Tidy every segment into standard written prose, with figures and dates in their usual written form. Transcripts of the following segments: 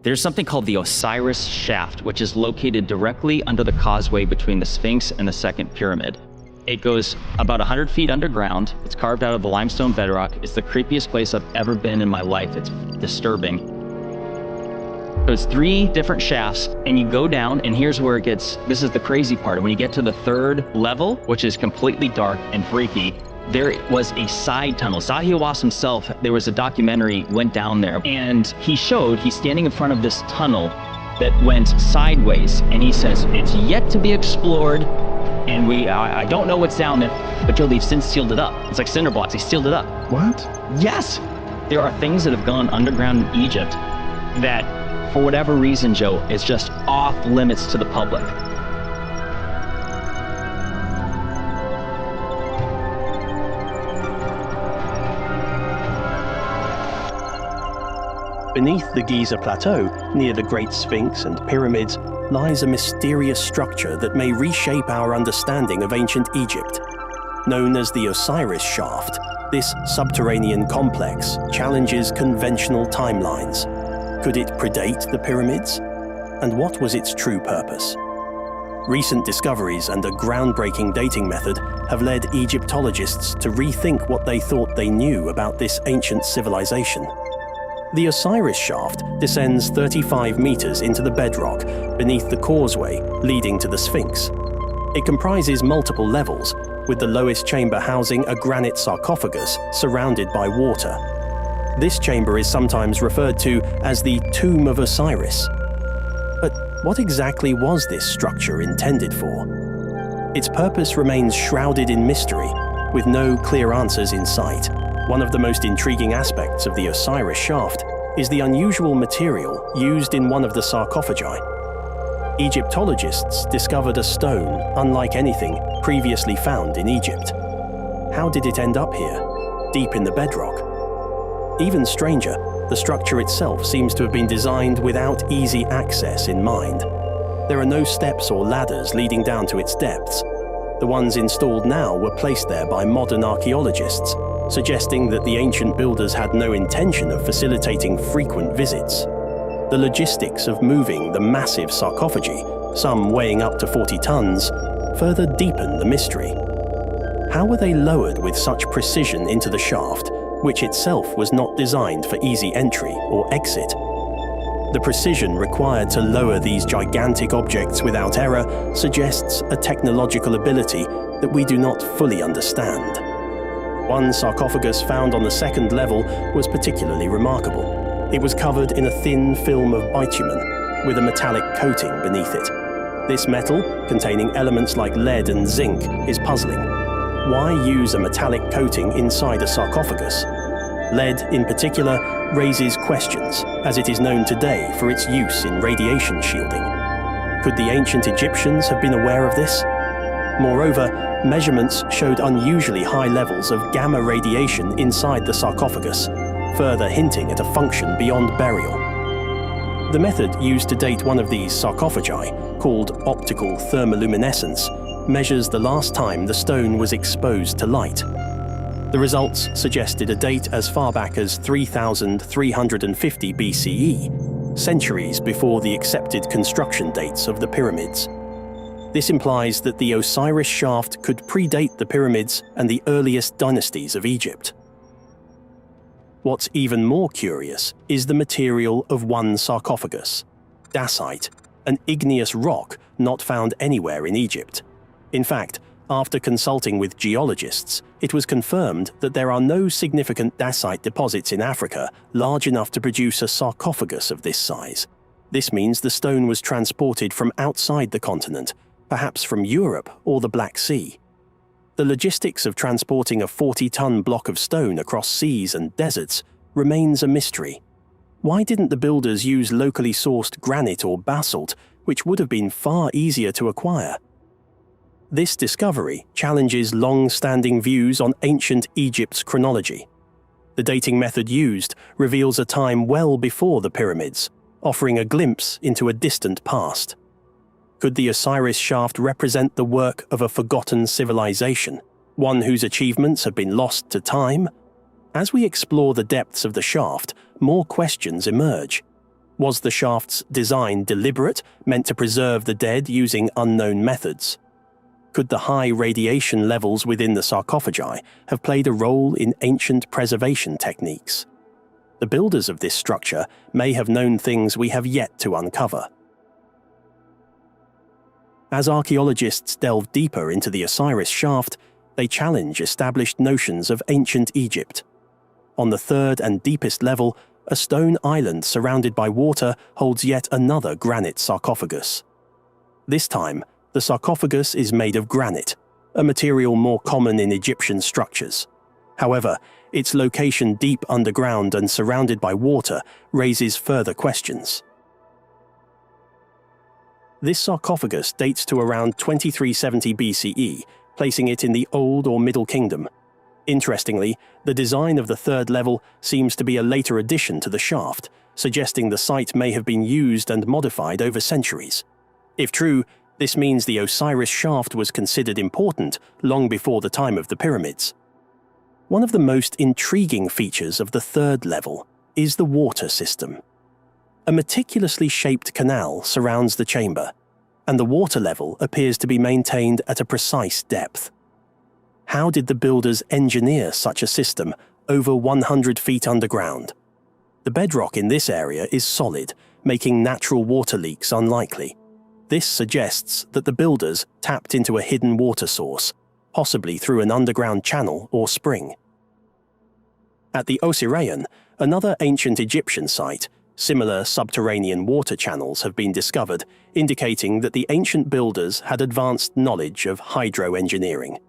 There's something called the Osiris Shaft, which is located directly under the causeway between the Sphinx and the second pyramid. It goes about 100 feet underground. It's carved out of the limestone bedrock. It's the creepiest place I've ever been in my life. It's disturbing. So it's 3 different shafts, and you go down, and here's where this is the crazy part. When you get to the 3rd level, which is completely dark and freaky, there was a side tunnel. Zahi Hawass himself, there was a documentary, went down there, and he's standing in front of this tunnel that went sideways, and he says, it's yet to be explored, and I don't know what's down there, but Joe, they've since sealed it up. It's like cinder blocks, they sealed it up. What? Yes! There are things that have gone underground in Egypt that, for whatever reason, Joe, is just off limits to the public. Beneath the Giza Plateau, near the Great Sphinx and pyramids, lies a mysterious structure that may reshape our understanding of ancient Egypt. Known as the Osiris Shaft, this subterranean complex challenges conventional timelines. Could it predate the pyramids? And what was its true purpose? Recent discoveries and a groundbreaking dating method have led Egyptologists to rethink what they thought they knew about this ancient civilization. The Osiris Shaft descends 35 meters into the bedrock beneath the causeway leading to the Sphinx. It comprises multiple levels, with the lowest chamber housing a granite sarcophagus surrounded by water. This chamber is sometimes referred to as the Tomb of Osiris. But what exactly was this structure intended for? Its purpose remains shrouded in mystery, with no clear answers in sight. One of the most intriguing aspects of the Osiris Shaft is the unusual material used in one of the sarcophagi. Egyptologists discovered a stone unlike anything previously found in Egypt. How did it end up here, deep in the bedrock? Even stranger, the structure itself seems to have been designed without easy access in mind. There are no steps or ladders leading down to its depths. The ones installed now were placed there by modern archaeologists, suggesting that the ancient builders had no intention of facilitating frequent visits. The logistics of moving the massive sarcophagi, some weighing up to 40 tons, further deepen the mystery. How were they lowered with such precision into the shaft, which itself was not designed for easy entry or exit? The precision required to lower these gigantic objects without error suggests a technological ability that we do not fully understand. One sarcophagus found on the 2nd level was particularly remarkable. It was covered in a thin film of bitumen, with a metallic coating beneath it. This metal, containing elements like lead and zinc, is puzzling. Why use a metallic coating inside a sarcophagus? Lead, in particular, raises questions, as it is known today for its use in radiation shielding. Could the ancient Egyptians have been aware of this? Moreover, measurements showed unusually high levels of gamma radiation inside the sarcophagus, further hinting at a function beyond burial. The method used to date one of these sarcophagi, called optical thermoluminescence, measures the last time the stone was exposed to light. The results suggested a date as far back as 3350 BCE, centuries before the accepted construction dates of the pyramids. This implies that the Osiris Shaft could predate the pyramids and the earliest dynasties of Egypt. What's even more curious is the material of one sarcophagus, dacite, an igneous rock not found anywhere in Egypt. In fact, after consulting with geologists, it was confirmed that there are no significant dacite deposits in Africa large enough to produce a sarcophagus of this size. This means the stone was transported from outside the continent, perhaps from Europe or the Black Sea. The logistics of transporting a 40-ton block of stone across seas and deserts remains a mystery. Why didn't the builders use locally sourced granite or basalt, which would have been far easier to acquire? This discovery challenges long-standing views on ancient Egypt's chronology. The dating method used reveals a time well before the pyramids, offering a glimpse into a distant past. Could the Osiris Shaft represent the work of a forgotten civilization, one whose achievements have been lost to time? As we explore the depths of the shaft, more questions emerge. Was the shaft's design deliberate, meant to preserve the dead using unknown methods? Could the high radiation levels within the sarcophagi have played a role in ancient preservation techniques? The builders of this structure may have known things we have yet to uncover. As archaeologists delve deeper into the Osiris shaft, they challenge established notions of ancient Egypt. On the third and deepest level, a stone island surrounded by water holds yet another granite sarcophagus. This time, the sarcophagus is made of granite, a material more common in Egyptian structures. However, its location deep underground and surrounded by water raises further questions. This sarcophagus dates to around 2370 BCE, placing it in the Old or Middle Kingdom. Interestingly, the design of the third level seems to be a later addition to the shaft, suggesting the site may have been used and modified over centuries. If true, this means the Osiris shaft was considered important long before the time of the pyramids. One of the most intriguing features of the third level is the water system. A meticulously shaped canal surrounds the chamber, and the water level appears to be maintained at a precise depth. How did the builders engineer such a system over 100 feet underground? The bedrock in this area is solid, making natural water leaks unlikely. This suggests that the builders tapped into a hidden water source, possibly through an underground channel or spring. At the Osirian, another ancient Egyptian site, similar subterranean water channels have been discovered, indicating that the ancient builders had advanced knowledge of hydroengineering.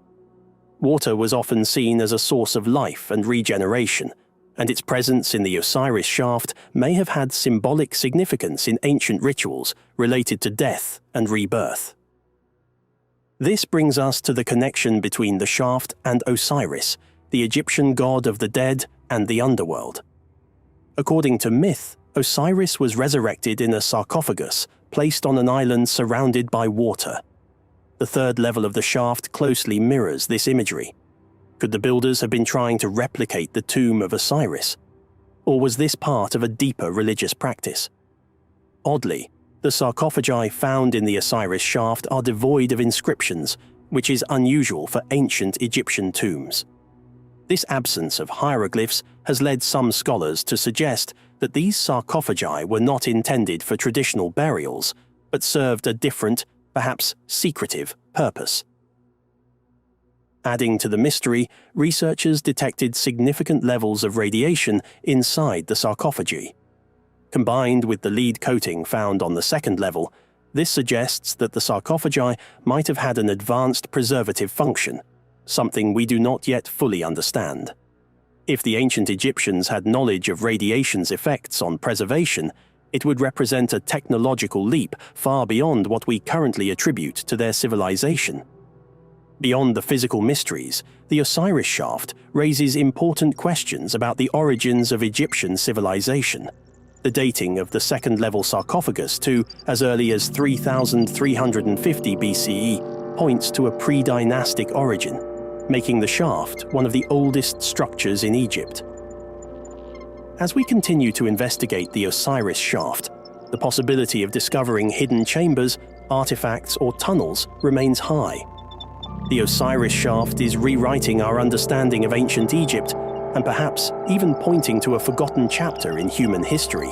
Water was often seen as a source of life and regeneration, and its presence in the Osiris shaft may have had symbolic significance in ancient rituals related to death and rebirth. This brings us to the connection between the shaft and Osiris, the Egyptian god of the dead and the underworld. According to myth, Osiris was resurrected in a sarcophagus placed on an island surrounded by water. The third level of the shaft closely mirrors this imagery. Could the builders have been trying to replicate the tomb of Osiris? Or was this part of a deeper religious practice? Oddly, the sarcophagi found in the Osiris shaft are devoid of inscriptions, which is unusual for ancient Egyptian tombs. This absence of hieroglyphs has led some scholars to suggest that these sarcophagi were not intended for traditional burials, but served a different, perhaps secretive, purpose. Adding to the mystery, researchers detected significant levels of radiation inside the sarcophagi. Combined with the lead coating found on the second level, this suggests that the sarcophagi might have had an advanced preservative function, something we do not yet fully understand. If the ancient Egyptians had knowledge of radiation's effects on preservation, it would represent a technological leap far beyond what we currently attribute to their civilization. Beyond the physical mysteries, the Osiris shaft raises important questions about the origins of Egyptian civilization. The dating of the second-level sarcophagus to as early as 3350 BCE points to a pre-dynastic origin, making the shaft one of the oldest structures in Egypt. As we continue to investigate the Osiris shaft, the possibility of discovering hidden chambers, artifacts, or tunnels remains high. The Osiris shaft is rewriting our understanding of ancient Egypt and perhaps even pointing to a forgotten chapter in human history.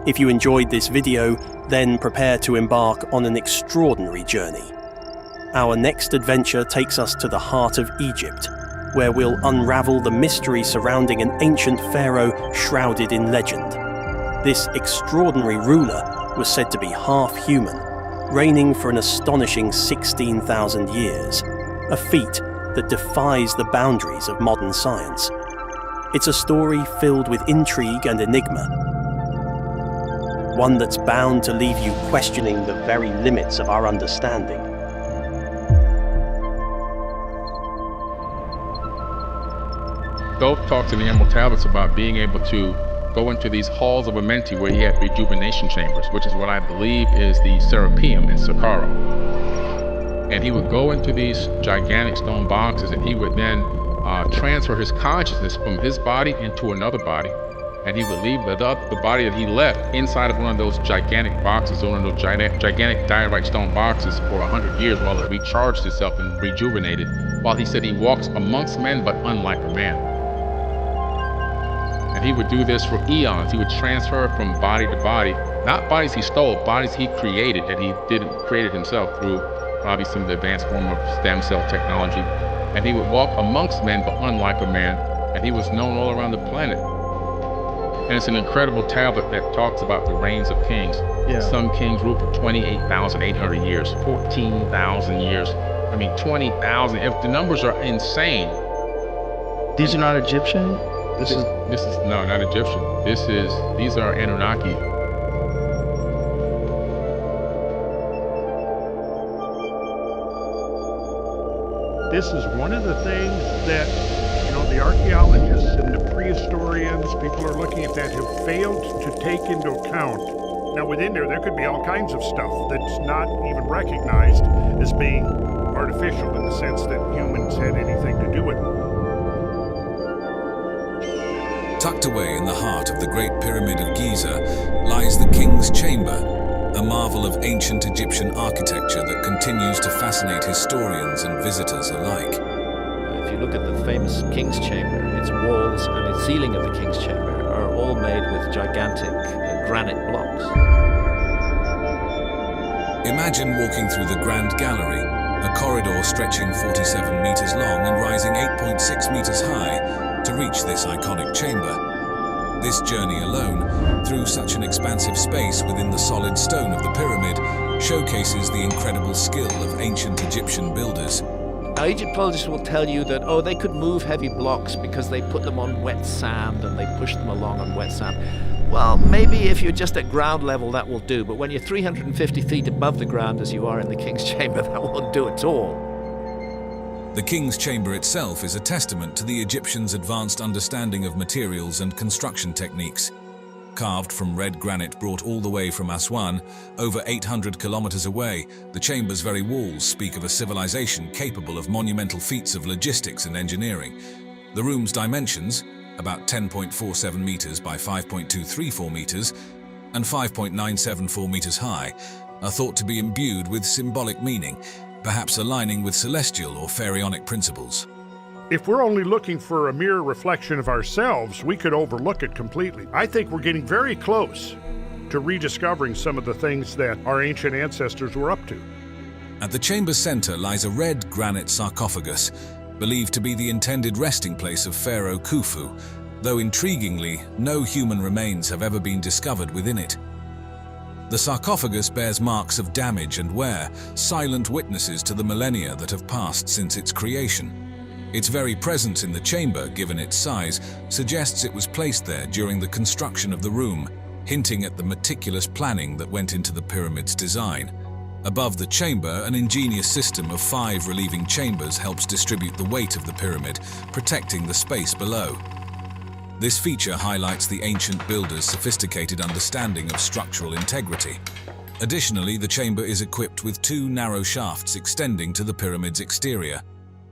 If you enjoyed this video, then prepare to embark on an extraordinary journey. Our next adventure takes us to the heart of Egypt, where we'll unravel the mystery surrounding an ancient pharaoh shrouded in legend. This extraordinary ruler was said to be half human, reigning for an astonishing 16,000 years, a feat that defies the boundaries of modern science. It's a story filled with intrigue and enigma, one that's bound to leave you questioning the very limits of our understanding. Thoth talks in the Emerald Tablets about being able to go into these halls of Amenti where he had rejuvenation chambers, which is what I believe is the Serapeum in Saqqara. And he would go into these gigantic stone boxes, and he would then transfer his consciousness from his body into another body, and he would leave the body that he left inside of one of those gigantic boxes, one of those gigantic diorite stone boxes for 100 years while it recharged itself and rejuvenated, while he said he walks amongst men but unlike a man. And he would do this for eons. He would transfer from body to body, not bodies he stole, bodies he created, that he created himself through probably some of the advanced form of stem cell technology. And he would walk amongst men but unlike a man, and he was known all around the planet. And it's an incredible tablet that talks about the reigns of kings. Yeah. Some kings ruled for 28,800 years, 14,000 years. I mean, 20,000. If the numbers are insane. These are not Egyptian? This is no, not Egyptian. These are Anunnaki. This is one of the things that, the archaeologists and the prehistorians, people are looking at that, have failed to take into account. Now within there could be all kinds of stuff that's not even recognized as being artificial in the sense that humans had anything to do with it. Tucked away in the heart of the Great Pyramid of Giza lies the King's Chamber, a marvel of ancient Egyptian architecture that continues to fascinate historians and visitors alike. If you look at the famous King's Chamber, its walls and its ceiling of the King's Chamber are all made with gigantic granite blocks. Imagine walking through the Grand Gallery, a corridor stretching 47 meters long and rising 8.6 meters high to reach this iconic chamber. This journey alone, through such an expansive space within the solid stone of the pyramid, showcases the incredible skill of ancient Egyptian builders. Now, Egyptologists will tell you that, they could move heavy blocks because they put them on wet sand and they push them along on wet sand. Well, maybe if you're just at ground level, that will do. But when you're 350 feet above the ground, as you are in the King's Chamber, that won't do at all. The King's Chamber itself is a testament to the Egyptians' advanced understanding of materials and construction techniques. Carved from red granite brought all the way from Aswan, over 800 kilometers away, the chamber's very walls speak of a civilization capable of monumental feats of logistics and engineering. The room's dimensions, about 10.47 meters by 5.234 meters and 5.974 meters high, are thought to be imbued with symbolic meaning, perhaps aligning with celestial or pharaonic principles. If we're only looking for a mere reflection of ourselves, we could overlook it completely. I think we're getting very close to rediscovering some of the things that our ancient ancestors were up to. At the chamber's center lies a red granite sarcophagus, believed to be the intended resting place of Pharaoh Khufu, though intriguingly, no human remains have ever been discovered within it. The sarcophagus bears marks of damage and wear, silent witnesses to the millennia that have passed since its creation. Its very presence in the chamber, given its size, suggests it was placed there during the construction of the room, hinting at the meticulous planning that went into the pyramid's design. Above the chamber, an ingenious system of 5 relieving chambers helps distribute the weight of the pyramid, protecting the space below. This feature highlights the ancient builders' sophisticated understanding of structural integrity. Additionally, the chamber is equipped with 2 narrow shafts extending to the pyramid's exterior.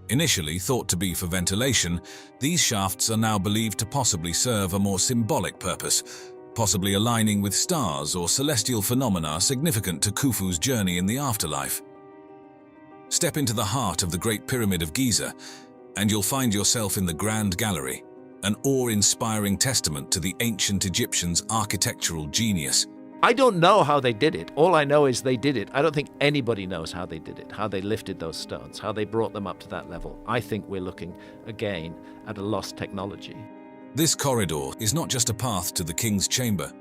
Initially thought to be for ventilation, these shafts are now believed to possibly serve a more symbolic purpose, possibly aligning with stars or celestial phenomena significant to Khufu's journey in the afterlife. Step into the heart of the Great Pyramid of Giza, and you'll find yourself in the Grand Gallery, an awe-inspiring testament to the ancient Egyptians' architectural genius. I don't know how they did it. All I know is they did it. I don't think anybody knows how they did it, how they lifted those stones, how they brought them up to that level. I think we're looking, again, at a lost technology. This corridor is not just a path to the King's Chamber.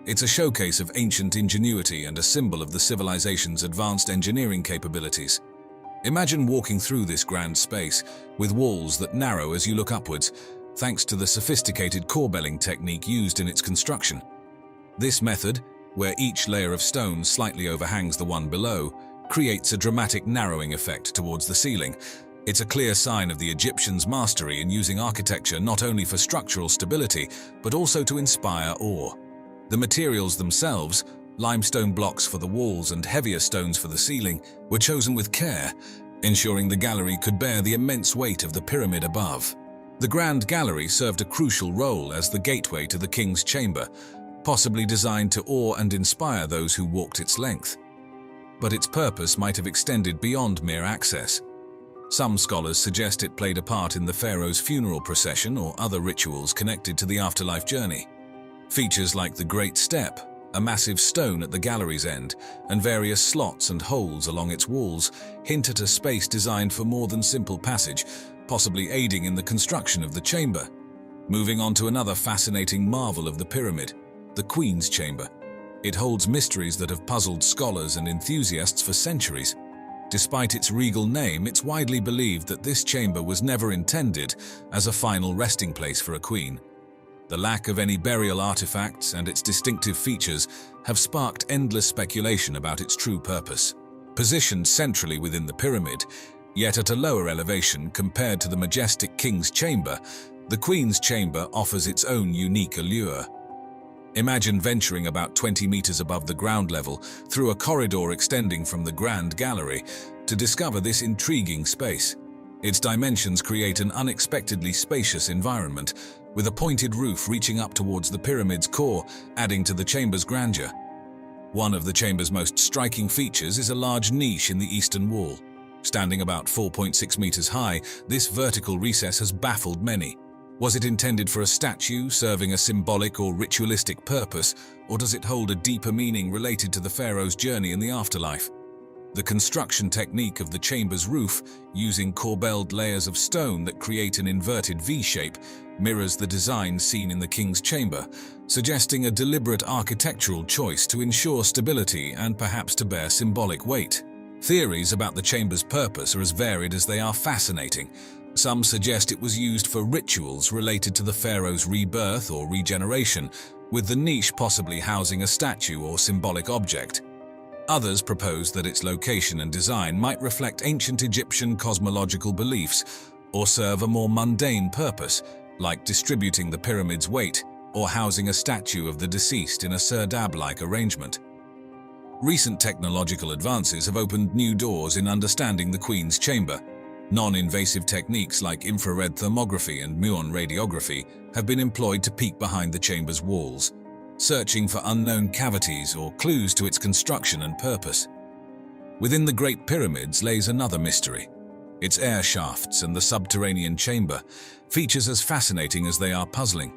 It's a showcase of ancient ingenuity and a symbol of the civilization's advanced engineering capabilities. Imagine walking through this grand space, with walls that narrow as you look upwards, thanks to the sophisticated corbelling technique used in its construction. This method, where each layer of stone slightly overhangs the one below, creates a dramatic narrowing effect towards the ceiling. It's a clear sign of the Egyptians' mastery in using architecture not only for structural stability, but also to inspire awe. The materials themselves, limestone blocks for the walls and heavier stones for the ceiling, were chosen with care, ensuring the gallery could bear the immense weight of the pyramid above. The Grand Gallery served a crucial role as the gateway to the king's chamber, possibly designed to awe and inspire those who walked its length. But its purpose might have extended beyond mere access. Some scholars suggest it played a part in the pharaoh's funeral procession or other rituals connected to the afterlife journey. Features like the Great Step, a massive stone at the gallery's end, and various slots and holes along its walls hint at a space designed for more than simple passage, possibly aiding in the construction of the chamber. Moving on to another fascinating marvel of the pyramid, the Queen's Chamber. It holds mysteries that have puzzled scholars and enthusiasts for centuries. Despite its regal name, it's widely believed that this chamber was never intended as a final resting place for a queen. The lack of any burial artifacts and its distinctive features have sparked endless speculation about its true purpose. Positioned centrally within the pyramid, yet at a lower elevation compared to the majestic king's chamber, the Queen's Chamber offers its own unique allure. Imagine venturing about 20 meters above the ground level through a corridor extending from the Grand Gallery to discover this intriguing space. Its dimensions create an unexpectedly spacious environment, with a pointed roof reaching up towards the pyramid's core, adding to the chamber's grandeur. One of the chamber's most striking features is a large niche in the eastern wall. Standing about 4.6 meters high, this vertical recess has baffled many. Was it intended for a statue serving a symbolic or ritualistic purpose, or does it hold a deeper meaning related to the pharaoh's journey in the afterlife? The construction technique of the chamber's roof, using corbelled layers of stone that create an inverted V-shape, mirrors the design seen in the king's chamber, suggesting a deliberate architectural choice to ensure stability and perhaps to bear symbolic weight. Theories about the chamber's purpose are as varied as they are fascinating. Some suggest it was used for rituals related to the pharaoh's rebirth or regeneration, with the niche possibly housing a statue or symbolic object. Others propose that its location and design might reflect ancient Egyptian cosmological beliefs or serve a more mundane purpose, like distributing the pyramid's weight or housing a statue of the deceased in a serdab-like arrangement. Recent technological advances have opened new doors in understanding the Queen's Chamber. Non-invasive techniques like infrared thermography and muon radiography have been employed to peek behind the chamber's walls, searching for unknown cavities or clues to its construction and purpose. Within the Great Pyramids lays another mystery. Its air shafts and the subterranean chamber, features as fascinating as they are puzzling.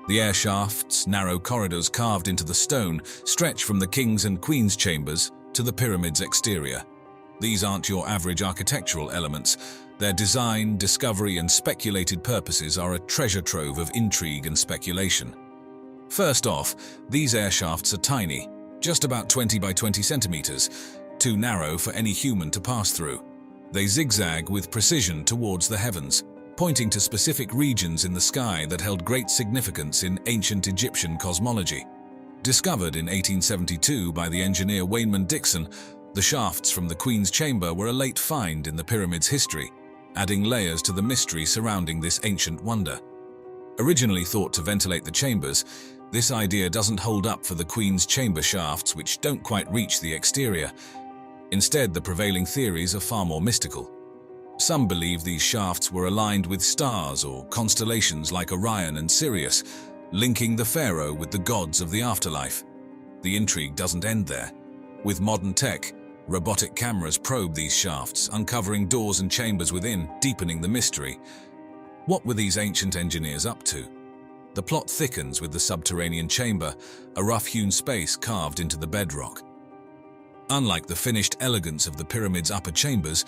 The air shafts, narrow corridors carved into the stone, stretch from the king's and queen's chambers to the pyramid's exterior. These aren't your average architectural elements. Their design, discovery, and speculated purposes are a treasure trove of intrigue and speculation. First off, these air shafts are tiny, just about 20 by 20 centimeters, too narrow for any human to pass through. They zigzag with precision towards the heavens, pointing to specific regions in the sky that held great significance in ancient Egyptian cosmology. Discovered in 1872 by the engineer Wayman Dixon, the shafts from the Queen's Chamber were a late find in the pyramid's history, adding layers to the mystery surrounding this ancient wonder. Originally thought to ventilate the chambers, this idea doesn't hold up for the Queen's Chamber shafts, which don't quite reach the exterior. Instead, the prevailing theories are far more mystical. Some believe these shafts were aligned with stars or constellations like Orion and Sirius, linking the pharaoh with the gods of the afterlife. The intrigue doesn't end there. With modern tech, robotic cameras probe these shafts, uncovering doors and chambers within, deepening the mystery. What were these ancient engineers up to? The plot thickens with the subterranean chamber, a rough-hewn space carved into the bedrock. Unlike the finished elegance of the pyramid's upper chambers,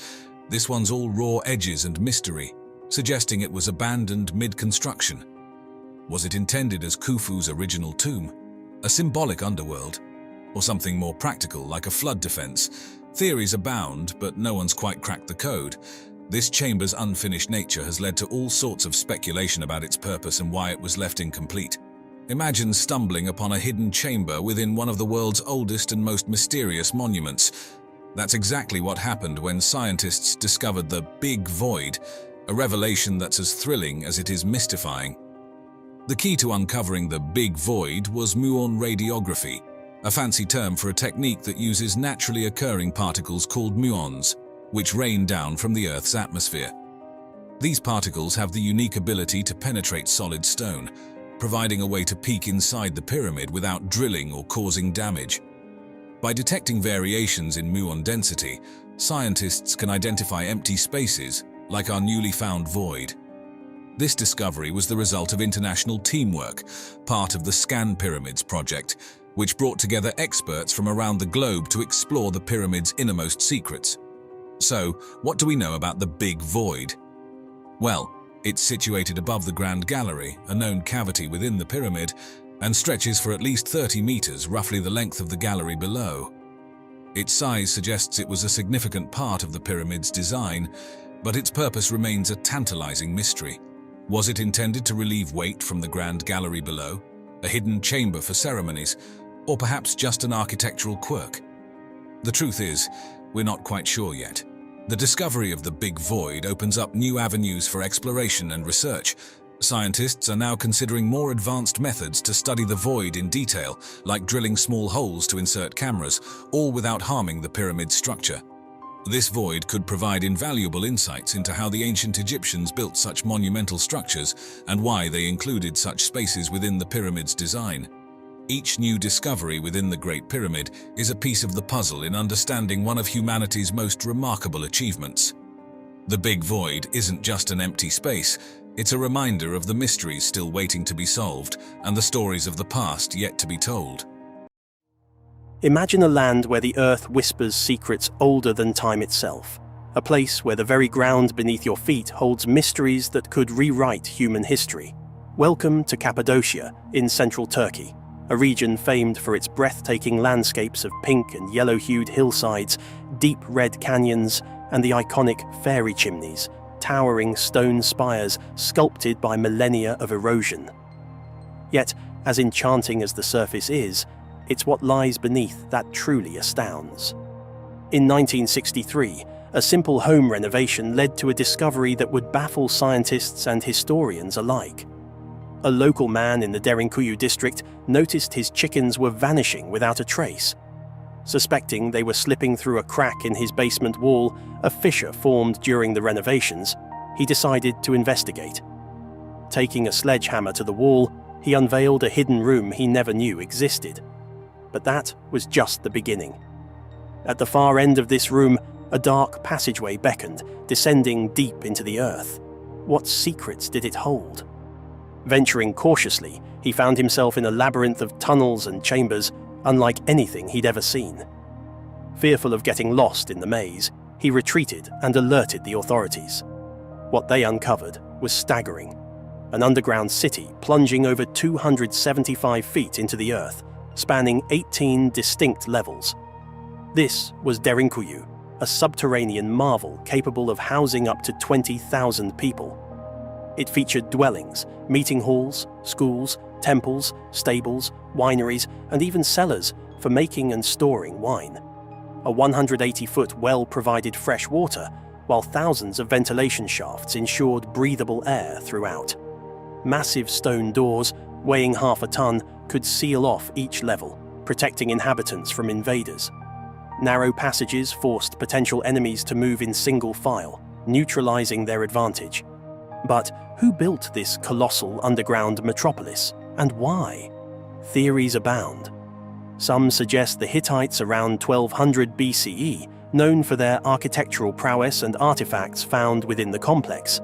this one's all raw edges and mystery, suggesting it was abandoned mid-construction. Was it intended as Khufu's original tomb, a symbolic underworld, or something more practical like a flood defense? Theories abound, but no one's quite cracked the code. This chamber's unfinished nature has led to all sorts of speculation about its purpose and why it was left incomplete. Imagine stumbling upon a hidden chamber within one of the world's oldest and most mysterious monuments. That's exactly what happened when scientists discovered the Big Void, a revelation that's as thrilling as it is mystifying. The key to uncovering the Big Void was muon radiography, a fancy term for a technique that uses naturally occurring particles called muons, which rain down from the Earth's atmosphere. These particles have the unique ability to penetrate solid stone, providing a way to peek inside the pyramid without drilling or causing damage. By detecting variations in muon density, scientists can identify empty spaces, like our newly found void. This discovery was the result of international teamwork, part of the Scan Pyramids project, which brought together experts from around the globe to explore the pyramid's innermost secrets. So, what do we know about the Big Void? Well, it's situated above the Grand Gallery, a known cavity within the pyramid, and stretches for at least 30 meters, roughly the length of the gallery below. Its size suggests it was a significant part of the pyramid's design, but its purpose remains a tantalizing mystery. Was it intended to relieve weight from the Grand Gallery below, a hidden chamber for ceremonies, or perhaps just an architectural quirk? The truth is, we're not quite sure yet. The discovery of the Big Void opens up new avenues for exploration and research. Scientists are now considering more advanced methods to study the void in detail, like drilling small holes to insert cameras, all without harming the pyramid's structure. This void could provide invaluable insights into how the ancient Egyptians built such monumental structures and why they included such spaces within the pyramid's design. Each new discovery within the Great Pyramid is a piece of the puzzle in understanding one of humanity's most remarkable achievements. The Big Void isn't just an empty space, it's a reminder of the mysteries still waiting to be solved and the stories of the past yet to be told. Imagine a land where the earth whispers secrets older than time itself, a place where the very ground beneath your feet holds mysteries that could rewrite human history. Welcome to Cappadocia in central Turkey, a region famed for its breathtaking landscapes of pink and yellow-hued hillsides, deep red canyons, and the iconic fairy chimneys, towering stone spires sculpted by millennia of erosion. Yet, as enchanting as the surface is, it's what lies beneath that truly astounds. In 1963, a simple home renovation led to a discovery that would baffle scientists and historians alike. A local man in the Derinkuyu district noticed his chickens were vanishing without a trace. Suspecting they were slipping through a crack in his basement wall, a fissure formed during the renovations, he decided to investigate. Taking a sledgehammer to the wall, he unveiled a hidden room he never knew existed. But that was just the beginning. At the far end of this room, a dark passageway beckoned, descending deep into the earth. What secrets did it hold? Venturing cautiously, he found himself in a labyrinth of tunnels and chambers unlike anything he'd ever seen. Fearful of getting lost in the maze, he retreated and alerted the authorities. What they uncovered was staggering. An underground city plunging over 275 feet into the earth, spanning 18 distinct levels. This was Derinkuyu, a subterranean marvel capable of housing up to 20,000 people. It featured dwellings, meeting halls, schools, temples, stables, wineries, and even cellars for making and storing wine. A 180-foot well provided fresh water, while thousands of ventilation shafts ensured breathable air throughout. Massive stone doors, weighing half a ton, could seal off each level, protecting inhabitants from invaders. Narrow passages forced potential enemies to move in single file, neutralizing their advantage. But who built this colossal underground metropolis, and why? Theories abound. Some suggest the Hittites around 1200 BCE, known for their architectural prowess and artifacts found within the complex.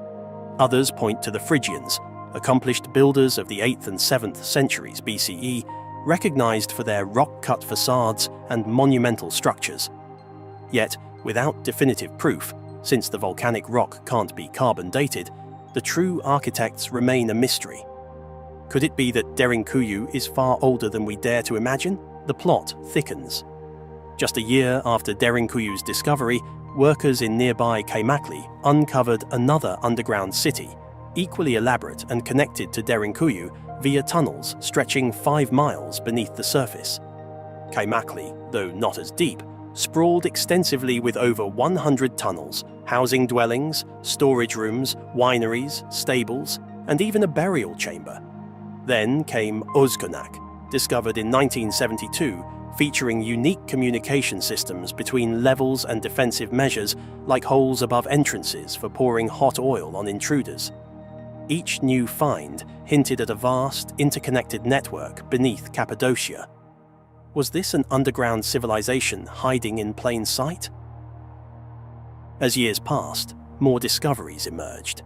Others point to the Phrygians, accomplished builders of the 8th and 7th centuries BCE, recognized for their rock-cut facades and monumental structures. Yet, without definitive proof, since the volcanic rock can't be carbon-dated, the true architects remain a mystery. Could it be that Derinkuyu is far older than we dare to imagine? The plot thickens. Just a year after Derinkuyu's discovery, workers in nearby Kaymakli uncovered another underground city, equally elaborate and connected to Derinkuyu via tunnels stretching 5 miles beneath the surface. Kaymakli, though not as deep, sprawled extensively with over 100 tunnels, housing dwellings, storage rooms, wineries, stables, and even a burial chamber. Then came Ozkonak, discovered in 1972, featuring unique communication systems between levels and defensive measures like holes above entrances for pouring hot oil on intruders. Each new find hinted at a vast, interconnected network beneath Cappadocia. Was this an underground civilization hiding in plain sight? As years passed, more discoveries emerged.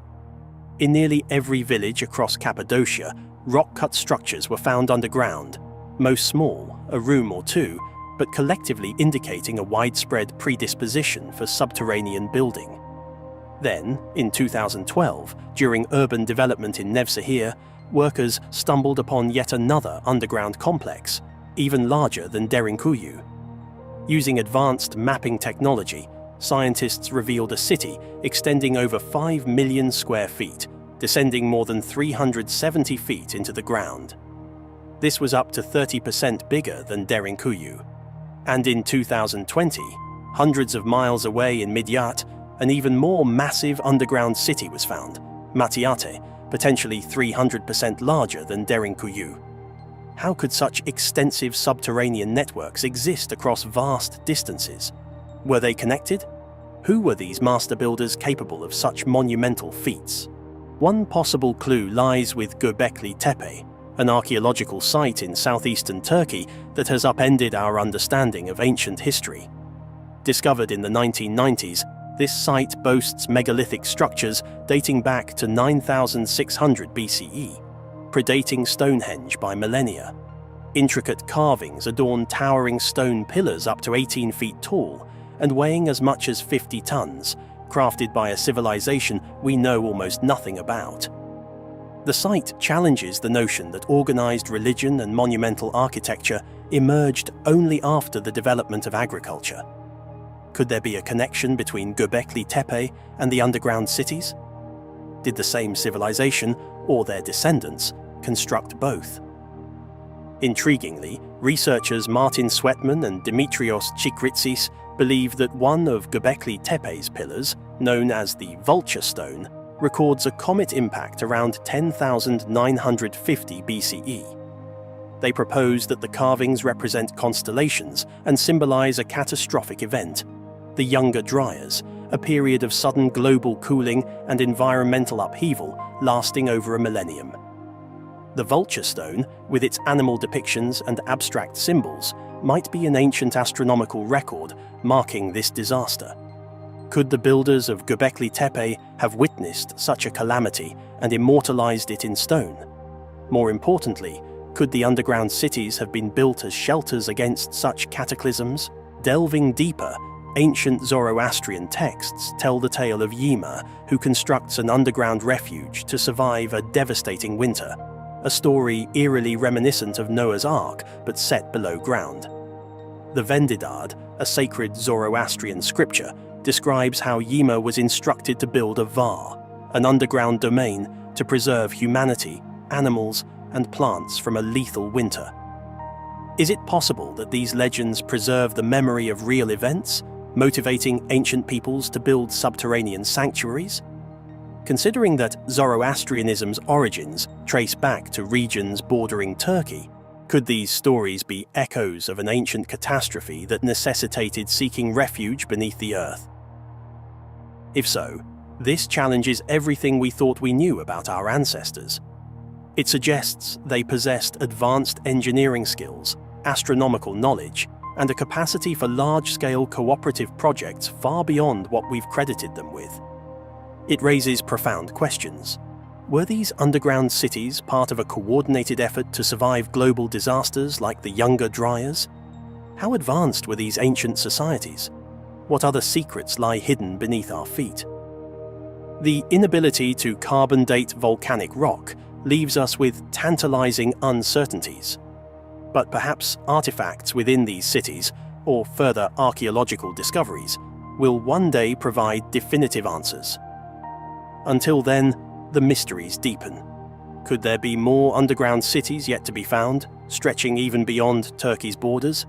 In nearly every village across Cappadocia, rock-cut structures were found underground, most small, a room or two, but collectively indicating a widespread predisposition for subterranean building. Then, in 2012, during urban development in Nevşehir, workers stumbled upon yet another underground complex, even larger than Derinkuyu. Using advanced mapping technology, scientists revealed a city extending over 5 million square feet, descending more than 370 feet into the ground. This was up to 30% bigger than Derinkuyu. And in 2020, hundreds of miles away in Midyat, an even more massive underground city was found, Matiate, potentially 300% larger than Derinkuyu. How could such extensive subterranean networks exist across vast distances? Were they connected? Who were these master builders capable of such monumental feats? One possible clue lies with Göbekli Tepe, an archaeological site in southeastern Turkey that has upended our understanding of ancient history. Discovered in the 1990s, this site boasts megalithic structures dating back to 9600 BCE, predating Stonehenge by millennia. Intricate carvings adorn towering stone pillars up to 18 feet tall and weighing as much as 50 tons, crafted by a civilization we know almost nothing about. The site challenges the notion that organized religion and monumental architecture emerged only after the development of agriculture. Could there be a connection between Göbekli Tepe and the underground cities? Did the same civilization, or their descendants, construct both? Intriguingly, researchers Martin Sweatman and Dimitrios Chikritsis believe that one of Göbekli Tepe's pillars, known as the Vulture Stone, records a comet impact around 10,950 BCE. They propose that the carvings represent constellations and symbolize a catastrophic event, the Younger Dryas, a period of sudden global cooling and environmental upheaval lasting over a millennium. The Vulture Stone, with its animal depictions and abstract symbols, might be an ancient astronomical record marking this disaster. Could the builders of Göbekli Tepe have witnessed such a calamity and immortalized it in stone? More importantly, could the underground cities have been built as shelters against such cataclysms? Delving deeper, ancient Zoroastrian texts tell the tale of Yima, who constructs an underground refuge to survive a devastating winter, a story eerily reminiscent of Noah's Ark but set below ground. The Vendidad, a sacred Zoroastrian scripture, describes how Yima was instructed to build a var, an underground domain to preserve humanity, animals, and plants from a lethal winter. Is it possible that these legends preserve the memory of real events, motivating ancient peoples to build subterranean sanctuaries? Considering that Zoroastrianism's origins trace back to regions bordering Turkey, could these stories be echoes of an ancient catastrophe that necessitated seeking refuge beneath the earth? If so, this challenges everything we thought we knew about our ancestors. It suggests they possessed advanced engineering skills, astronomical knowledge, and a capacity for large-scale cooperative projects far beyond what we've credited them with. It raises profound questions. Were these underground cities part of a coordinated effort to survive global disasters like the Younger Dryas? How advanced were these ancient societies? What other secrets lie hidden beneath our feet? The inability to carbon date volcanic rock leaves us with tantalizing uncertainties. But perhaps artifacts within these cities, or further archaeological discoveries, will one day provide definitive answers. Until then, the mysteries deepen. Could there be more underground cities yet to be found, stretching even beyond Turkey's borders?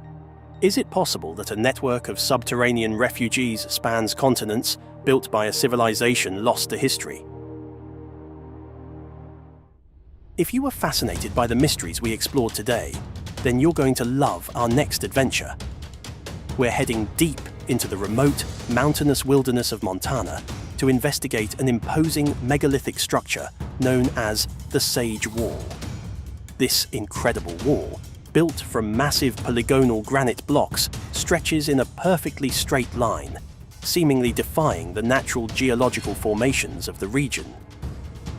Is it possible that a network of subterranean refugees spans continents, built by a civilization lost to history? If you were fascinated by the mysteries we explored today, then you're going to love our next adventure. We're heading deep into the remote, mountainous wilderness of Montana to investigate an imposing megalithic structure known as the Sage Wall. This incredible wall, built from massive polygonal granite blocks, stretches in a perfectly straight line, seemingly defying the natural geological formations of the region.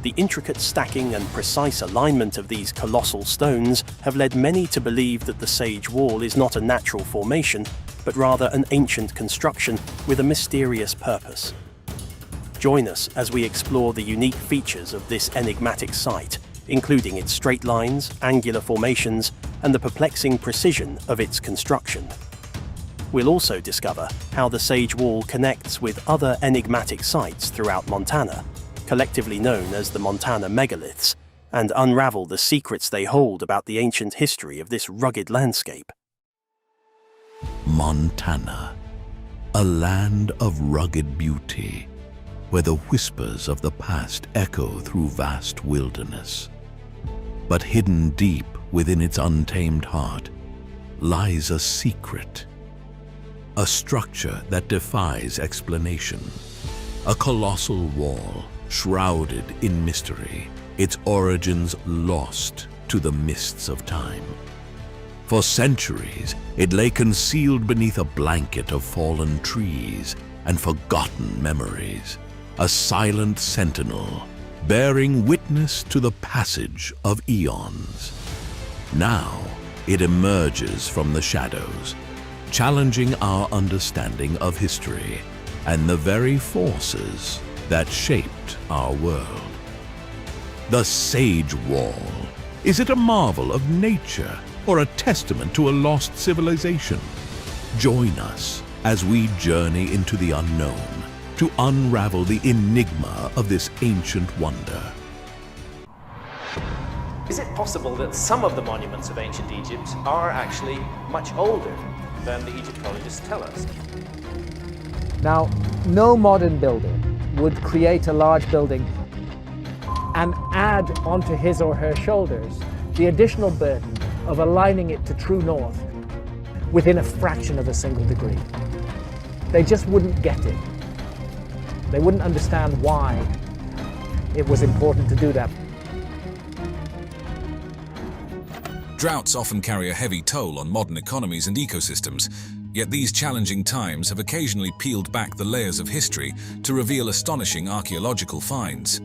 The intricate stacking and precise alignment of these colossal stones have led many to believe that the Sage Wall is not a natural formation, but rather an ancient construction with a mysterious purpose. Join us as we explore the unique features of this enigmatic site, including its straight lines, angular formations, and the perplexing precision of its construction. We'll also discover how the Sage Wall connects with other enigmatic sites throughout Montana, collectively known as the Montana megaliths, and unravel the secrets they hold about the ancient history of this rugged landscape. Montana, a land of rugged beauty, where the whispers of the past echo through vast wilderness. But hidden deep within its untamed heart lies a secret, a structure that defies explanation, a colossal wall shrouded in mystery, its origins lost to the mists of time. For centuries, it lay concealed beneath a blanket of fallen trees and forgotten memories, a silent sentinel bearing witness to the passage of eons. Now, it emerges from the shadows, challenging our understanding of history and the very forces that shaped our world. The Sage Wall. Is it a marvel of nature or a testament to a lost civilization? Join us as we journey into the unknown to unravel the enigma of this ancient wonder. Is it possible that some of the monuments of ancient Egypt are actually much older than the Egyptologists tell us? Now, no modern builder would create a large building and add onto his or her shoulders the additional burden of aligning it to true north within a fraction of a single degree. They just wouldn't get it. They wouldn't understand why it was important to do that. Droughts often carry a heavy toll on modern economies and ecosystems, yet these challenging times have occasionally peeled back the layers of history to reveal astonishing archaeological finds.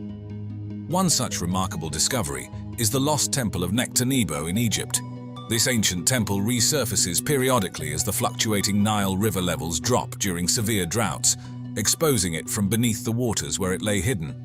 One such remarkable discovery is the lost temple of Nectanebo in Egypt. This ancient temple resurfaces periodically as the fluctuating Nile River levels drop during severe droughts, exposing it from beneath the waters where it lay hidden.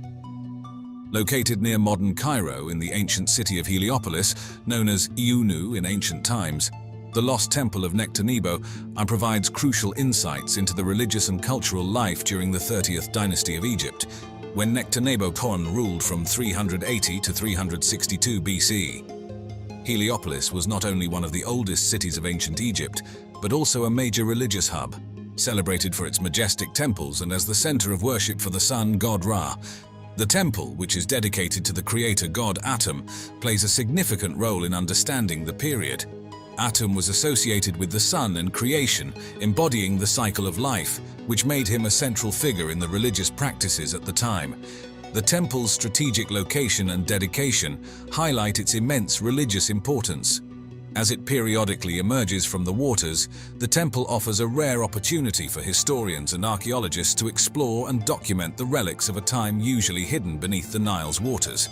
Located near modern Cairo in the ancient city of Heliopolis, known as Iunu in ancient times, the lost temple of Nectanebo provides crucial insights into the religious and cultural life during the 30th dynasty of Egypt, when Nectanebo Kon ruled from 380 to 362 BC. Heliopolis was not only one of the oldest cities of ancient Egypt, but also a major religious hub, celebrated for its majestic temples and as the center of worship for the sun god Ra. The temple, which is dedicated to the creator god Atum, plays a significant role in understanding the period. Atum was associated with the sun and creation, embodying the cycle of life, which made him a central figure in the religious practices at the time. The temple's strategic location and dedication highlight its immense religious importance. As it periodically emerges from the waters, the temple offers a rare opportunity for historians and archaeologists to explore and document the relics of a time usually hidden beneath the Nile's waters.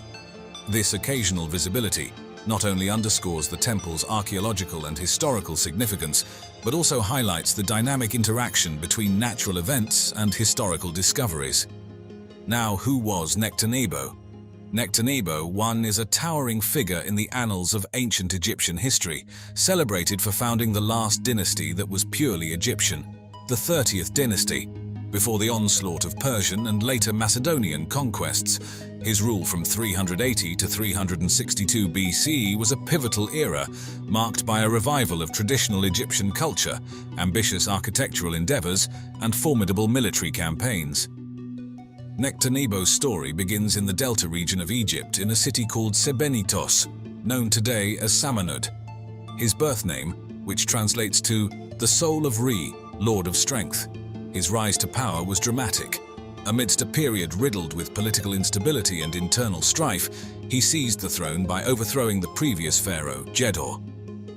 This occasional visibility not only underscores the temple's archaeological and historical significance, but also highlights the dynamic interaction between natural events and historical discoveries. Now, who was Nectanebo? Nectanebo I is a towering figure in the annals of ancient Egyptian history, celebrated for founding the last dynasty that was purely Egyptian, the 30th dynasty. Before the onslaught of Persian and later Macedonian conquests, his rule from 380 to 362 BC was a pivotal era, marked by a revival of traditional Egyptian culture, ambitious architectural endeavors, and formidable military campaigns. Nectanebo's story begins in the delta region of Egypt in a city called Sebennytos, known today as Samanud. his birth name, which translates to the soul of Re, Lord of Strength. His rise to power was dramatic. Amidst a period riddled with political instability and internal strife, he seized the throne by overthrowing the previous pharaoh, Jedor.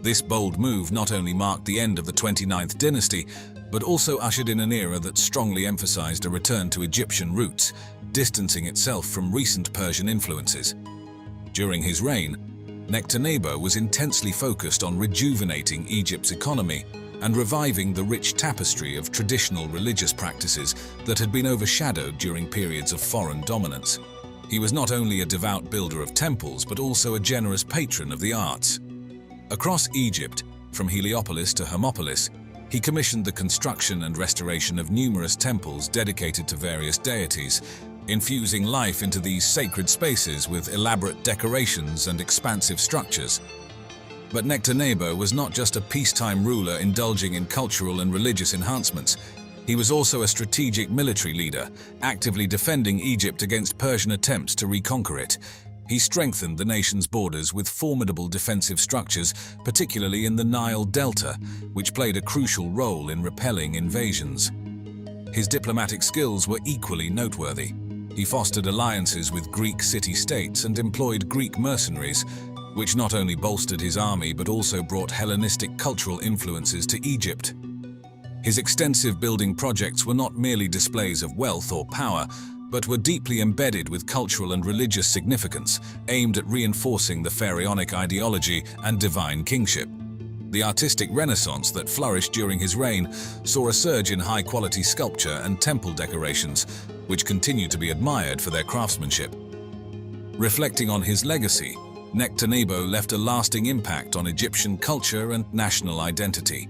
This bold move not only marked the end of the 29th dynasty, but also ushered in an era that strongly emphasized a return to Egyptian roots, distancing itself from recent Persian influences. During his reign, Nectanebo was intensely focused on rejuvenating Egypt's economy and reviving the rich tapestry of traditional religious practices that had been overshadowed during periods of foreign dominance. He was not only a devout builder of temples, but also a generous patron of the arts. Across Egypt, from Heliopolis to Hermopolis, he commissioned the construction and restoration of numerous temples dedicated to various deities, infusing life into these sacred spaces with elaborate decorations and expansive structures. But Nectanebo was not just a peacetime ruler indulging in cultural and religious enhancements. He was also a strategic military leader, actively defending Egypt against Persian attempts to reconquer it. He strengthened the nation's borders with formidable defensive structures, particularly in the Nile Delta, which played a crucial role in repelling invasions. His diplomatic skills were equally noteworthy. He fostered alliances with Greek city-states and employed Greek mercenaries, which not only bolstered his army but also brought Hellenistic cultural influences to Egypt. His extensive building projects were not merely displays of wealth or power, but were deeply embedded with cultural and religious significance, aimed at reinforcing the pharaonic ideology and divine kingship. The artistic renaissance that flourished during his reign saw a surge in high-quality sculpture and temple decorations, which continue to be admired for their craftsmanship. Reflecting on his legacy, Nectanebo left a lasting impact on Egyptian culture and national identity.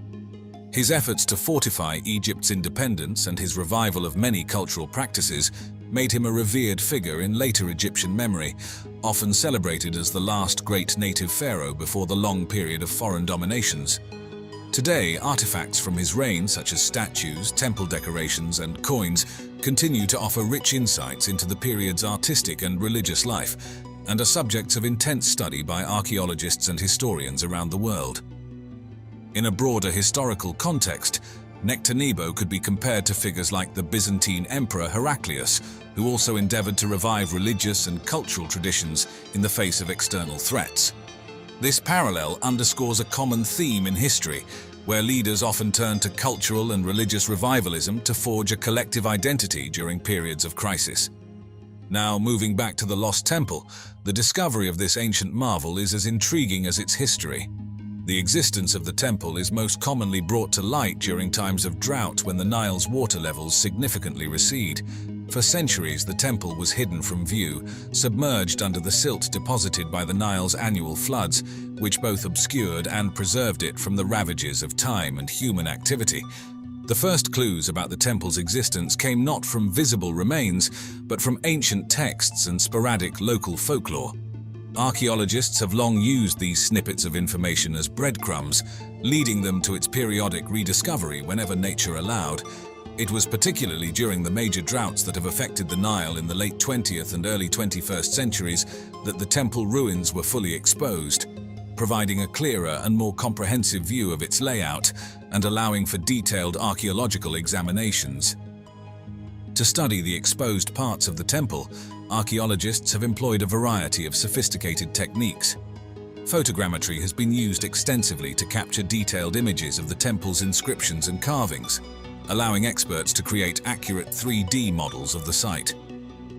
His efforts to fortify Egypt's independence and his revival of many cultural practices made him a revered figure in later Egyptian memory, often celebrated as the last great native pharaoh before the long period of foreign dominations. Today, artifacts from his reign, such as statues, temple decorations, and coins, continue to offer rich insights into the period's artistic and religious life, and are subjects of intense study by archaeologists and historians around the world. In a broader historical context, Nectanebo could be compared to figures like the Byzantine Emperor Heraclius, who also endeavored to revive religious and cultural traditions in the face of external threats. This parallel underscores a common theme in history, where leaders often turn to cultural and religious revivalism to forge a collective identity during periods of crisis. Now, moving back to the Lost Temple, the discovery of this ancient marvel is as intriguing as its history. The existence of the temple is most commonly brought to light during times of drought when the Nile's water levels significantly recede. For centuries, the temple was hidden from view, submerged under the silt deposited by the Nile's annual floods, which both obscured and preserved it from the ravages of time and human activity. The first clues about the temple's existence came not from visible remains, but from ancient texts and sporadic local folklore. Archaeologists have long used these snippets of information as breadcrumbs, leading them to its periodic rediscovery whenever nature allowed. It was particularly during the major droughts that have affected the Nile in the late 20th and early 21st centuries that the temple ruins were fully exposed, providing a clearer and more comprehensive view of its layout and allowing for detailed archaeological examinations. To study the exposed parts of the temple, archaeologists have employed a variety of sophisticated techniques. Photogrammetry has been used extensively to capture detailed images of the temple's inscriptions and carvings, allowing experts to create accurate 3D models of the site.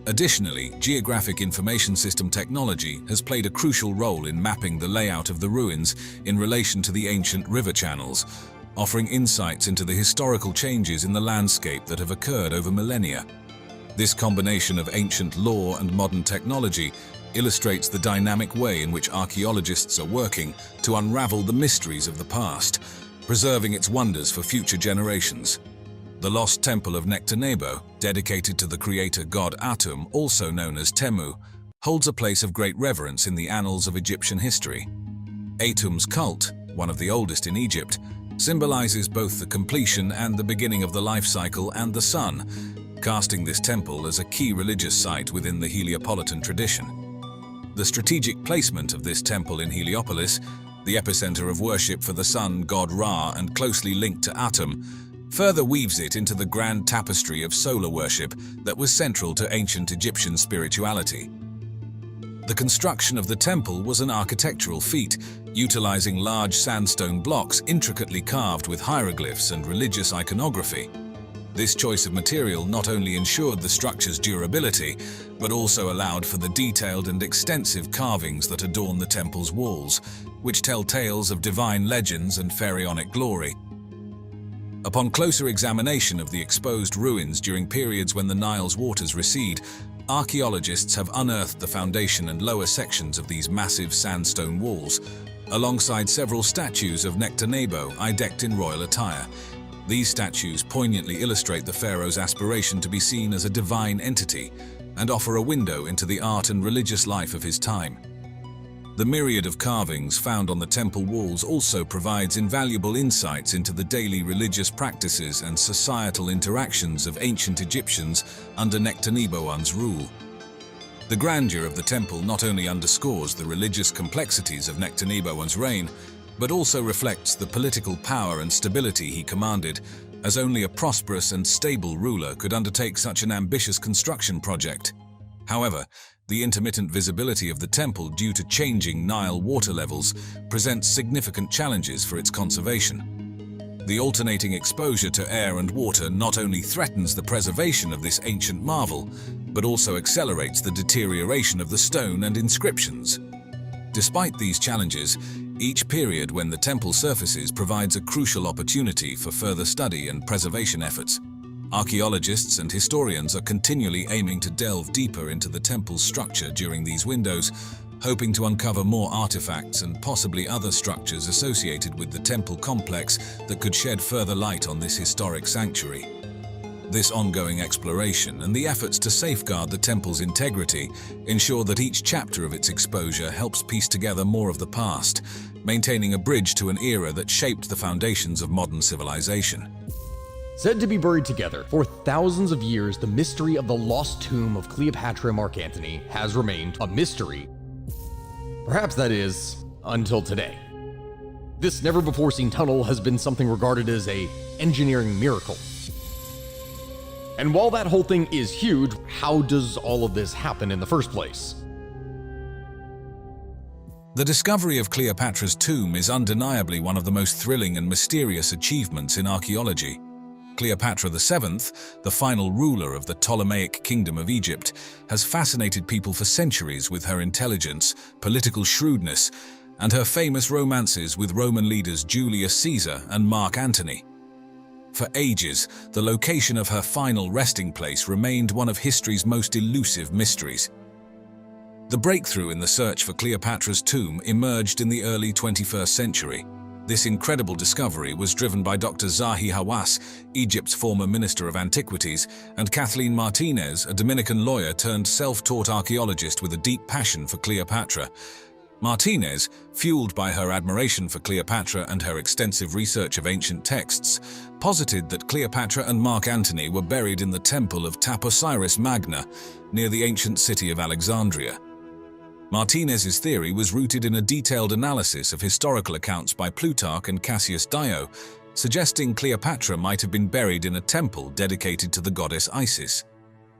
Additionally, geographic information system technology has played a crucial role in mapping the layout of the ruins in relation to the ancient river channels, offering insights into the historical changes in the landscape that have occurred over millennia. This combination of ancient lore and modern technology illustrates the dynamic way in which archaeologists are working to unravel the mysteries of the past, preserving its wonders for future generations. The Lost Temple of Nectanebo, dedicated to the creator god Atum, also known as Temu, holds a place of great reverence in the annals of Egyptian history. Atum's cult, one of the oldest in Egypt, symbolizes both the completion and the beginning of the life cycle and the sun, casting this temple as a key religious site within the Heliopolitan tradition. The strategic placement of this temple in Heliopolis the epicenter of worship for the sun god Ra and closely linked to Atum, further weaves it into the grand tapestry of solar worship that was central to ancient Egyptian spirituality. The construction of the temple was an architectural feat, utilizing large sandstone blocks intricately carved with hieroglyphs and religious iconography. This choice of material not only ensured the structure's durability, but also allowed for the detailed and extensive carvings that adorn the temple's walls, which tell tales of divine legends and pharaonic glory. Upon closer examination of the exposed ruins during periods when the Nile's waters recede, archaeologists have unearthed the foundation and lower sections of these massive sandstone walls, alongside several statues of Nectanebo decked in royal attire. These statues poignantly illustrate the pharaoh's aspiration to be seen as a divine entity and offer a window into the art and religious life of his time. The myriad of carvings found on the temple walls also provides invaluable insights into the daily religious practices and societal interactions of ancient Egyptians under Nectanebo's rule. The grandeur of the temple not only underscores the religious complexities of Nectanebo's reign, but also reflects the political power and stability he commanded, as only a prosperous and stable ruler could undertake such an ambitious construction project. However, the intermittent visibility of the temple due to changing Nile water levels presents significant challenges for its conservation. The alternating exposure to air and water not only threatens the preservation of this ancient marvel, but also accelerates the deterioration of the stone and inscriptions. Despite these challenges, each period when the temple surfaces provides a crucial opportunity for further study and preservation efforts. Archaeologists and historians are continually aiming to delve deeper into the temple's structure during these windows, hoping to uncover more artifacts and possibly other structures associated with the temple complex that could shed further light on this historic sanctuary. This ongoing exploration and the efforts to safeguard the temple's integrity ensure that each chapter of its exposure helps piece together more of the past, maintaining a bridge to an era that shaped the foundations of modern civilization. Said to be buried together for thousands of years, the mystery of the lost tomb of Cleopatra and Mark Antony has remained a mystery. Perhaps that is, until today. This never-before-seen tunnel has been something regarded as an engineering miracle. And while that whole thing is huge, how does all of this happen in the first place? The discovery of Cleopatra's tomb is undeniably one of the most thrilling and mysterious achievements in archaeology. Cleopatra VII, the final ruler of the Ptolemaic Kingdom of Egypt, has fascinated people for centuries with her intelligence, political shrewdness, and her famous romances with Roman leaders Julius Caesar and Mark Antony. For ages, the location of her final resting place remained one of history's most elusive mysteries. The breakthrough in the search for Cleopatra's tomb emerged in the early 21st century. This incredible discovery was driven by Dr. Zahi Hawass, Egypt's former Minister of Antiquities, and Kathleen Martinez, a Dominican lawyer turned self-taught archaeologist with a deep passion for Cleopatra. Martinez, fueled by her admiration for Cleopatra and her extensive research of ancient texts, posited that Cleopatra and Mark Antony were buried in the temple of Taposiris Magna, near the ancient city of Alexandria. Martinez's theory was rooted in a detailed analysis of historical accounts by Plutarch and Cassius Dio, suggesting Cleopatra might have been buried in a temple dedicated to the goddess Isis.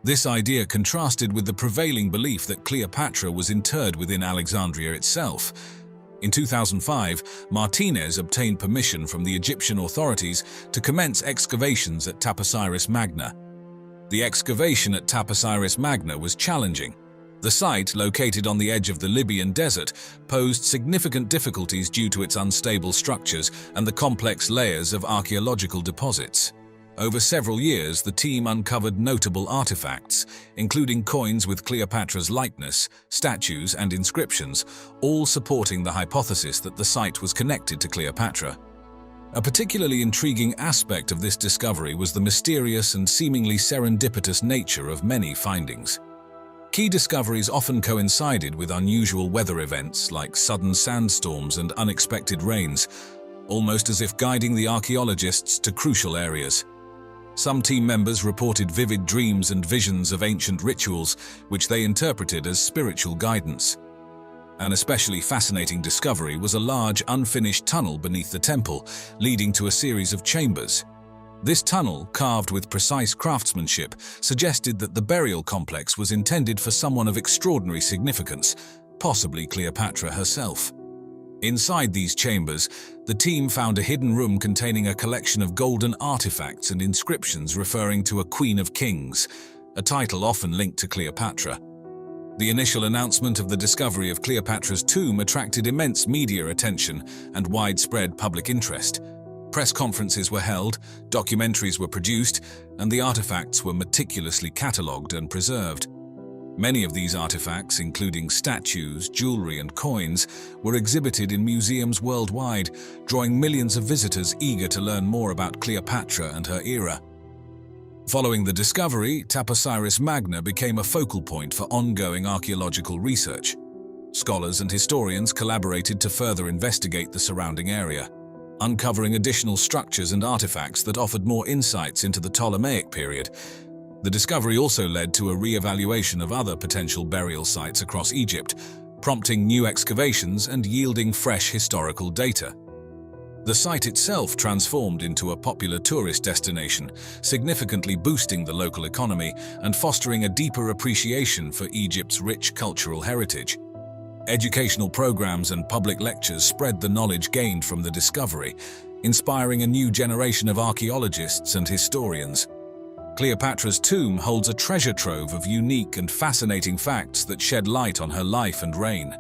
This idea contrasted with the prevailing belief that Cleopatra was interred within Alexandria itself. In 2005, Martinez obtained permission from the Egyptian authorities to commence excavations at Taposiris Magna. The excavation at Taposiris Magna was challenging. The site, located on the edge of the Libyan desert, posed significant difficulties due to its unstable structures and the complex layers of archaeological deposits. Over several years, the team uncovered notable artifacts, including coins with Cleopatra's likeness, statues, and inscriptions, all supporting the hypothesis that the site was connected to Cleopatra. A particularly intriguing aspect of this discovery was the mysterious and seemingly serendipitous nature of many findings. Key discoveries often coincided with unusual weather events like sudden sandstorms and unexpected rains, almost as if guiding the archaeologists to crucial areas. Some team members reported vivid dreams and visions of ancient rituals, which they interpreted as spiritual guidance. An especially fascinating discovery was a large, unfinished tunnel beneath the temple, leading to a series of chambers. This tunnel, carved with precise craftsmanship, suggested that the burial complex was intended for someone of extraordinary significance, possibly Cleopatra herself. Inside these chambers, the team found a hidden room containing a collection of golden artifacts and inscriptions referring to a Queen of Kings, a title often linked to Cleopatra. The initial announcement of the discovery of Cleopatra's tomb attracted immense media attention and widespread public interest. Press conferences were held, documentaries were produced, and the artifacts were meticulously catalogued and preserved. Many of these artifacts, including statues, jewelry, and coins, were exhibited in museums worldwide, drawing millions of visitors eager to learn more about Cleopatra and her era. Following the discovery, Taposiris Magna became a focal point for ongoing archaeological research. Scholars and historians collaborated to further investigate the surrounding area, uncovering additional structures and artifacts that offered more insights into the Ptolemaic period. The discovery also led to a re-evaluation of other potential burial sites across Egypt, prompting new excavations and yielding fresh historical data. The site itself transformed into a popular tourist destination, significantly boosting the local economy and fostering a deeper appreciation for Egypt's rich cultural heritage. Educational programs and public lectures spread the knowledge gained from the discovery, inspiring a new generation of archaeologists and historians. Cleopatra's tomb holds a treasure trove of unique and fascinating facts that shed light on her life and reign.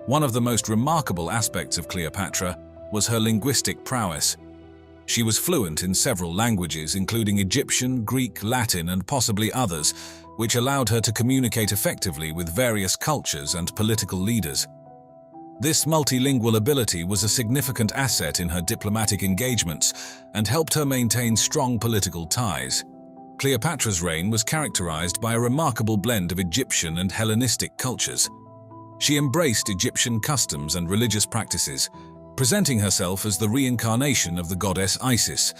One of the most remarkable aspects of Cleopatra was her linguistic prowess. She was fluent in several languages, including Egyptian, Greek, Latin, and possibly others, which allowed her to communicate effectively with various cultures and political leaders. This multilingual ability was a significant asset in her diplomatic engagements and helped her maintain strong political ties. Cleopatra's reign was characterized by a remarkable blend of Egyptian and Hellenistic cultures. She embraced Egyptian customs and religious practices, presenting herself as the reincarnation of the goddess Isis,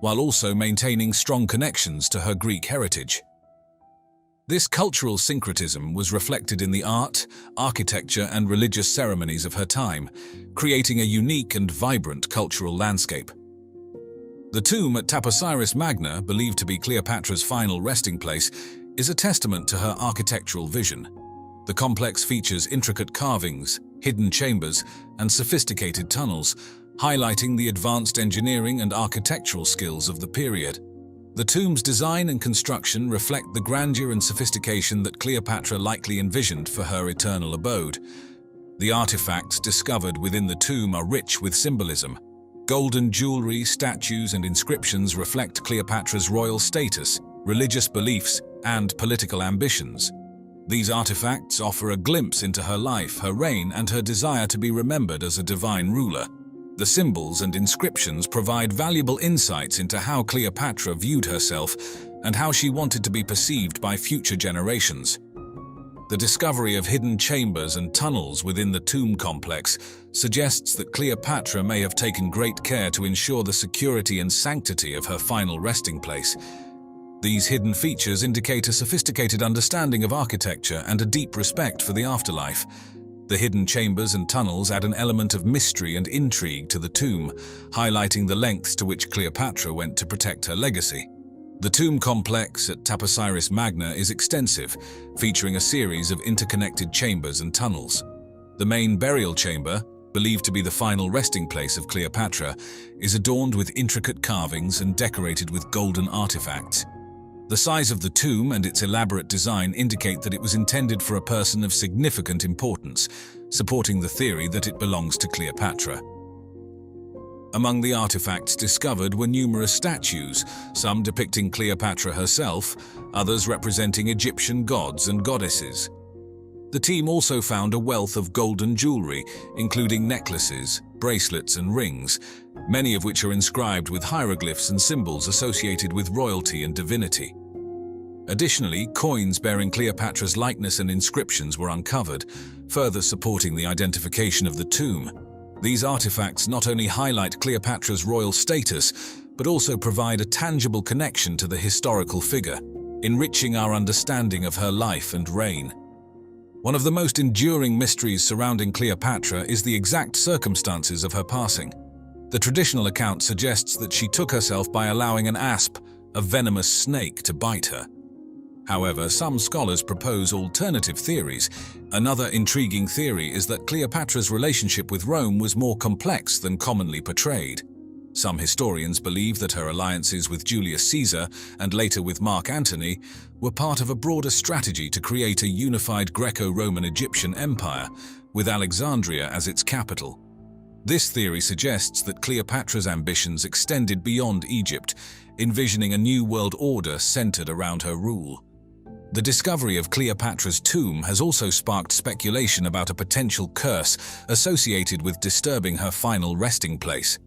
while also maintaining strong connections to her Greek heritage. This cultural syncretism was reflected in the art, architecture, and religious ceremonies of her time, creating a unique and vibrant cultural landscape. The tomb at Taposiris Magna, believed to be Cleopatra's final resting place, is a testament to her architectural vision. The complex features intricate carvings, hidden chambers, and sophisticated tunnels, highlighting the advanced engineering and architectural skills of the period. The tomb's design and construction reflect the grandeur and sophistication that Cleopatra likely envisioned for her eternal abode. The artifacts discovered within the tomb are rich with symbolism. Golden jewelry, statues, and inscriptions reflect Cleopatra's royal status, religious beliefs, and political ambitions. These artifacts offer a glimpse into her life, her reign, and her desire to be remembered as a divine ruler. The symbols and inscriptions provide valuable insights into how Cleopatra viewed herself and how she wanted to be perceived by future generations. The discovery of hidden chambers and tunnels within the tomb complex suggests that Cleopatra may have taken great care to ensure the security and sanctity of her final resting place. These hidden features indicate a sophisticated understanding of architecture and a deep respect for the afterlife. The hidden chambers and tunnels add an element of mystery and intrigue to the tomb, highlighting the lengths to which Cleopatra went to protect her legacy. The tomb complex at Taposiris Magna is extensive, featuring a series of interconnected chambers and tunnels. The main burial chamber, believed to be the final resting place of Cleopatra, is adorned with intricate carvings and decorated with golden artifacts. The size of the tomb and its elaborate design indicate that it was intended for a person of significant importance, supporting the theory that it belongs to Cleopatra. Among the artifacts discovered were numerous statues, some depicting Cleopatra herself, others representing Egyptian gods and goddesses. The team also found a wealth of golden jewelry, including necklaces, bracelets, and rings, many of which are inscribed with hieroglyphs and symbols associated with royalty and divinity. Additionally, coins bearing Cleopatra's likeness and inscriptions were uncovered, further supporting the identification of the tomb. These artifacts not only highlight Cleopatra's royal status, but also provide a tangible connection to the historical figure, enriching our understanding of her life and reign. One of the most enduring mysteries surrounding Cleopatra is the exact circumstances of her passing. The traditional account suggests that she took herself by allowing an asp, a venomous snake, to bite her. However, some scholars propose alternative theories. Another intriguing theory is that Cleopatra's relationship with Rome was more complex than commonly portrayed. Some historians believe that her alliances with Julius Caesar and later with Mark Antony were part of a broader strategy to create a unified Greco-Roman Egyptian empire, with Alexandria as its capital. This theory suggests that Cleopatra's ambitions extended beyond Egypt, envisioning a new world order centered around her rule. The discovery of Cleopatra's tomb has also sparked speculation about a potential curse associated with disturbing her final resting place.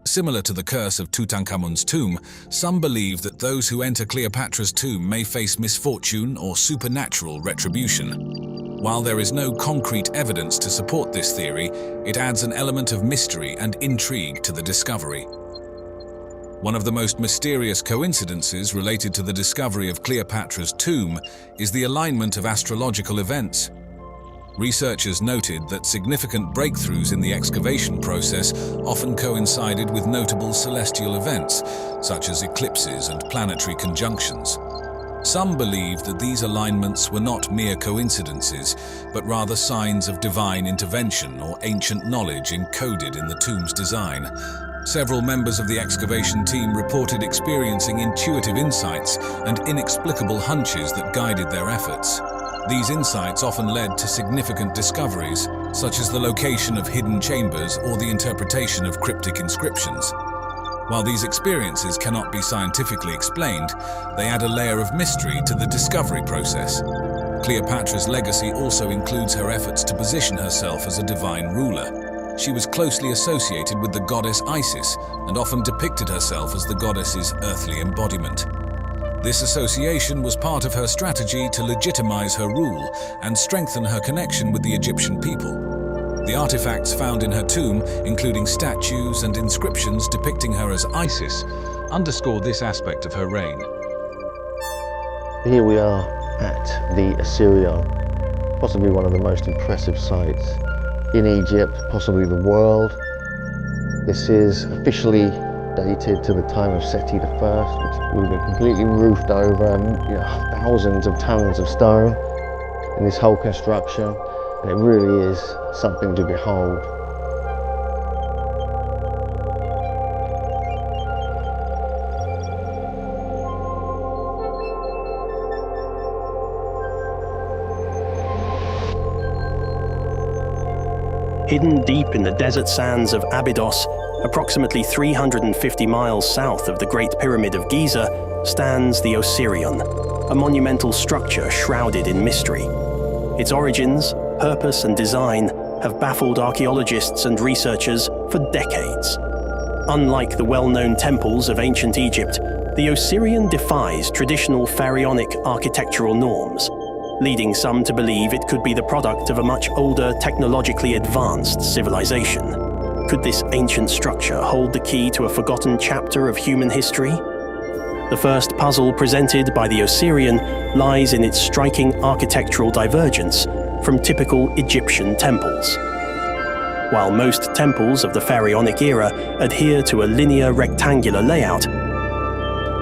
Similar to the curse of Tutankhamun's tomb, some believe that those who enter Cleopatra's tomb may face misfortune or supernatural retribution. While there is no concrete evidence to support this theory, it adds an element of mystery and intrigue to the discovery. One of the most mysterious coincidences related to the discovery of Cleopatra's tomb is the alignment of astrological events. Researchers noted that significant breakthroughs in the excavation process often coincided with notable celestial events, such as eclipses and planetary conjunctions. Some believe that these alignments were not mere coincidences, but rather signs of divine intervention or ancient knowledge encoded in the tomb's design. Several members of the excavation team reported experiencing intuitive insights and inexplicable hunches that guided their efforts. These insights often led to significant discoveries, such as the location of hidden chambers or the interpretation of cryptic inscriptions. While these experiences cannot be scientifically explained, they add a layer of mystery to the discovery process. Cleopatra's legacy also includes her efforts to position herself as a divine ruler. She was closely associated with the goddess Isis and often depicted herself as the goddess's earthly embodiment. This association was part of her strategy to legitimize her rule and strengthen her connection with the Egyptian people. The artifacts found in her tomb, including statues and inscriptions depicting her as Isis, underscore this aspect of her reign. Here we are at the Assyrian, possibly one of the most impressive sites in Egypt, possibly the world. This is officially dated to the time of Seti I, which would have been completely roofed over, thousands of tons of stone in this whole construction, and it really is something to behold. Hidden deep in the desert sands of Abydos, approximately 350 miles south of the Great Pyramid of Giza, stands the Osirion, a monumental structure shrouded in mystery. Its origins, purpose and design have baffled archaeologists and researchers for decades. Unlike the well-known temples of ancient Egypt, the Osirion defies traditional pharaonic architectural norms, leading some to believe it could be the product of a much older, technologically advanced civilization. Could this ancient structure hold the key to a forgotten chapter of human history? The first puzzle presented by the Osirion lies in its striking architectural divergence from typical Egyptian temples. While most temples of the pharaonic era adhere to a linear rectangular layout,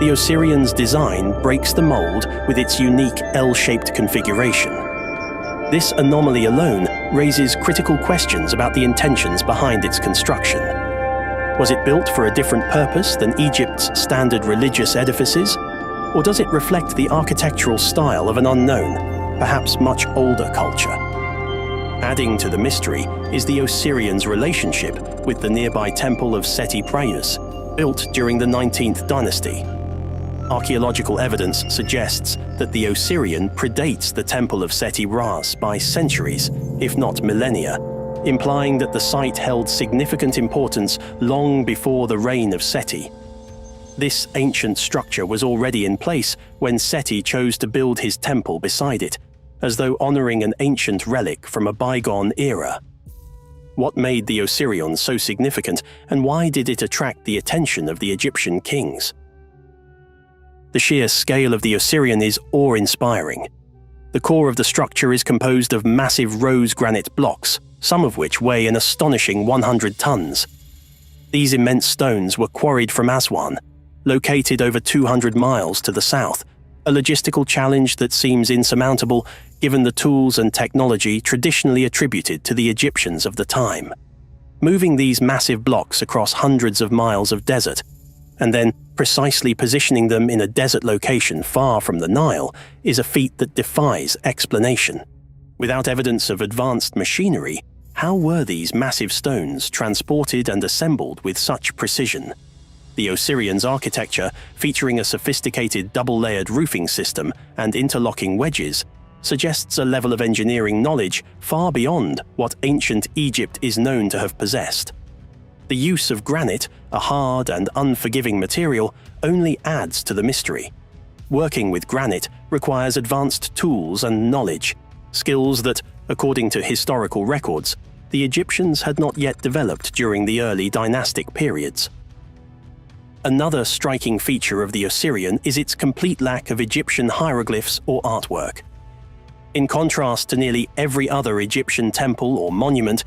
the Osirion's design breaks the mold with its unique L-shaped configuration. This anomaly alone raises critical questions about the intentions behind its construction. Was it built for a different purpose than Egypt's standard religious edifices? Or does it reflect the architectural style of an unknown, perhaps much older culture? Adding to the mystery is the Osirion's relationship with the nearby temple of Seti Prayus, built during the 19th dynasty. Archaeological evidence suggests that the Osirion predates the temple of Seti Ras by centuries, if not millennia, implying that the site held significant importance long before the reign of Seti. This ancient structure was already in place when Seti chose to build his temple beside it, as though honoring an ancient relic from a bygone era. What made the Osirion so significant, and why did it attract the attention of the Egyptian kings? The sheer scale of the Osirion is awe-inspiring. The core of the structure is composed of massive rose granite blocks, some of which weigh an astonishing 100 tons. These immense stones were quarried from Aswan, located over 200 miles to the south, a logistical challenge that seems insurmountable given the tools and technology traditionally attributed to the Egyptians of the time. Moving these massive blocks across hundreds of miles of desert, and then precisely positioning them in a desert location far from the Nile, is a feat that defies explanation. Without evidence of advanced machinery, how were these massive stones transported and assembled with such precision? The Osirians' architecture, featuring a sophisticated double-layered roofing system and interlocking wedges, suggests a level of engineering knowledge far beyond what ancient Egypt is known to have possessed. The use of granite, a hard and unforgiving material, only adds to the mystery. Working with granite requires advanced tools and knowledge, skills that, according to historical records, the Egyptians had not yet developed during the early dynastic periods. Another striking feature of the Osirian is its complete lack of Egyptian hieroglyphs or artwork. In contrast to nearly every other Egyptian temple or monument,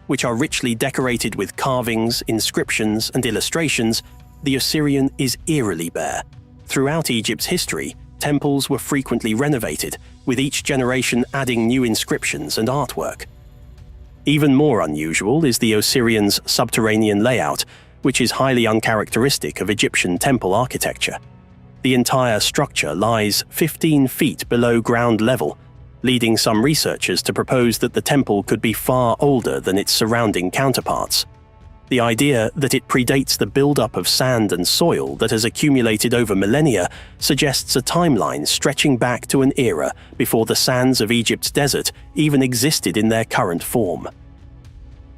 which are richly decorated with carvings, inscriptions, and illustrations, the Osirian is eerily bare. Throughout Egypt's history, temples were frequently renovated, with each generation adding new inscriptions and artwork. Even more unusual is the Osirian's subterranean layout, which is highly uncharacteristic of Egyptian temple architecture. The entire structure lies 15 feet below ground level, leading some researchers to propose that the temple could be far older than its surrounding counterparts. The idea that it predates the buildup of sand and soil that has accumulated over millennia suggests a timeline stretching back to an era before the sands of Egypt's desert even existed in their current form.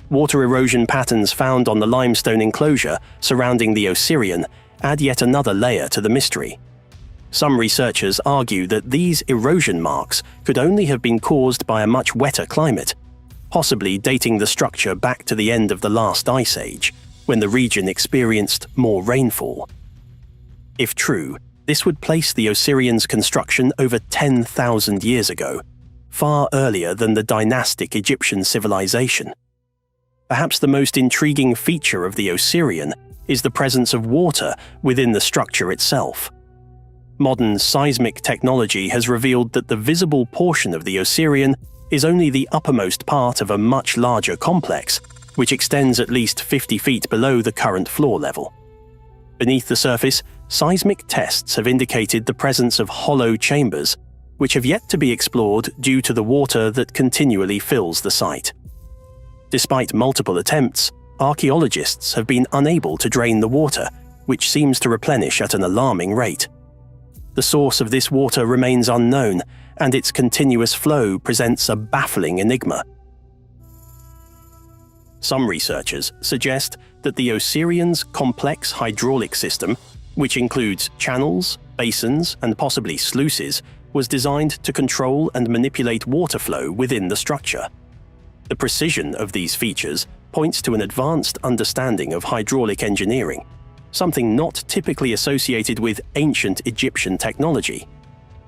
Water erosion patterns found on the limestone enclosure surrounding the Osirian add yet another layer to the mystery. Some researchers argue that these erosion marks could only have been caused by a much wetter climate, possibly dating the structure back to the end of the last ice age, when the region experienced more rainfall. If true, this would place the Osirian's construction over 10,000 years ago, far earlier than the dynastic Egyptian civilization. Perhaps the most intriguing feature of the Osirian is the presence of water within the structure itself. Modern seismic technology has revealed that the visible portion of the Osirian is only the uppermost part of a much larger complex, which extends at least 50 feet below the current floor level. Beneath the surface, seismic tests have indicated the presence of hollow chambers, which have yet to be explored due to the water that continually fills the site. Despite multiple attempts, archaeologists have been unable to drain the water, which seems to replenish at an alarming rate. The source of this water remains unknown, and its continuous flow presents a baffling enigma. Some researchers suggest that the Osirian's complex hydraulic system, which includes channels, basins, and possibly sluices, was designed to control and manipulate water flow within the structure. The precision of these features points to an advanced understanding of hydraulic engineering, something not typically associated with ancient Egyptian technology.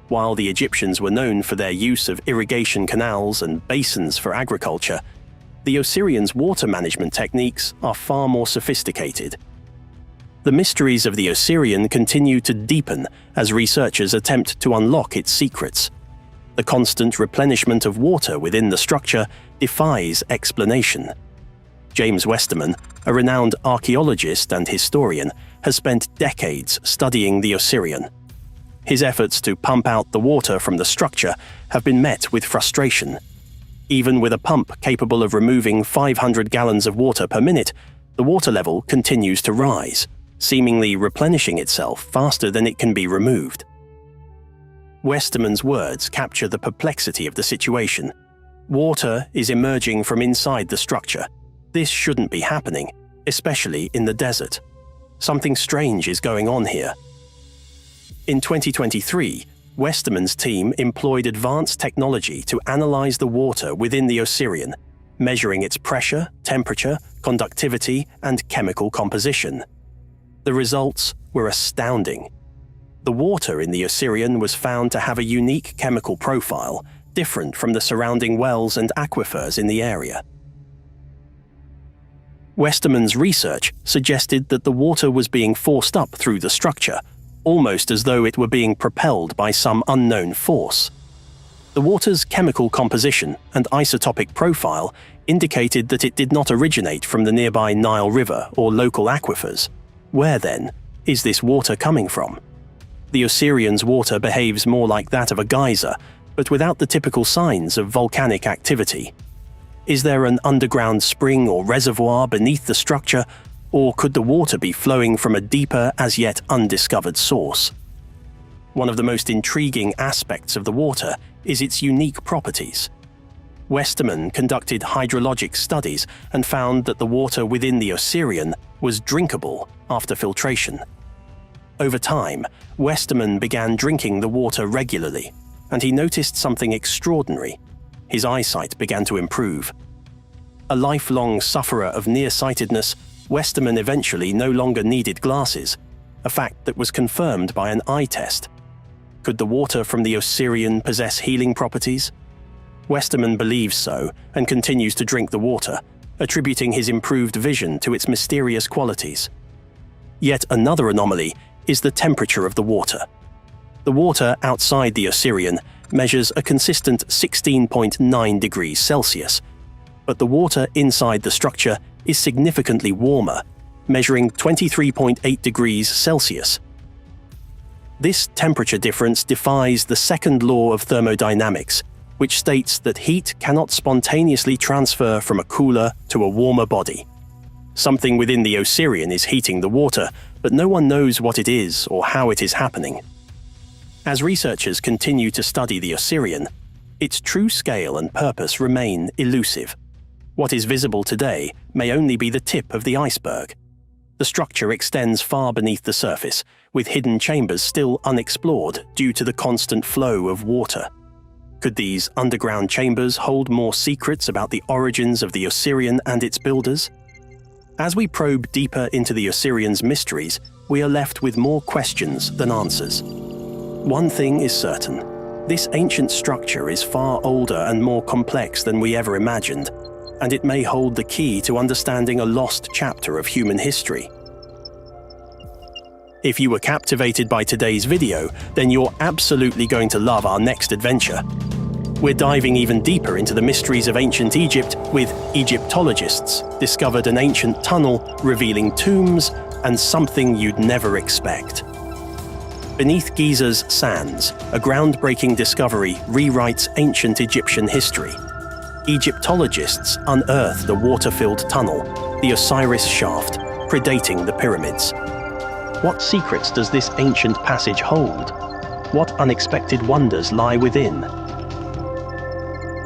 While the Egyptians were known for their use of irrigation canals and basins for agriculture, the Osirians' water management techniques are far more sophisticated. The mysteries of the Osirian continue to deepen as researchers attempt to unlock its secrets. The constant replenishment of water within the structure defies explanation. James Westerman, a renowned archaeologist and historian, has spent decades studying the Osirian. His efforts to pump out the water from the structure have been met with frustration. Even with a pump capable of removing 500 gallons of water per minute, the water level continues to rise, seemingly replenishing itself faster than it can be removed. Westerman's words capture the perplexity of the situation. Water is emerging from inside the structure. This shouldn't be happening, especially in the desert. Something strange is going on here. In 2023, Westerman's team employed advanced technology to analyze the water within the Osirian, measuring its pressure, temperature, conductivity, and chemical composition. The results were astounding. The water in the Osirian was found to have a unique chemical profile, different from the surrounding wells and aquifers in the area. Westerman's research suggested that the water was being forced up through the structure, almost as though it were being propelled by some unknown force. The water's chemical composition and isotopic profile indicated that it did not originate from the nearby Nile River or local aquifers. Where, then, is this water coming from? The Osirian's water behaves more like that of a geyser, but without the typical signs of volcanic activity. Is there an underground spring or reservoir beneath the structure, or could the water be flowing from a deeper, as yet undiscovered source? One of the most intriguing aspects of the water is its unique properties. Westerman conducted hydrologic studies and found that the water within the Osirian was drinkable after filtration. Over time, Westerman began drinking the water regularly, and he noticed something extraordinary. His eyesight began to improve. A lifelong sufferer of nearsightedness, Westerman eventually no longer needed glasses, a fact that was confirmed by an eye test. Could the water from the Osirian possess healing properties? Westerman believes so and continues to drink the water, attributing his improved vision to its mysterious qualities. Yet another anomaly is the temperature of the water. The water outside the Osirian measures a consistent 16.9 degrees Celsius, but the water inside the structure is significantly warmer, measuring 23.8 degrees Celsius. This temperature difference defies the second law of thermodynamics, which states that heat cannot spontaneously transfer from a cooler to a warmer body. Something within the Osirian is heating the water, but no one knows what it is or how it is happening. As researchers continue to study the Osirian, its true scale and purpose remain elusive. What is visible today may only be the tip of the iceberg. The structure extends far beneath the surface, with hidden chambers still unexplored due to the constant flow of water. Could these underground chambers hold more secrets about the origins of the Osirian and its builders? As we probe deeper into the Osirian's mysteries, we are left with more questions than answers. One thing is certain: this ancient structure is far older and more complex than we ever imagined, and it may hold the key to understanding a lost chapter of human history. If you were captivated by today's video, then you're absolutely going to love our next adventure. We're diving even deeper into the mysteries of ancient Egypt with Egyptologists discovered an ancient tunnel revealing tombs and something you'd never expect. Beneath Giza's sands, a groundbreaking discovery rewrites ancient Egyptian history. Egyptologists unearth the water-filled tunnel, the Osiris Shaft, predating the pyramids. What secrets does this ancient passage hold? What unexpected wonders lie within?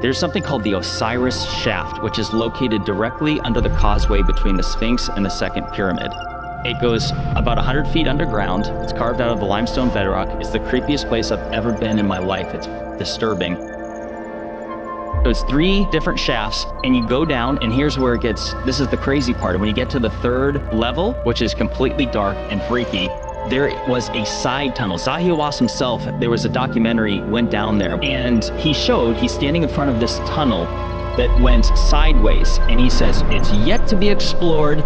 There's something called the Osiris Shaft, which is located directly under the causeway between the Sphinx and the second pyramid. It goes about 100 feet underground. It's carved out of the limestone bedrock. It's the creepiest place I've ever been in my life. It's disturbing. There's 3 different shafts, and you go down, and here's where it gets, this is the crazy part. When you get to the 3rd level, which is completely dark and freaky, there was a side tunnel. Zahi Hawass himself, there was a documentary, went down there, and he's standing in front of this tunnel that went sideways, and he says, it's yet to be explored,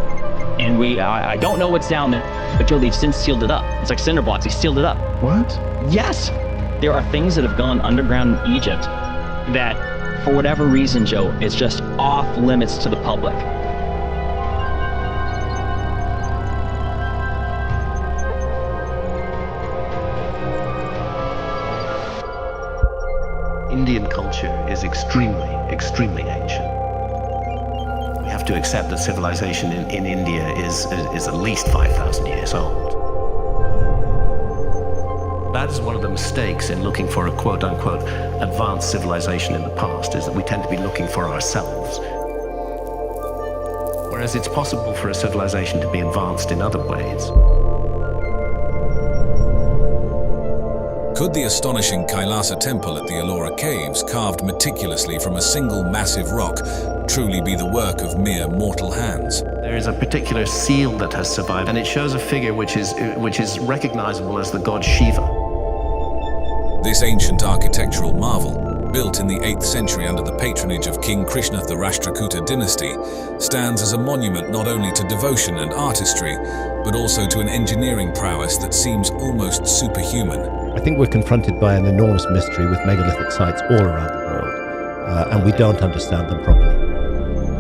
and I don't know what's down there, but Joe, they've since sealed it up. It's like cinder blocks, they sealed it up. What? Yes! There are things that have gone underground in Egypt that, for whatever reason, Joe, it's just off limits to the public. Indian culture is extremely, extremely ancient. We have to accept that civilization in India is at least 5,000 years old. That is one of the mistakes in looking for a quote-unquote advanced civilization in the past, is that we tend to be looking for ourselves. Whereas it's possible for a civilization to be advanced in other ways. Could the astonishing Kailasa temple at the Ellora Caves, carved meticulously from a single massive rock, truly be the work of mere mortal hands? There is a particular seal that has survived, and it shows a figure which is recognizable as the god Shiva. This ancient architectural marvel, built in the 8th century under the patronage of King Krishna of the Rashtrakuta dynasty, stands as a monument not only to devotion and artistry, but also to an engineering prowess that seems almost superhuman. I think we're confronted by an enormous mystery with megalithic sites all around the world, and we don't understand them properly.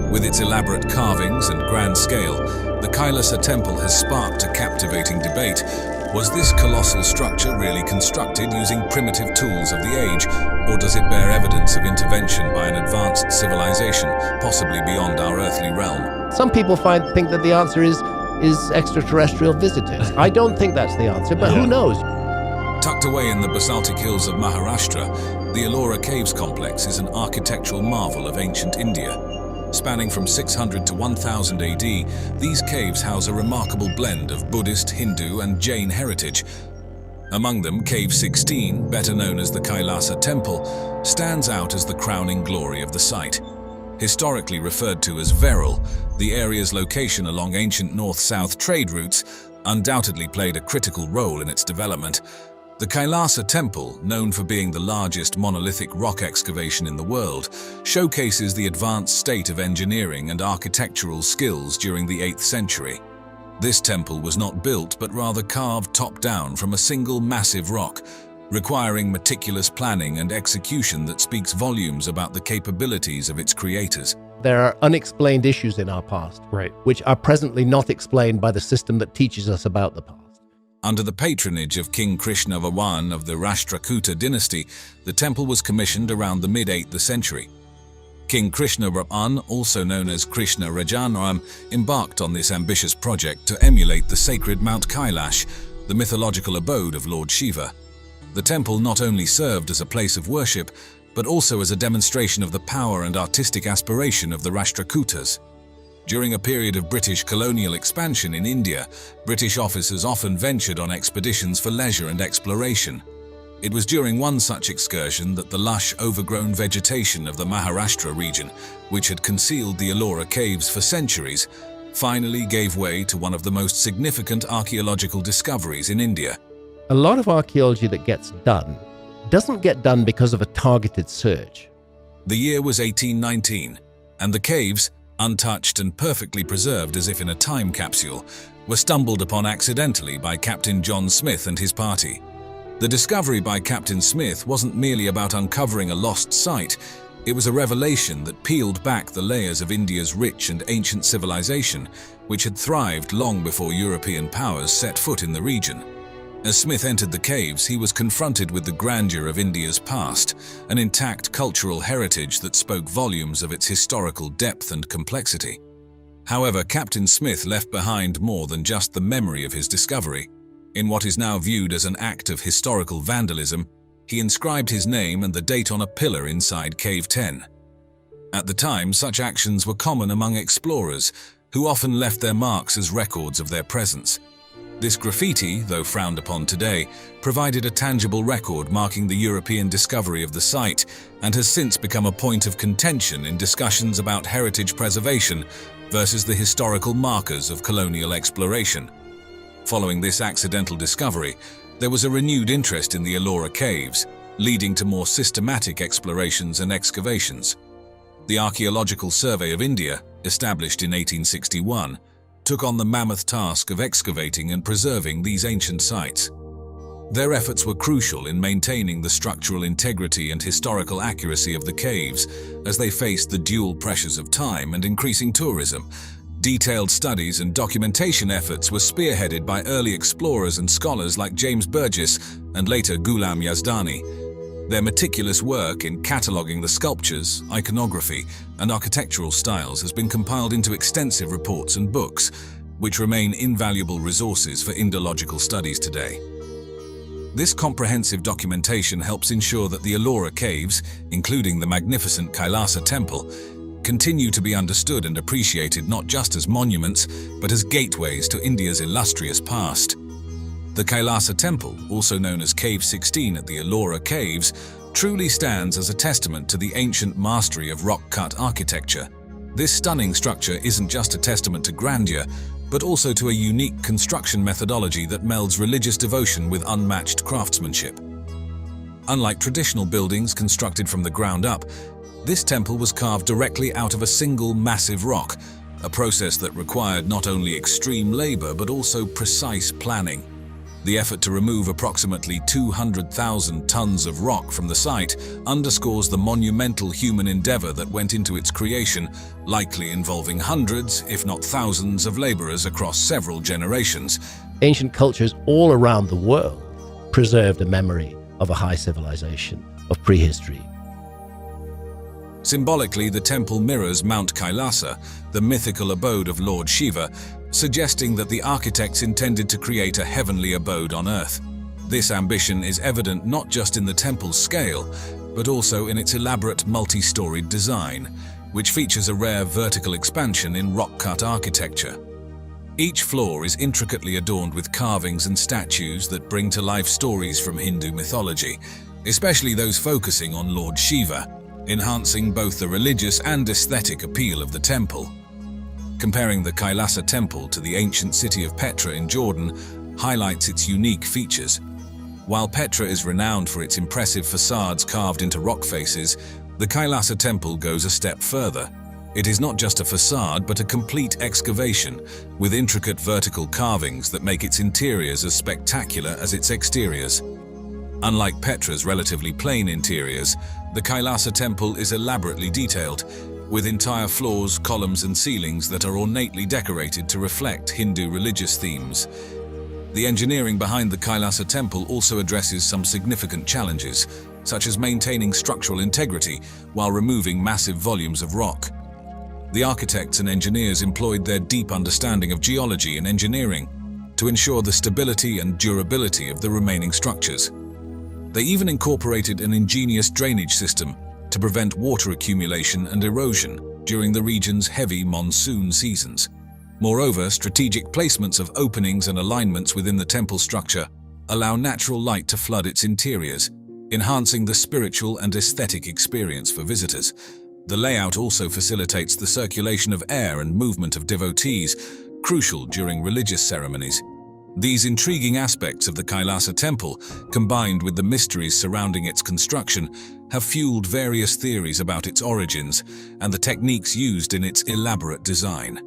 With its elaborate carvings and grand scale, the Kailasa temple has sparked a captivating debate. Was this colossal structure really constructed using primitive tools of the age, or does it bear evidence of intervention by an advanced civilization, possibly beyond our earthly realm? Some people think that the answer is extraterrestrial visitors. I don't think that's the answer, but who knows? Tucked away in the basaltic hills of Maharashtra, the Ellora Caves complex is an architectural marvel of ancient India. Spanning from 600 to 1000 AD, these caves house a remarkable blend of Buddhist, Hindu, and Jain heritage. Among them, Cave 16, better known as the Kailasa Temple, stands out as the crowning glory of the site. Historically referred to as Veral, the area's location along ancient north-south trade routes undoubtedly played a critical role in its development. The Kailasa Temple, known for being the largest monolithic rock excavation in the world, showcases the advanced state of engineering and architectural skills during the 8th century. This temple was not built but rather carved top-down from a single massive rock, requiring meticulous planning and execution that speaks volumes about the capabilities of its creators. There are unexplained issues in our past, which are presently not explained by the system that teaches us about the past. Under the patronage of King Krishna I of the Rashtrakuta dynasty, the temple was commissioned around the mid-8th century. King Krishna I, also known as Krishna Rajaram, embarked on this ambitious project to emulate the sacred Mount Kailash, the mythological abode of Lord Shiva. The temple not only served as a place of worship, but also as a demonstration of the power and artistic aspiration of the Rashtrakutas. During a period of British colonial expansion in India, British officers often ventured on expeditions for leisure and exploration. It was during one such excursion that the lush, overgrown vegetation of the Maharashtra region, which had concealed the Ellora caves for centuries, finally gave way to one of the most significant archaeological discoveries in India. A lot of archaeology that gets done doesn't get done because of a targeted search. The year was 1819, and the caves, untouched and perfectly preserved as if in a time capsule, were stumbled upon accidentally by Captain John Smith and his party. The discovery by Captain Smith wasn't merely about uncovering a lost site, it was a revelation that peeled back the layers of India's rich and ancient civilization, which had thrived long before European powers set foot in the region. As Smith entered the caves, he was confronted with the grandeur of India's past, an intact cultural heritage that spoke volumes of its historical depth and complexity. However, Captain Smith left behind more than just the memory of his discovery. In what is now viewed as an act of historical vandalism, he inscribed his name and the date on a pillar inside Cave 10. At the time, such actions were common among explorers, who often left their marks as records of their presence. This graffiti, though frowned upon today, provided a tangible record marking the European discovery of the site and has since become a point of contention in discussions about heritage preservation versus the historical markers of colonial exploration. Following this accidental discovery, there was a renewed interest in the Ellora caves, leading to more systematic explorations and excavations. The Archaeological Survey of India, established in 1861, took on the mammoth task of excavating and preserving these ancient sites. Their efforts were crucial in maintaining the structural integrity and historical accuracy of the caves as they faced the dual pressures of time and increasing tourism. Detailed studies and documentation efforts were spearheaded by early explorers and scholars like James Burgess and later Ghulam Yazdani. Their meticulous work in cataloguing the sculptures, iconography, and architectural styles has been compiled into extensive reports and books, which remain invaluable resources for Indological studies today. This comprehensive documentation helps ensure that the Ellora caves, including the magnificent Kailasa temple, continue to be understood and appreciated not just as monuments, but as gateways to India's illustrious past. The Kailasa Temple, also known as Cave 16 at the Ellora Caves, truly stands as a testament to the ancient mastery of rock-cut architecture. This stunning structure isn't just a testament to grandeur, but also to a unique construction methodology that melds religious devotion with unmatched craftsmanship. Unlike traditional buildings constructed from the ground up, this temple was carved directly out of a single massive rock, a process that required not only extreme labor but also precise planning. The effort to remove approximately 200,000 tons of rock from the site underscores the monumental human endeavor that went into its creation, likely involving hundreds, if not thousands, of laborers across several generations. Ancient cultures all around the world preserved a memory of a high civilization, of prehistory. Symbolically, the temple mirrors Mount Kailasa, the mythical abode of Lord Shiva, suggesting that the architects intended to create a heavenly abode on Earth. This ambition is evident not just in the temple's scale, but also in its elaborate multi-storied design, which features a rare vertical expansion in rock-cut architecture. Each floor is intricately adorned with carvings and statues that bring to life stories from Hindu mythology, especially those focusing on Lord Shiva, enhancing both the religious and aesthetic appeal of the temple. Comparing the Kailasa temple to the ancient city of Petra in Jordan highlights its unique features. While Petra is renowned for its impressive facades carved into rock faces, the Kailasa temple goes a step further. It is not just a facade, but a complete excavation, with intricate vertical carvings that make its interiors as spectacular as its exteriors. Unlike Petra's relatively plain interiors, the Kailasa temple is elaborately detailed, with entire floors, columns, and ceilings that are ornately decorated to reflect Hindu religious themes. The engineering behind the Kailasa temple also addresses some significant challenges, such as maintaining structural integrity while removing massive volumes of rock. The architects and engineers employed their deep understanding of geology and engineering to ensure the stability and durability of the remaining structures. They even incorporated an ingenious drainage system to prevent water accumulation and erosion during the region's heavy monsoon seasons. Moreover, strategic placements of openings and alignments within the temple structure allow natural light to flood its interiors, enhancing the spiritual and aesthetic experience for visitors. The layout also facilitates the circulation of air and movement of devotees, crucial during religious ceremonies. These intriguing aspects of the Kailasa temple, combined with the mysteries surrounding its construction, have fueled various theories about its origins and the techniques used in its elaborate design.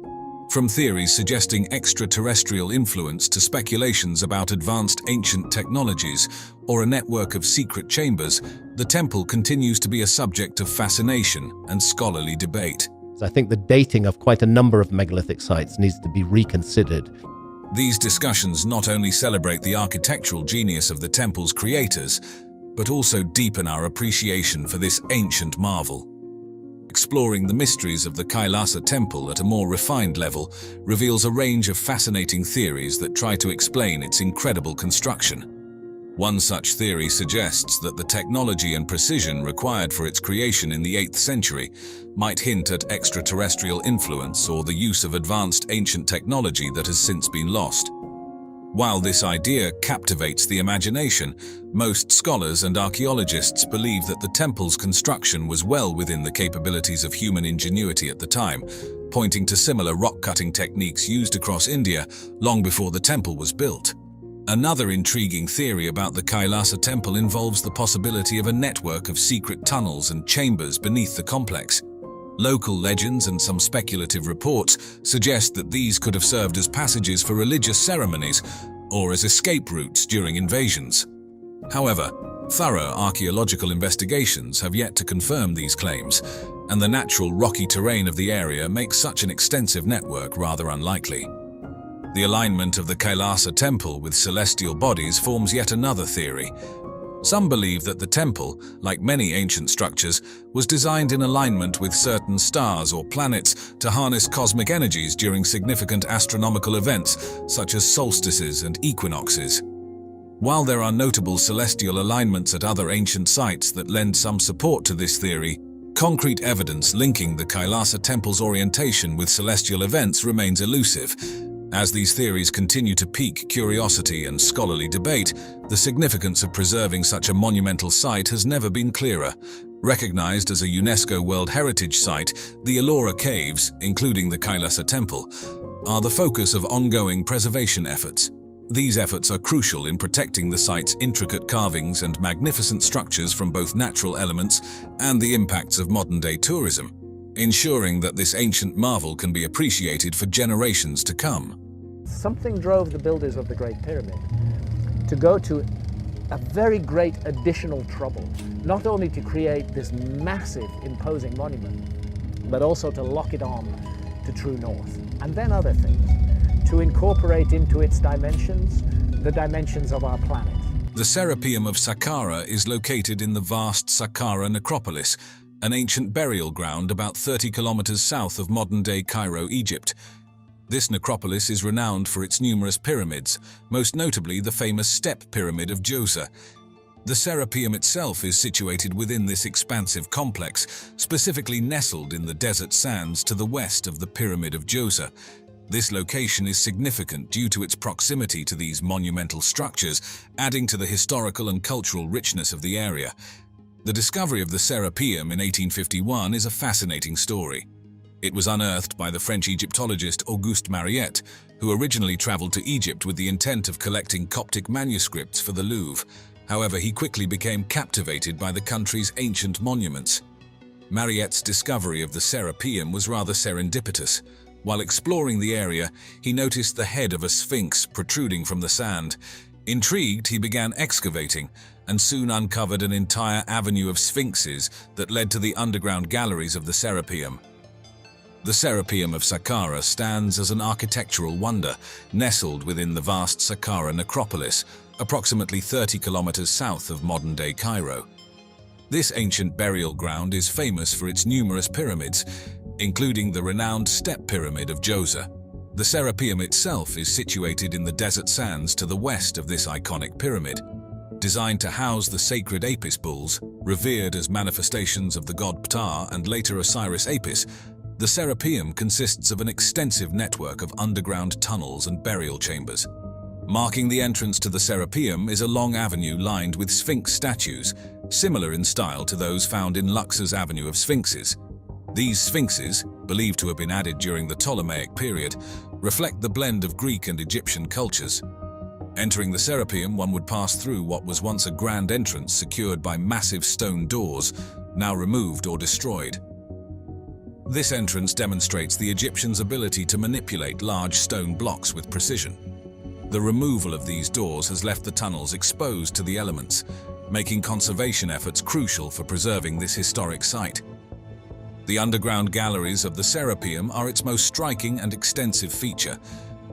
From theories suggesting extraterrestrial influence to speculations about advanced ancient technologies or a network of secret chambers, the temple continues to be a subject of fascination and scholarly debate. So I think the dating of quite a number of megalithic sites needs to be reconsidered. These discussions not only celebrate the architectural genius of the temple's creators, but also deepen our appreciation for this ancient marvel. Exploring the mysteries of the Kailasa temple at a more refined level reveals a range of fascinating theories that try to explain its incredible construction. One such theory suggests that the technology and precision required for its creation in the 8th century might hint at extraterrestrial influence or the use of advanced ancient technology that has since been lost. While this idea captivates the imagination, most scholars and archaeologists believe that the temple's construction was well within the capabilities of human ingenuity at the time, pointing to similar rock-cutting techniques used across India long before the temple was built. Another intriguing theory about the Kailasa temple involves the possibility of a network of secret tunnels and chambers beneath the complex. Local legends and some speculative reports suggest that these could have served as passages for religious ceremonies or as escape routes during invasions. However, thorough archaeological investigations have yet to confirm these claims, and the natural rocky terrain of the area makes such an extensive network rather unlikely. The alignment of the Kailasa temple with celestial bodies forms yet another theory. Some believe that the temple, like many ancient structures, was designed in alignment with certain stars or planets to harness cosmic energies during significant astronomical events such as solstices and equinoxes. While there are notable celestial alignments at other ancient sites that lend some support to this theory, concrete evidence linking the Kailasa temple's orientation with celestial events remains elusive. As these theories continue to pique curiosity and scholarly debate, the significance of preserving such a monumental site has never been clearer. Recognized as a UNESCO World Heritage Site, the Ellora Caves, including the Kailasa Temple, are the focus of ongoing preservation efforts. These efforts are crucial in protecting the site's intricate carvings and magnificent structures from both natural elements and the impacts of modern-day tourism, ensuring that this ancient marvel can be appreciated for generations to come. Something drove the builders of the Great Pyramid to go to a very great additional trouble, not only to create this massive, imposing monument, but also to lock it on to true north, and then other things, to incorporate into its dimensions the dimensions of our planet. The Serapeum of Saqqara is located in the vast Saqqara necropolis, an ancient burial ground about 30 kilometers south of modern-day Cairo, Egypt. This necropolis is renowned for its numerous pyramids, most notably the famous Step Pyramid of Giza. The Serapeum itself is situated within this expansive complex, specifically nestled in the desert sands to the west of the Pyramid of Giza. This location is significant due to its proximity to these monumental structures, adding to the historical and cultural richness of the area. The discovery of the Serapeum in 1851 is a fascinating story. It was unearthed by the French Egyptologist Auguste Mariette, who originally traveled to Egypt with the intent of collecting Coptic manuscripts for the Louvre. However, he quickly became captivated by the country's ancient monuments. Mariette's discovery of the Serapeum was rather serendipitous. While exploring the area, he noticed the head of a sphinx protruding from the sand. Intrigued, he began excavating and soon uncovered an entire avenue of sphinxes that led to the underground galleries of the Serapeum. The Serapeum of Saqqara stands as an architectural wonder, nestled within the vast Saqqara necropolis, approximately 30 kilometers south of modern-day Cairo. This ancient burial ground is famous for its numerous pyramids, including the renowned Step Pyramid of Giza. The Serapeum itself is situated in the desert sands to the west of this iconic pyramid. Designed to house the sacred Apis bulls, revered as manifestations of the god Ptah and later Osiris Apis, the Serapeum consists of an extensive network of underground tunnels and burial chambers. Marking the entrance to the Serapeum is a long avenue lined with sphinx statues, similar in style to those found in Luxor's Avenue of Sphinxes. These sphinxes, believed to have been added during the Ptolemaic period, reflect the blend of Greek and Egyptian cultures. Entering the Serapeum, one would pass through what was once a grand entrance secured by massive stone doors, now removed or destroyed. This entrance demonstrates the Egyptians' ability to manipulate large stone blocks with precision. The removal of these doors has left the tunnels exposed to the elements, making conservation efforts crucial for preserving this historic site. The underground galleries of the Serapeum are its most striking and extensive feature.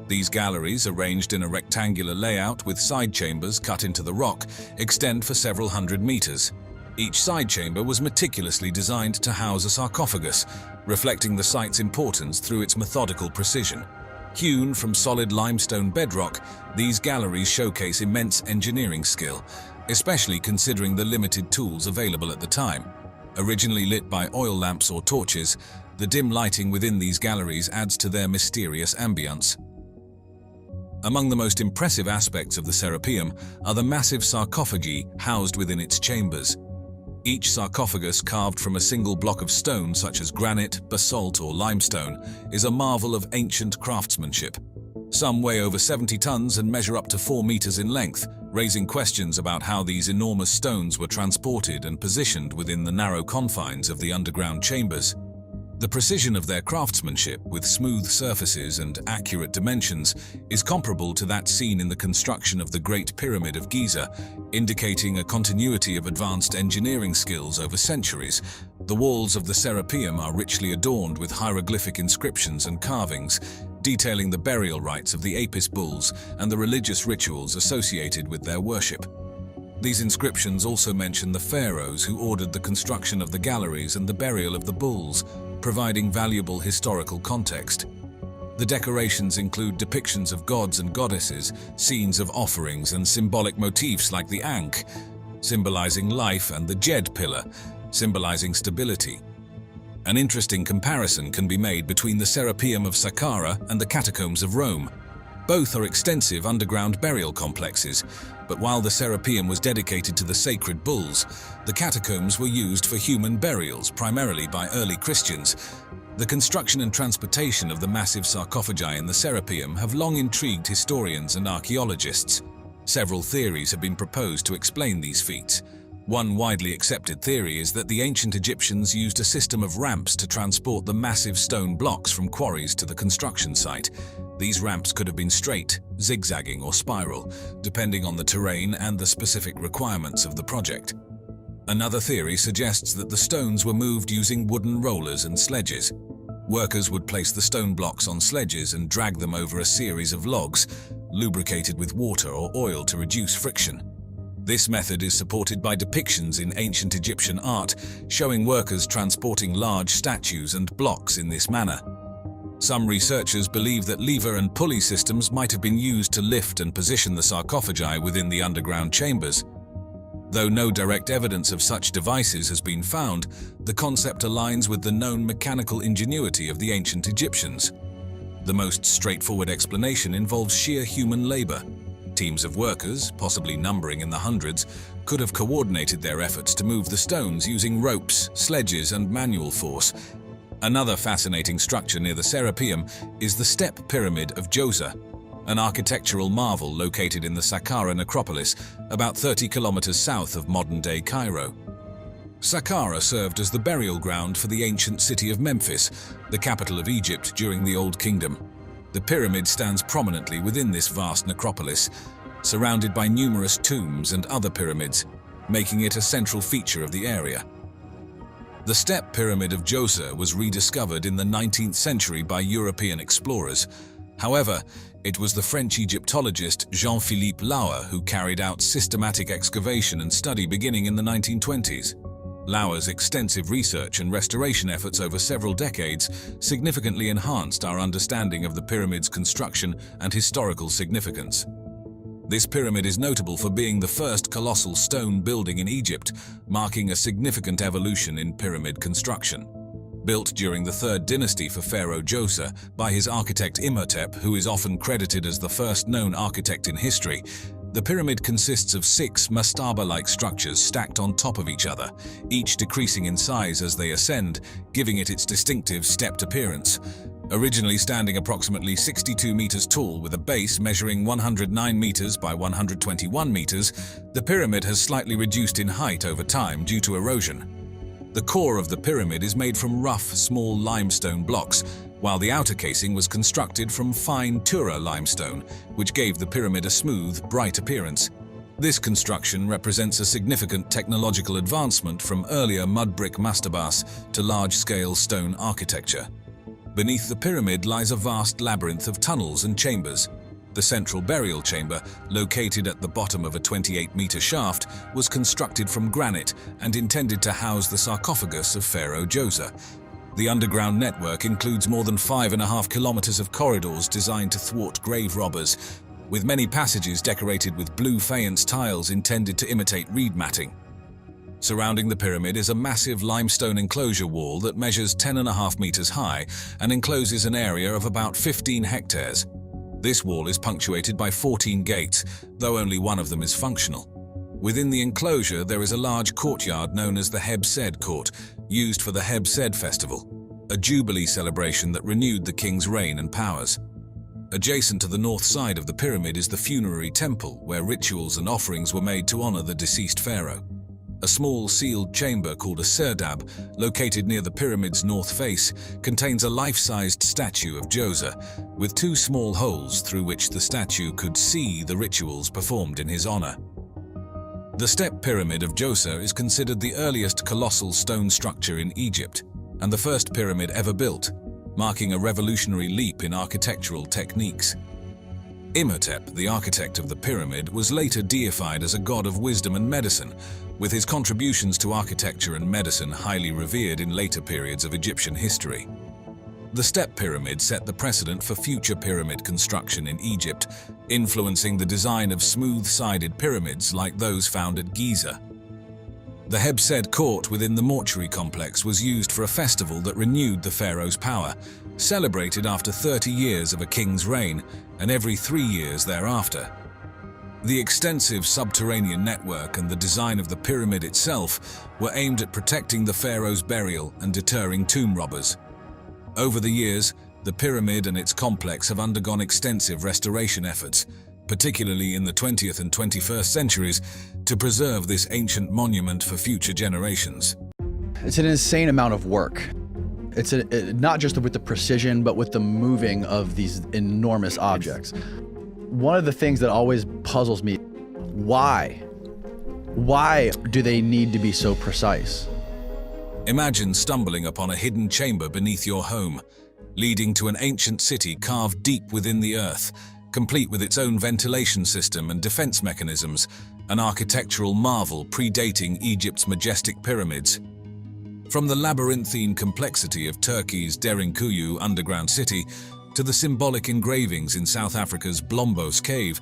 These galleries, arranged in a rectangular layout with side chambers cut into the rock, extend for several hundred meters. Each side chamber was meticulously designed to house a sarcophagus, reflecting the site's importance through its methodical precision. Hewn from solid limestone bedrock, these galleries showcase immense engineering skill, especially considering the limited tools available at the time. Originally lit by oil lamps or torches, the dim lighting within these galleries adds to their mysterious ambience. Among the most impressive aspects of the Serapeum are the massive sarcophagi housed within its chambers. Each sarcophagus, carved from a single block of stone such as granite, basalt, or limestone, is a marvel of ancient craftsmanship. Some weigh over 70 tons and measure up to 4 meters in length, raising questions about how these enormous stones were transported and positioned within the narrow confines of the underground chambers. The precision of their craftsmanship, with smooth surfaces and accurate dimensions, is comparable to that seen in the construction of the Great Pyramid of Giza, indicating a continuity of advanced engineering skills over centuries. The walls of the Serapeum are richly adorned with hieroglyphic inscriptions and carvings, detailing the burial rites of the Apis bulls and the religious rituals associated with their worship. These inscriptions also mention the pharaohs who ordered the construction of the galleries and the burial of the bulls, providing valuable historical context. The decorations include depictions of gods and goddesses, scenes of offerings, and symbolic motifs like the Ankh, symbolizing life, and the Jed pillar, symbolizing stability. An interesting comparison can be made between the Serapeum of Saqqara and the catacombs of Rome. Both are extensive underground burial complexes, but while the Serapeum was dedicated to the sacred bulls, the catacombs were used for human burials, primarily by early Christians. The construction and transportation of the massive sarcophagi in the Serapeum have long intrigued historians and archaeologists. Several theories have been proposed to explain these feats. One widely accepted theory is that the ancient Egyptians used a system of ramps to transport the massive stone blocks from quarries to the construction site. These ramps could have been straight, zigzagging, or spiral, depending on the terrain and the specific requirements of the project. Another theory suggests that the stones were moved using wooden rollers and sledges. Workers would place the stone blocks on sledges and drag them over a series of logs, lubricated with water or oil to reduce friction. This method is supported by depictions in ancient Egyptian art, showing workers transporting large statues and blocks in this manner. Some researchers believe that lever and pulley systems might have been used to lift and position the sarcophagi within the underground chambers. Though no direct evidence of such devices has been found, the concept aligns with the known mechanical ingenuity of the ancient Egyptians. The most straightforward explanation involves sheer human labor. Teams of workers, possibly numbering in the hundreds, could have coordinated their efforts to move the stones using ropes, sledges, and manual force. Another fascinating structure near the Serapeum is the Step Pyramid of Giza, an architectural marvel located in the Saqqara necropolis, about 30 kilometers south of modern-day Cairo. Saqqara served as the burial ground for the ancient city of Memphis, the capital of Egypt during the Old Kingdom. The pyramid stands prominently within this vast necropolis, surrounded by numerous tombs and other pyramids, making it a central feature of the area. The Step Pyramid of Giza was rediscovered in the 19th century by European explorers. However, it was the French Egyptologist Jean-Philippe Lauer who carried out systematic excavation and study beginning in the 1920s. Lauer's extensive research and restoration efforts over several decades significantly enhanced our understanding of the pyramid's construction and historical significance. This pyramid is notable for being the first colossal stone building in Egypt, marking a significant evolution in pyramid construction. Built during the 3rd dynasty for Pharaoh Djoser by his architect Imhotep, who is often credited as the first known architect in history, the pyramid consists of 6 mastaba-like structures stacked on top of each other, each decreasing in size as they ascend, giving it its distinctive stepped appearance. Originally standing approximately 62 meters tall with a base measuring 109 meters by 121 meters, the pyramid has slightly reduced in height over time due to erosion. The core of the pyramid is made from rough, small limestone blocks, while the outer casing was constructed from fine Tura limestone, which gave the pyramid a smooth, bright appearance. This construction represents a significant technological advancement from earlier mud brick mastabas to large-scale stone architecture. Beneath the pyramid lies a vast labyrinth of tunnels and chambers. The central burial chamber, located at the bottom of a 28-meter shaft, was constructed from granite and intended to house the sarcophagus of Pharaoh Djoser. The underground network includes more than 5.5 kilometers of corridors designed to thwart grave robbers, with many passages decorated with blue faience tiles intended to imitate reed matting. Surrounding the pyramid is a massive limestone enclosure wall that measures 10.5 meters high and encloses an area of about 15 hectares. This wall is punctuated by 14 gates, though only one of them is functional. Within the enclosure there is a large courtyard known as the Heb Sed Court, used for the Heb Sed Festival, a jubilee celebration that renewed the king's reign and powers. Adjacent to the north side of the pyramid is the funerary temple, where rituals and offerings were made to honor the deceased pharaoh. A small sealed chamber called a serdab, located near the pyramid's north face, contains a life-sized statue of Djoser, with 2 small holes through which the statue could see the rituals performed in his honor. The Step Pyramid of Djoser is considered the earliest colossal stone structure in Egypt, and the first pyramid ever built, marking a revolutionary leap in architectural techniques. Imhotep, the architect of the pyramid, was later deified as a god of wisdom and medicine, with his contributions to architecture and medicine highly revered in later periods of Egyptian history. The Step Pyramid set the precedent for future pyramid construction in Egypt, influencing the design of smooth-sided pyramids like those found at Giza. The Heb Sed Court within the mortuary complex was used for a festival that renewed the pharaoh's power, celebrated after 30 years of a king's reign and every 3 years thereafter. The extensive subterranean network and the design of the pyramid itself were aimed at protecting the pharaoh's burial and deterring tomb robbers. Over the years, the pyramid and its complex have undergone extensive restoration efforts, particularly in the 20th and 21st centuries, to preserve this ancient monument for future generations. It's an insane amount of work. It's not just with the precision, but with the moving of these enormous objects. One of the things that always puzzles me, why? Why do they need to be so precise? Imagine stumbling upon a hidden chamber beneath your home, leading to an ancient city carved deep within the earth, complete with its own ventilation system and defense mechanisms, an architectural marvel predating Egypt's majestic pyramids. From the labyrinthine complexity of Turkey's Derinkuyu underground city to the symbolic engravings in South Africa's Blombos Cave,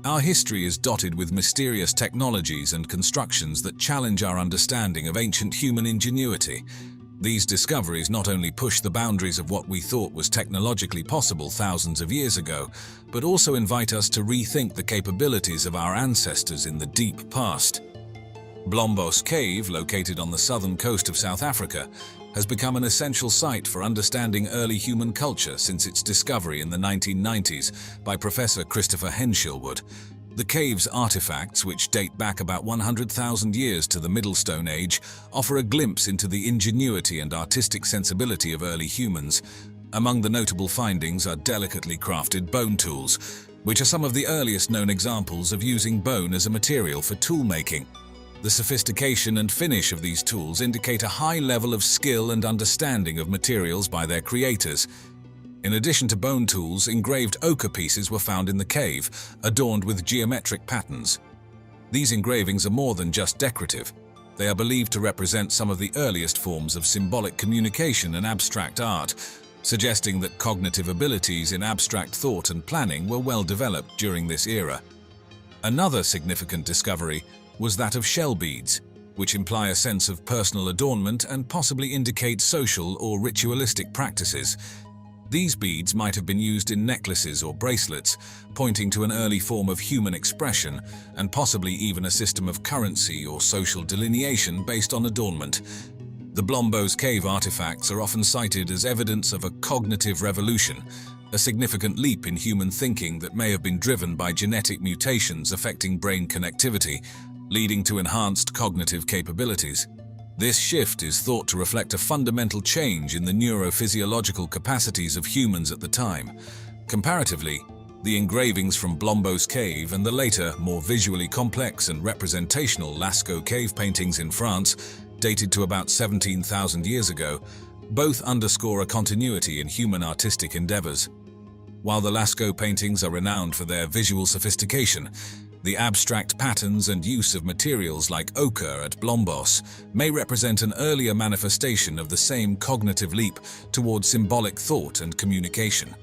our history is dotted with mysterious technologies and constructions that challenge our understanding of ancient human ingenuity. These discoveries not only push the boundaries of what we thought was technologically possible thousands of years ago, but also invite us to rethink the capabilities of our ancestors in the deep past. Blombos Cave, located on the southern coast of South Africa, has become an essential site for understanding early human culture since its discovery in the 1990s by Professor Christopher Henshillwood. The cave's artifacts, which date back about 100,000 years to the Middle Stone Age, offer a glimpse into the ingenuity and artistic sensibility of early humans. Among the notable findings are delicately crafted bone tools, which are some of the earliest known examples of using bone as a material for tool making. The sophistication and finish of these tools indicate a high level of skill and understanding of materials by their creators. In addition to bone tools, engraved ochre pieces were found in the cave, adorned with geometric patterns. These engravings are more than just decorative. They are believed to represent some of the earliest forms of symbolic communication and abstract art, suggesting that cognitive abilities in abstract thought and planning were well developed during this era. Another significant discovery was that of shell beads, which imply a sense of personal adornment and possibly indicate social or ritualistic practices. These beads might have been used in necklaces or bracelets, pointing to an early form of human expression and possibly even a system of currency or social delineation based on adornment. The Blombos Cave artifacts are often cited as evidence of a cognitive revolution, a significant leap in human thinking that may have been driven by genetic mutations affecting brain connectivity, leading to enhanced cognitive capabilities. This shift is thought to reflect a fundamental change in the neurophysiological capacities of humans at the time. Comparatively, the engravings from Blombos Cave and the later, more visually complex and representational Lascaux cave paintings in France, dated to about 17,000 years ago, both underscore a continuity in human artistic endeavors. While the Lascaux paintings are renowned for their visual sophistication, the abstract patterns and use of materials like ochre at Blombos may represent an earlier manifestation of the same cognitive leap toward symbolic thought and communication.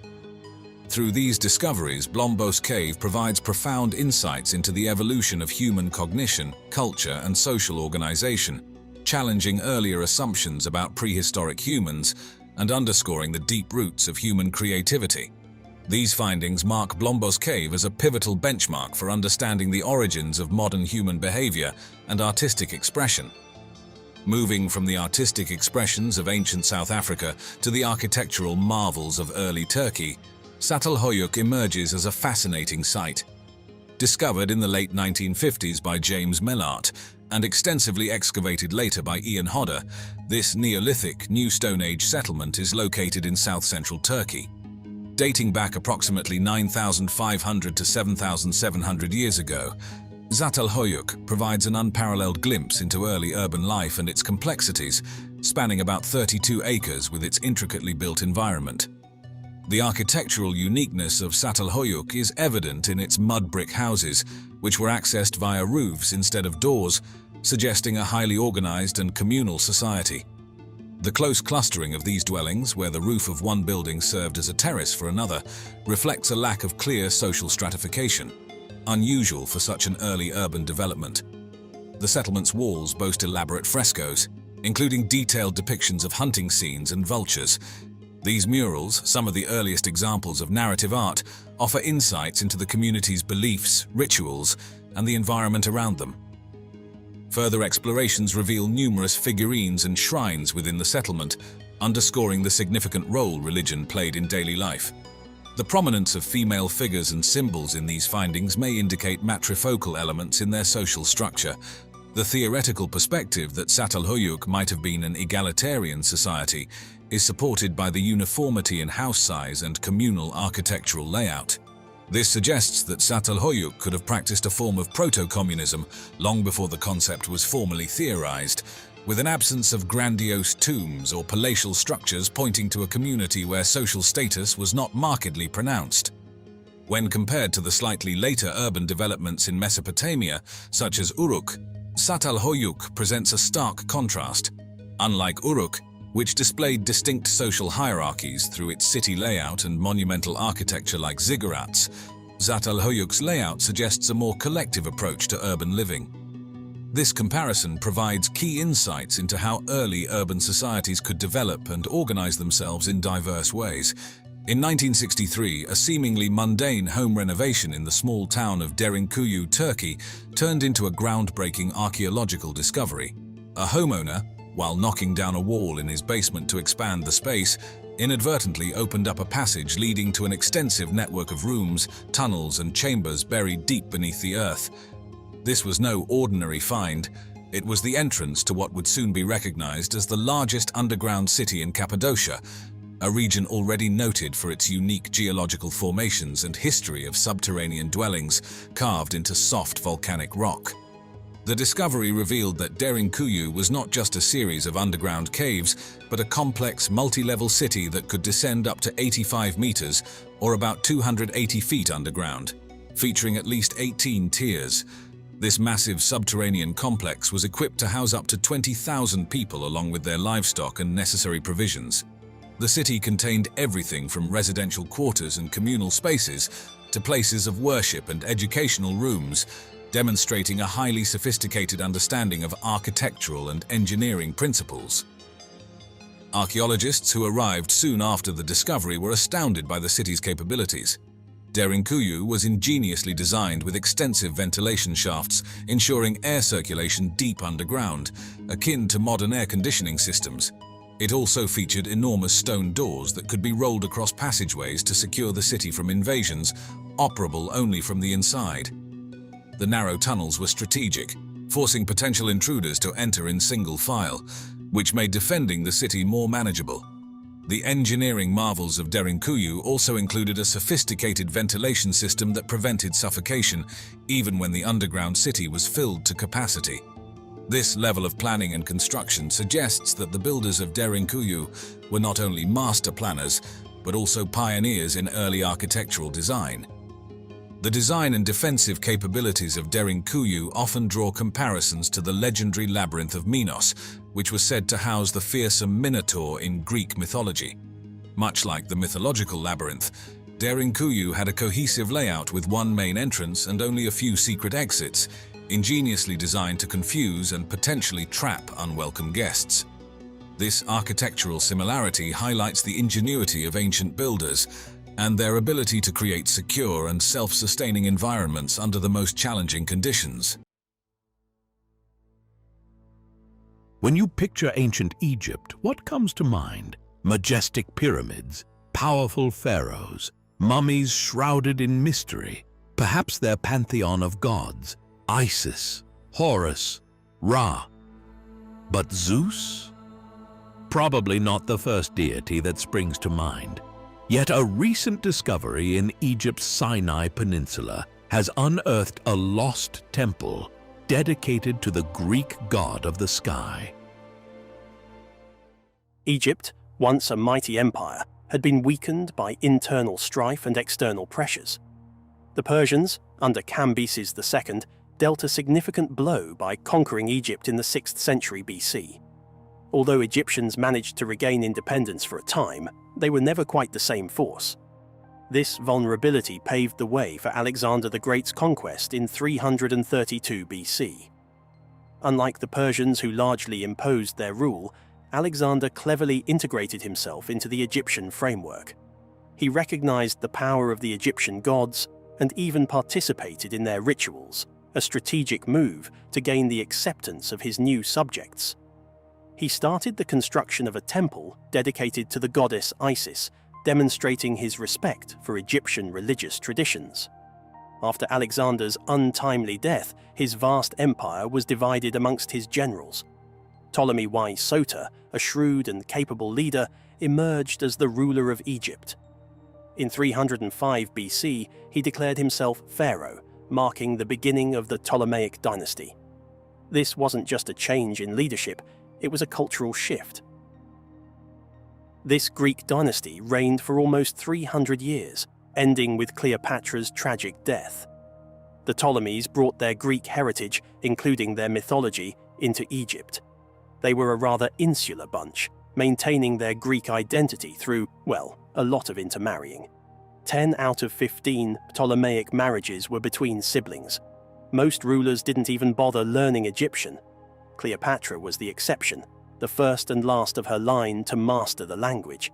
Through these discoveries, Blombos Cave provides profound insights into the evolution of human cognition, culture, and social organization, challenging earlier assumptions about prehistoric humans and underscoring the deep roots of human creativity. These findings mark Blombos Cave as a pivotal benchmark for understanding the origins of modern human behavior and artistic expression. Moving from the artistic expressions of ancient South Africa to the architectural marvels of early Turkey, Çatalhöyük emerges as a fascinating site. Discovered in the late 1950s by James Mellart and extensively excavated later by Ian Hodder, this Neolithic New Stone Age settlement is located in south-central Turkey. Dating back approximately 9,500 to 7,700 years ago, Çatalhöyük provides an unparalleled glimpse into early urban life and its complexities, spanning about 32 acres with its intricately built environment. The architectural uniqueness of Çatalhöyük is evident in its mud brick houses, which were accessed via roofs instead of doors, suggesting a highly organized and communal society. The close clustering of these dwellings, where the roof of one building served as a terrace for another, reflects a lack of clear social stratification, unusual for such an early urban development. The settlement's walls boast elaborate frescoes, including detailed depictions of hunting scenes and vultures. These murals, some of the earliest examples of narrative art, offer insights into the community's beliefs, rituals, and the environment around them. Further explorations reveal numerous figurines and shrines within the settlement, underscoring the significant role religion played in daily life. The prominence of female figures and symbols in these findings may indicate matrifocal elements in their social structure. The theoretical perspective that Çatalhöyük might have been an egalitarian society is supported by the uniformity in house size and communal architectural layout. This suggests that Çatalhöyük could have practiced a form of proto-communism long before the concept was formally theorized, with an absence of grandiose tombs or palatial structures pointing to a community where social status was not markedly pronounced. When compared to the slightly later urban developments in Mesopotamia, such as Uruk, Çatalhöyük presents a stark contrast. Unlike Uruk, which displayed distinct social hierarchies through its city layout and monumental architecture like ziggurats, Çatalhöyük's layout suggests a more collective approach to urban living. This comparison provides key insights into how early urban societies could develop and organize themselves in diverse ways. In 1963, a seemingly mundane home renovation in the small town of Derinkuyu, Turkey, turned into a groundbreaking archaeological discovery. A homeowner, while knocking down a wall in his basement to expand the space, inadvertently opened up a passage leading to an extensive network of rooms, tunnels, and chambers buried deep beneath the earth. This was no ordinary find. It was the entrance to what would soon be recognized as the largest underground city in Cappadocia, a region already noted for its unique geological formations and history of subterranean dwellings carved into soft volcanic rock. The discovery revealed that Derinkuyu was not just a series of underground caves, but a complex, multi-level city that could descend up to 85 meters, or about 280 feet underground, featuring at least 18 tiers. This massive subterranean complex was equipped to house up to 20,000 people along with their livestock and necessary provisions. The city contained everything from residential quarters and communal spaces to places of worship and educational rooms, demonstrating a highly sophisticated understanding of architectural and engineering principles. Archaeologists who arrived soon after the discovery were astounded by the city's capabilities. Derinkuyu was ingeniously designed with extensive ventilation shafts, ensuring air circulation deep underground, akin to modern air conditioning systems. It also featured enormous stone doors that could be rolled across passageways to secure the city from invasions, operable only from the inside. The narrow tunnels were strategic, forcing potential intruders to enter in single file, which made defending the city more manageable. The engineering marvels of Derinkuyu also included a sophisticated ventilation system that prevented suffocation, even when the underground city was filled to capacity. This level of planning and construction suggests that the builders of Derinkuyu were not only master planners, but also pioneers in early architectural design. The design and defensive capabilities of Derinkuyu often draw comparisons to the legendary labyrinth of Minos, which was said to house the fearsome Minotaur in Greek mythology. Much like the mythological labyrinth, Derinkuyu had a cohesive layout with one main entrance and only a few secret exits, ingeniously designed to confuse and potentially trap unwelcome guests. This architectural similarity highlights the ingenuity of ancient builders and their ability to create secure and self-sustaining environments under the most challenging conditions. When you picture ancient Egypt, what comes to mind? Majestic pyramids, powerful pharaohs, mummies shrouded in mystery, perhaps their pantheon of gods, Isis, Horus, Ra. But Zeus? Probably not the first deity that springs to mind. Yet a recent discovery in Egypt's Sinai Peninsula has unearthed a lost temple dedicated to the Greek god of the sky. Egypt, once a mighty empire, had been weakened by internal strife and external pressures. The Persians, under Cambyses II, dealt a significant blow by conquering Egypt in the 6th century BC. Although Egyptians managed to regain independence for a time, they were never quite the same force. This vulnerability paved the way for Alexander the Great's conquest in 332 BC. Unlike the Persians who largely imposed their rule, Alexander cleverly integrated himself into the Egyptian framework. He recognized the power of the Egyptian gods and even participated in their rituals, a strategic move to gain the acceptance of his new subjects. He started the construction of a temple dedicated to the goddess Isis, demonstrating his respect for Egyptian religious traditions. After Alexander's untimely death, his vast empire was divided amongst his generals. Ptolemy I Soter, a shrewd and capable leader, emerged as the ruler of Egypt. In 305 BC, he declared himself pharaoh, marking the beginning of the Ptolemaic dynasty. This wasn't just a change in leadership, it was a cultural shift. This Greek dynasty reigned for almost 300 years, ending with Cleopatra's tragic death. The Ptolemies brought their Greek heritage, including their mythology, into Egypt. They were a rather insular bunch, maintaining their Greek identity through, well, a lot of intermarrying. 10 out of 15 Ptolemaic marriages were between siblings. Most rulers didn't even bother learning Egyptian. Cleopatra was the exception, the first and last of her line to master the language.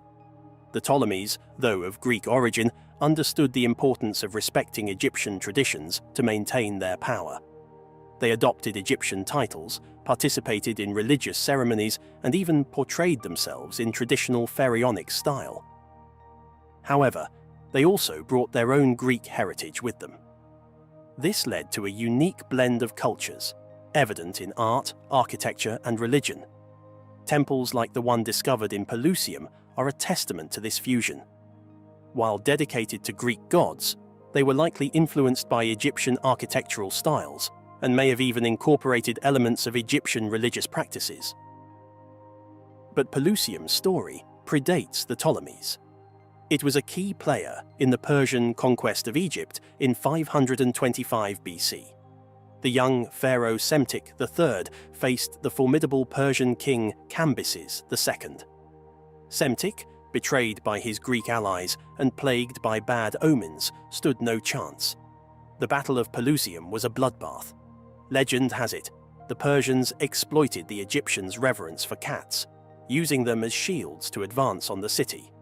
The Ptolemies, though of Greek origin, understood the importance of respecting Egyptian traditions to maintain their power. They adopted Egyptian titles, participated in religious ceremonies, and even portrayed themselves in traditional pharaonic style. However, they also brought their own Greek heritage with them. This led to a unique blend of cultures, evident in art, architecture, and religion. Temples like the one discovered in Pelusium are a testament to this fusion. While dedicated to Greek gods, they were likely influenced by Egyptian architectural styles and may have even incorporated elements of Egyptian religious practices. But Pelusium's story predates the Ptolemies. It was a key player in the Persian conquest of Egypt in 525 BC. The young pharaoh Psemtik III faced the formidable Persian king Cambyses II. Psemtik, betrayed by his Greek allies and plagued by bad omens, stood no chance. The Battle of Pelusium was a bloodbath. Legend has it, the Persians exploited the Egyptians' reverence for cats, using them as shields to advance on the city.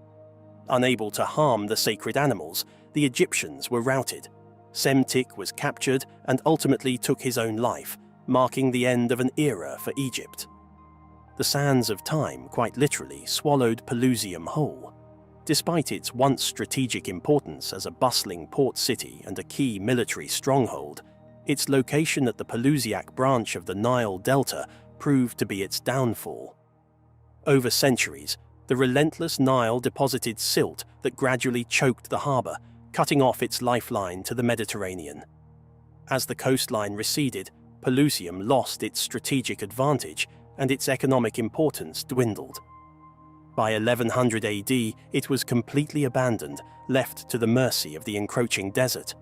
Unable to harm the sacred animals, the Egyptians were routed. Psemtik was captured and ultimately took his own life, marking the end of an era for Egypt. The sands of time quite literally swallowed Pelusium whole. Despite its once strategic importance as a bustling port city and a key military stronghold, its location at the Pelusiac branch of the Nile Delta proved to be its downfall. Over centuries, the relentless Nile deposited silt that gradually choked the harbour, cutting off its lifeline to the Mediterranean. As the coastline receded, Pelusium lost its strategic advantage and its economic importance dwindled. By 1100 AD, it was completely abandoned, left to the mercy of the encroaching desert.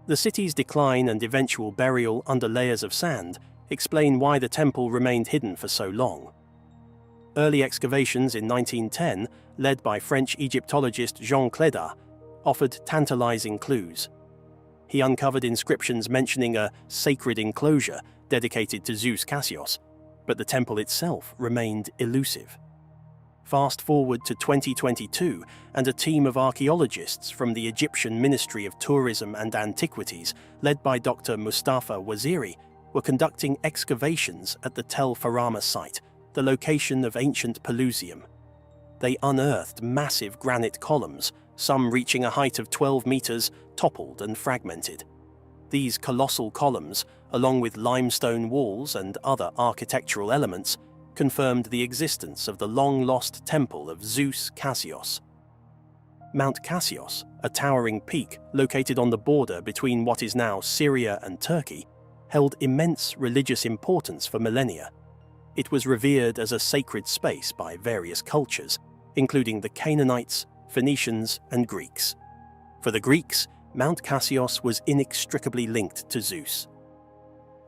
The city's decline and eventual burial under layers of sand explain why the temple remained hidden for so long. Early excavations in 1910, led by French Egyptologist Jean Clédat, offered tantalizing clues. He uncovered inscriptions mentioning a sacred enclosure dedicated to Zeus Cassius, but the temple itself remained elusive. Fast forward to 2022, and a team of archaeologists from the Egyptian Ministry of Tourism and Antiquities, led by Dr. Mustafa Waziri, were conducting excavations at the Tel Farama site, the location of ancient Pelusium. They unearthed massive granite columns, some reaching a height of 12 meters, toppled and fragmented. These colossal columns, along with limestone walls and other architectural elements, confirmed the existence of the long-lost temple of Zeus Cassius. Mount Cassius, a towering peak located on the border between what is now Syria and Turkey, held immense religious importance for millennia. It was revered as a sacred space by various cultures, including the Canaanites, Phoenicians, and Greeks. For the Greeks, Mount Cassius was inextricably linked to Zeus.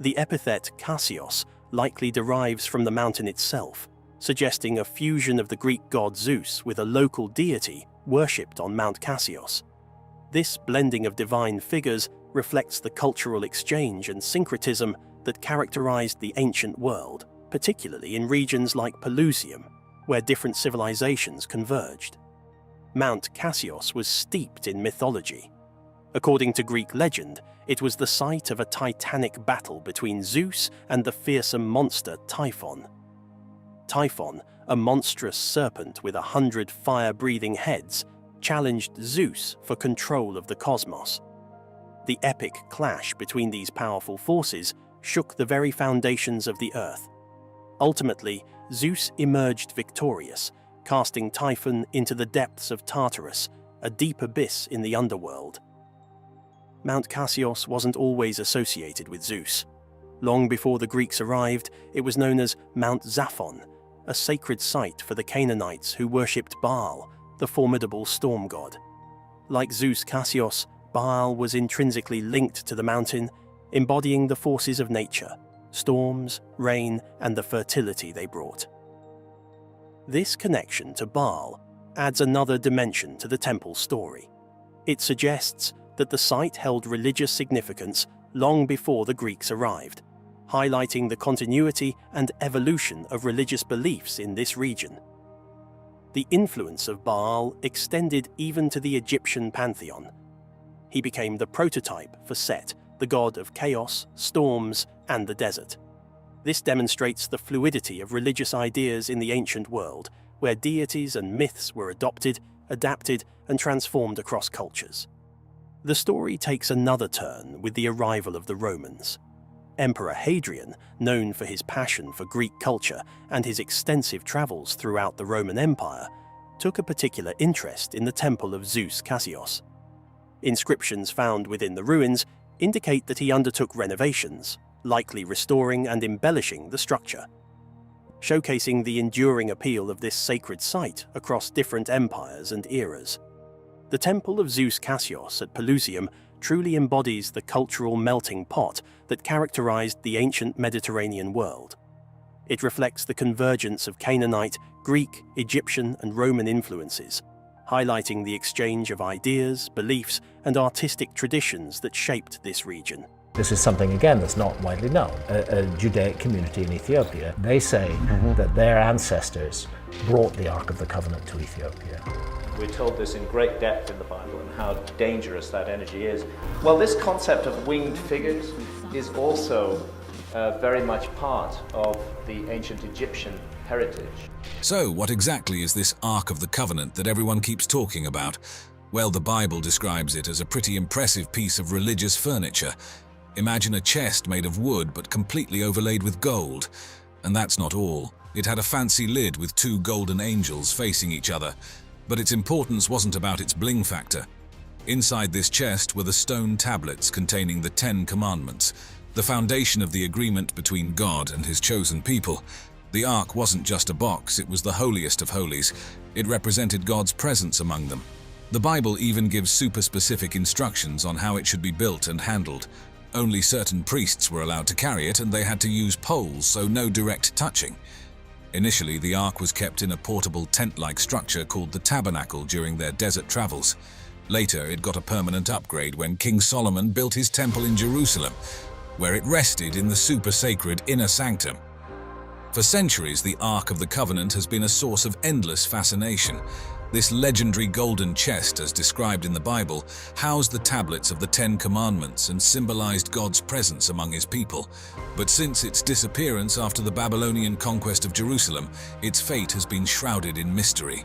The epithet Cassius likely derives from the mountain itself, suggesting a fusion of the Greek god Zeus with a local deity worshipped on Mount Cassius. This blending of divine figures reflects the cultural exchange and syncretism that characterized the ancient world, particularly in regions like Pelusium, where different civilizations converged. Mount Cassios was steeped in mythology. According to Greek legend, it was the site of a titanic battle between Zeus and the fearsome monster Typhon. Typhon, a monstrous serpent with 100 fire-breathing heads, challenged Zeus for control of the cosmos. The epic clash between these powerful forces shook the very foundations of the earth. Ultimately, Zeus emerged victorious, casting Typhon into the depths of Tartarus, a deep abyss in the underworld. Mount Cassios wasn't always associated with Zeus. Long before the Greeks arrived, it was known as Mount Zaphon, a sacred site for the Canaanites who worshipped Baal, the formidable storm god. Like Zeus Cassios, Baal was intrinsically linked to the mountain, embodying the forces of nature, storms, rain, and the fertility they brought. This connection to Baal adds another dimension to the temple story. It suggests that the site held religious significance long before the Greeks arrived, highlighting the continuity and evolution of religious beliefs in this region. The influence of Baal extended even to the Egyptian pantheon. He became the prototype for Set, the god of chaos, storms, and the desert. This demonstrates the fluidity of religious ideas in the ancient world, where deities and myths were adopted, adapted, and transformed across cultures. The story takes another turn with the arrival of the Romans. Emperor Hadrian, known for his passion for Greek culture and his extensive travels throughout the Roman Empire, took a particular interest in the temple of Zeus Cassios. Inscriptions found within the ruins indicate that he undertook renovations, likely restoring and embellishing the structure, showcasing the enduring appeal of this sacred site across different empires and eras. The Temple of Zeus Cassios at Pelusium truly embodies the cultural melting pot that characterized the ancient Mediterranean world. It reflects the convergence of Canaanite, Greek, Egyptian, and Roman influences, highlighting the exchange of ideas, beliefs, and artistic traditions that shaped this region. This is something, again, that's not widely known. A Judaic community in Ethiopia, they say that their ancestors brought the Ark of the Covenant to Ethiopia. We're told this in great depth in the Bible and how dangerous that energy is. Well, this concept of winged figures is also very much part of the ancient Egyptian heritage. So, what exactly is this Ark of the Covenant that everyone keeps talking about? Well, the Bible describes it as a pretty impressive piece of religious furniture. Imagine a chest made of wood but completely overlaid with gold. And that's not all. It had a fancy lid with two golden angels facing each other. But its importance wasn't about its bling factor. Inside this chest were the stone tablets containing the 10 Commandments, the foundation of the agreement between God and his chosen people. The Ark wasn't just a box, it was the holiest of holies. It represented God's presence among them. The Bible even gives super specific instructions on how it should be built and handled. Only certain priests were allowed to carry it, and they had to use poles, so no direct touching. Initially, the Ark was kept in a portable tent-like structure called the Tabernacle during their desert travels. Later, it got a permanent upgrade when King Solomon built his temple in Jerusalem, where it rested in the super-sacred inner sanctum. For centuries, the Ark of the Covenant has been a source of endless fascination. This legendary golden chest, as described in the Bible, housed the tablets of the 10 Commandments and symbolized God's presence among his people. But since its disappearance after the Babylonian conquest of Jerusalem, its fate has been shrouded in mystery.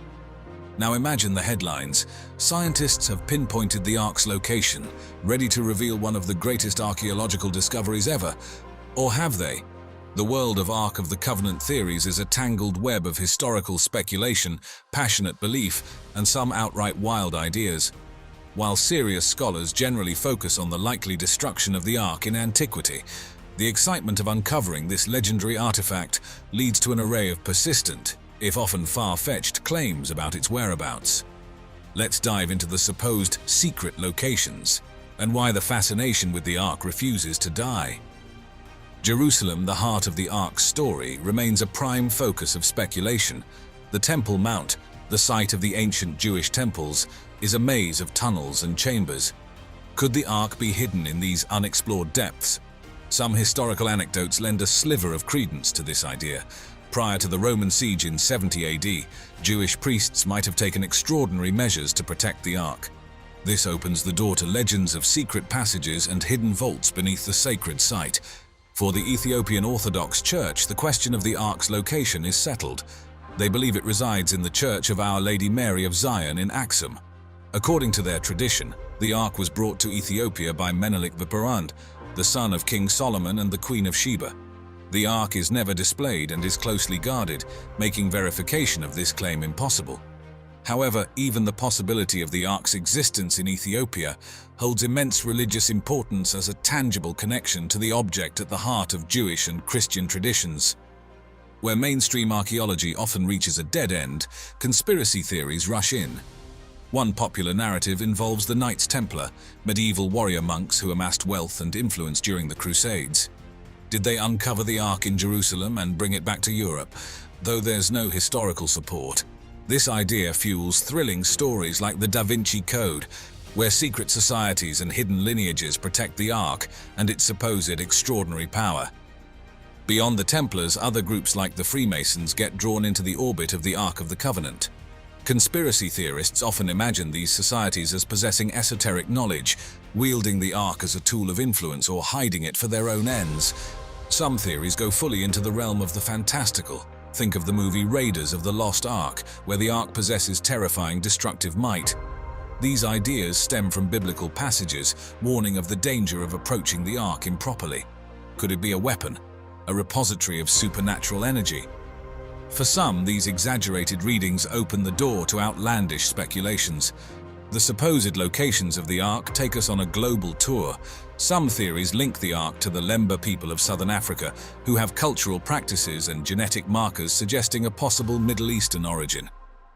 Now imagine the headlines. Scientists have pinpointed the Ark's location, ready to reveal one of the greatest archaeological discoveries ever. Or have they? The world of Ark of the Covenant theories is a tangled web of historical speculation, passionate belief, and some outright wild ideas. While serious scholars generally focus on the likely destruction of the Ark in antiquity, the excitement of uncovering this legendary artifact leads to an array of persistent, if often far-fetched, claims about its whereabouts. Let's dive into the supposed secret locations, and why the fascination with the Ark refuses to die. Jerusalem, the heart of the Ark's story, remains a prime focus of speculation. The Temple Mount, the site of the ancient Jewish temples, is a maze of tunnels and chambers. Could the Ark be hidden in these unexplored depths? Some historical anecdotes lend a sliver of credence to this idea. Prior to the Roman siege in 70 AD, Jewish priests might have taken extraordinary measures to protect the Ark. This opens the door to legends of secret passages and hidden vaults beneath the sacred site. For the Ethiopian Orthodox Church, the question of the Ark's location is settled. They believe it resides in the Church of Our Lady Mary of Zion in Aksum. According to their tradition, the Ark was brought to Ethiopia by Menelik I, the son of King Solomon and the Queen of Sheba. The Ark is never displayed and is closely guarded, making verification of this claim impossible. However, even the possibility of the Ark's existence in Ethiopia holds immense religious importance as a tangible connection to the object at the heart of Jewish and Christian traditions. Where mainstream archaeology often reaches a dead end, conspiracy theories rush in. One popular narrative involves the Knights Templar, medieval warrior monks who amassed wealth and influence during the Crusades. Did they uncover the Ark in Jerusalem and bring it back to Europe? Though there's no historical support, this idea fuels thrilling stories like the Da Vinci Code, where secret societies and hidden lineages protect the Ark and its supposed extraordinary power. Beyond the Templars, other groups like the Freemasons get drawn into the orbit of the Ark of the Covenant. Conspiracy theorists often imagine these societies as possessing esoteric knowledge, wielding the Ark as a tool of influence or hiding it for their own ends. Some theories go fully into the realm of the fantastical. Think of the movie Raiders of the Lost Ark, where the Ark possesses terrifying destructive might. These ideas stem from biblical passages warning of the danger of approaching the Ark improperly. Could it be a weapon? A repository of supernatural energy? For some, these exaggerated readings open the door to outlandish speculations. The supposed locations of the Ark take us on a global tour. Some theories link the Ark to the Lemba people of southern Africa, who have cultural practices and genetic markers suggesting a possible Middle Eastern origin.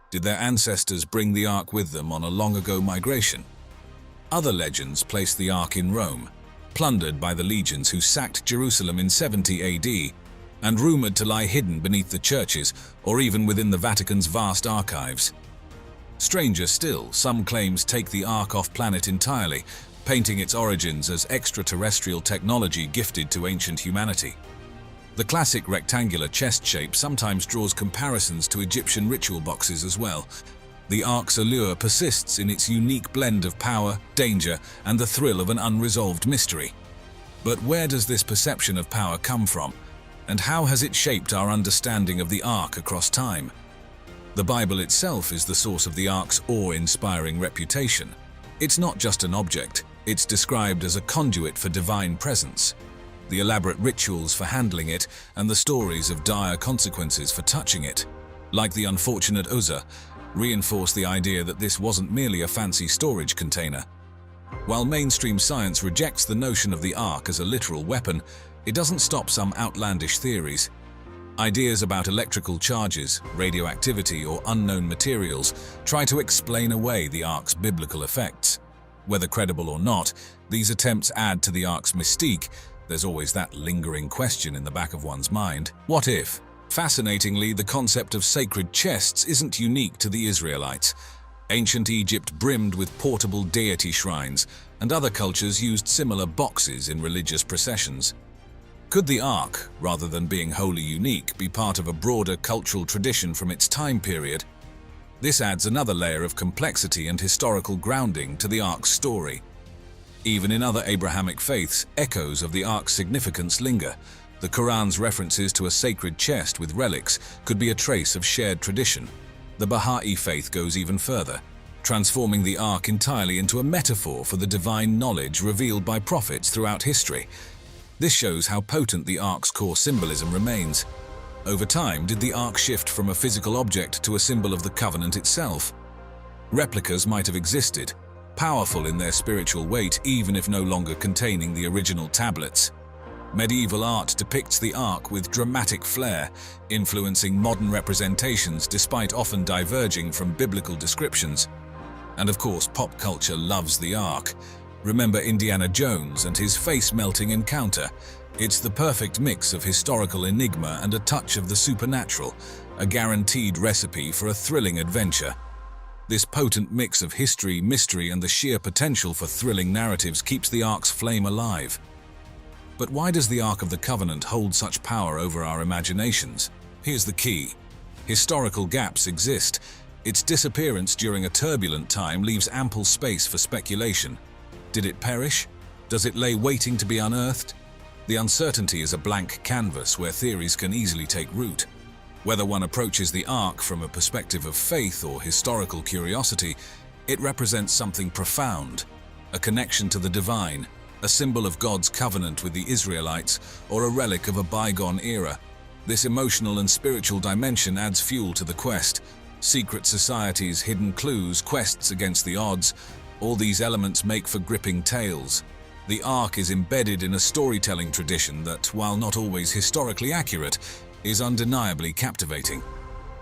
Did their ancestors bring the Ark with them on a long-ago migration? Other legends place the Ark in Rome, plundered by the legions who sacked Jerusalem in 70 AD, and rumored to lie hidden beneath the churches or even within the Vatican's vast archives. Stranger still, some claims take the Ark off-planet entirely, painting its origins as extraterrestrial technology gifted to ancient humanity. The classic rectangular chest shape sometimes draws comparisons to Egyptian ritual boxes as well. The Ark's allure persists in its unique blend of power, danger, and the thrill of an unresolved mystery. But where does this perception of power come from? And how has it shaped our understanding of the Ark across time? The Bible itself is the source of the Ark's awe-inspiring reputation. It's not just an object, it's described as a conduit for divine presence. The elaborate rituals for handling it and the stories of dire consequences for touching it, like the unfortunate Uzzah, reinforce the idea that this wasn't merely a fancy storage container. While mainstream science rejects the notion of the Ark as a literal weapon, it doesn't stop some outlandish theories. Ideas about electrical charges, radioactivity, or unknown materials try to explain away the Ark's biblical effects. Whether credible or not, these attempts add to the Ark's mystique. There's always that lingering question in the back of one's mind. What if? Fascinatingly, the concept of sacred chests isn't unique to the Israelites. Ancient Egypt brimmed with portable deity shrines, and other cultures used similar boxes in religious processions. Could the Ark, rather than being wholly unique, be part of a broader cultural tradition from its time period? This adds another layer of complexity and historical grounding to the Ark's story. Even in other Abrahamic faiths, echoes of the Ark's significance linger. The Quran's references to a sacred chest with relics could be a trace of shared tradition. The Baha'i faith goes even further, transforming the Ark entirely into a metaphor for the divine knowledge revealed by prophets throughout history. This shows how potent the Ark's core symbolism remains. Over time, did the Ark shift from a physical object to a symbol of the covenant itself? Replicas might have existed, powerful in their spiritual weight even if no longer containing the original tablets. Medieval art depicts the Ark with dramatic flair, influencing modern representations despite often diverging from biblical descriptions. And of course, pop culture loves the Ark. Remember Indiana Jones and his face-melting encounter? It's the perfect mix of historical enigma and a touch of the supernatural, a guaranteed recipe for a thrilling adventure. This potent mix of history, mystery, and the sheer potential for thrilling narratives keeps the Ark's flame alive. But why does the Ark of the Covenant hold such power over our imaginations? Here's the key. Historical gaps exist. Its disappearance during a turbulent time leaves ample space for speculation. Did it perish? Does it lay waiting to be unearthed? The uncertainty is a blank canvas where theories can easily take root. Whether one approaches the Ark from a perspective of faith or historical curiosity, it represents something profound, a connection to the divine, a symbol of God's covenant with the Israelites, or a relic of a bygone era. This emotional and spiritual dimension adds fuel to the quest. Secret societies, hidden clues, quests against the odds, all these elements make for gripping tales. The Ark is embedded in a storytelling tradition that, while not always historically accurate, is undeniably captivating.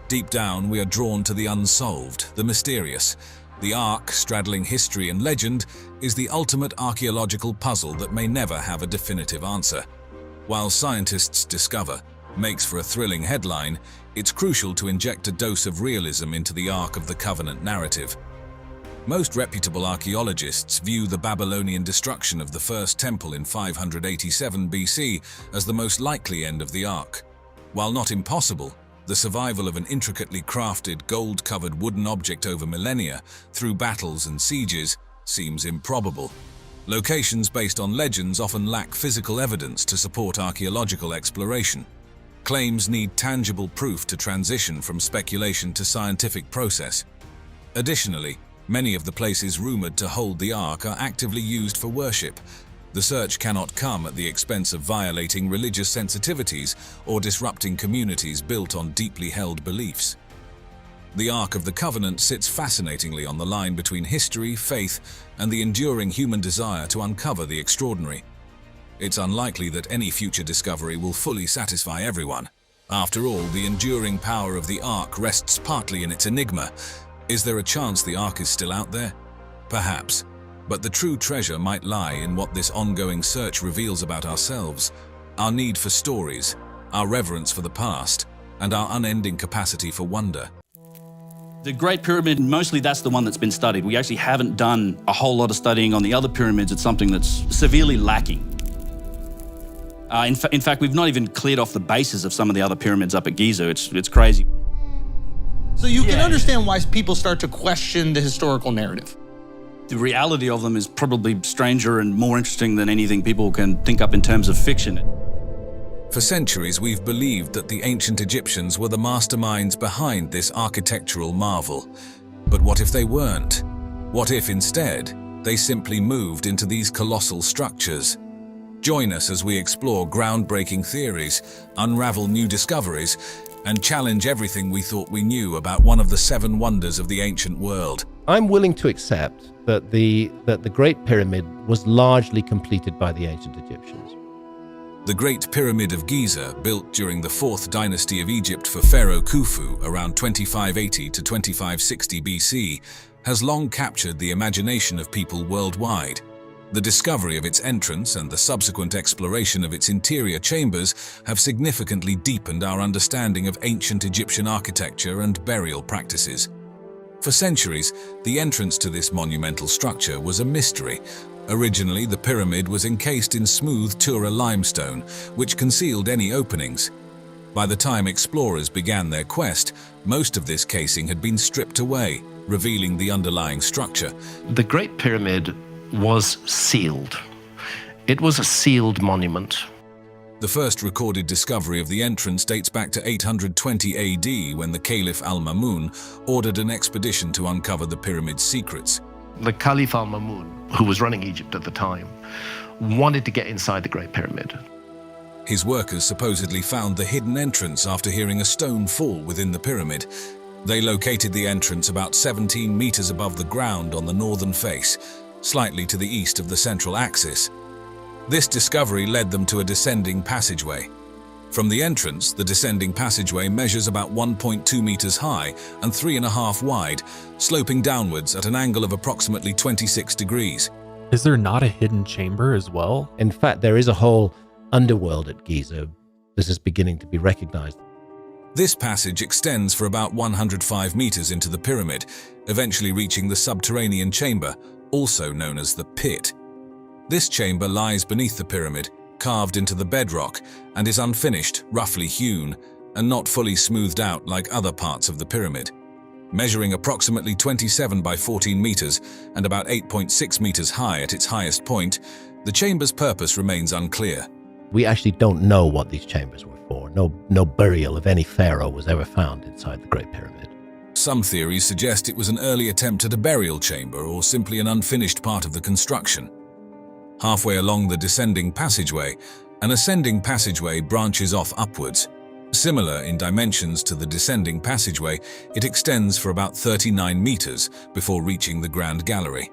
Deep down, we are drawn to the unsolved, the mysterious. The Ark, straddling history and legend, is the ultimate archaeological puzzle that may never have a definitive answer. While scientists discover makes for a thrilling headline, it's crucial to inject a dose of realism into the Ark of the Covenant narrative. Most reputable archaeologists view the Babylonian destruction of the first temple in 587 BC as the most likely end of the Ark. While not impossible, the survival of an intricately crafted, gold-covered wooden object over millennia, through battles and sieges, seems improbable. Locations based on legends often lack physical evidence to support archaeological exploration. Claims need tangible proof to transition from speculation to scientific process. Additionally, many of the places rumored to hold the Ark are actively used for worship. The search cannot come at the expense of violating religious sensitivities or disrupting communities built on deeply held beliefs. The Ark of the Covenant sits fascinatingly on the line between history, faith, and the enduring human desire to uncover the extraordinary. It's unlikely that any future discovery will fully satisfy everyone. After all, the enduring power of the Ark rests partly in its enigma. Is there a chance the Ark is still out there? Perhaps. But the true treasure might lie in what this ongoing search reveals about ourselves, our need for stories, our reverence for the past, and our unending capacity for wonder. The Great Pyramid, mostly that's the one that's been studied. We actually haven't done a whole lot of studying on the other pyramids. It's something that's severely lacking. In fact, we've not even cleared off the bases of some of the other pyramids up at Giza. It's crazy. So you can understand why people start to question the historical narrative. The reality of them is probably stranger and more interesting than anything people can think up in terms of fiction. For centuries, we've believed that the ancient Egyptians were the masterminds behind this architectural marvel. But what if they weren't? What if instead, they simply moved into these colossal structures? Join us as we explore groundbreaking theories, unravel new discoveries, and challenge everything we thought we knew about one of the 7 wonders of the ancient world. I'm willing to accept that the Great Pyramid was largely completed by the ancient Egyptians. The Great Pyramid of Giza, built during the 4th dynasty of Egypt for Pharaoh Khufu around 2580 to 2560 BC, has long captured the imagination of people worldwide. The discovery of its entrance and the subsequent exploration of its interior chambers have significantly deepened our understanding of ancient Egyptian architecture and burial practices. For centuries, the entrance to this monumental structure was a mystery. Originally, the pyramid was encased in smooth Tura limestone, which concealed any openings. By the time explorers began their quest, most of this casing had been stripped away, revealing the underlying structure. The Great Pyramid was sealed. It was a sealed monument. The first recorded discovery of the entrance dates back to 820 AD when the Caliph al-Mamun ordered an expedition to uncover the pyramid's secrets. The Caliph al-Mamun, who was running Egypt at the time, wanted to get inside the Great Pyramid. His workers supposedly found the hidden entrance after hearing a stone fall within the pyramid. They located the entrance about 17 meters above the ground on the northern face, slightly to the east of the central axis. This discovery led them to a descending passageway. From the entrance, the descending passageway measures about 1.2 meters high and 3.5 wide, sloping downwards at an angle of approximately 26 degrees. Is there not a hidden chamber as well? In fact, there is a whole underworld at Giza. This is beginning to be recognized. This passage extends for about 105 meters into the pyramid, eventually reaching the subterranean chamber, also known as the pit. This chamber lies beneath the pyramid, carved into the bedrock, and is unfinished, roughly hewn, and not fully smoothed out like other parts of the pyramid. Measuring approximately 27 by 14 meters and about 8.6 meters high at its highest point, the chamber's purpose remains unclear. We actually don't know what these chambers were for. No burial of any pharaoh was ever found inside the Great Pyramid. Some theories suggest it was an early attempt at a burial chamber or simply an unfinished part of the construction. Halfway along the descending passageway, an ascending passageway branches off upwards. Similar in dimensions to the descending passageway, it extends for about 39 meters before reaching the Grand Gallery.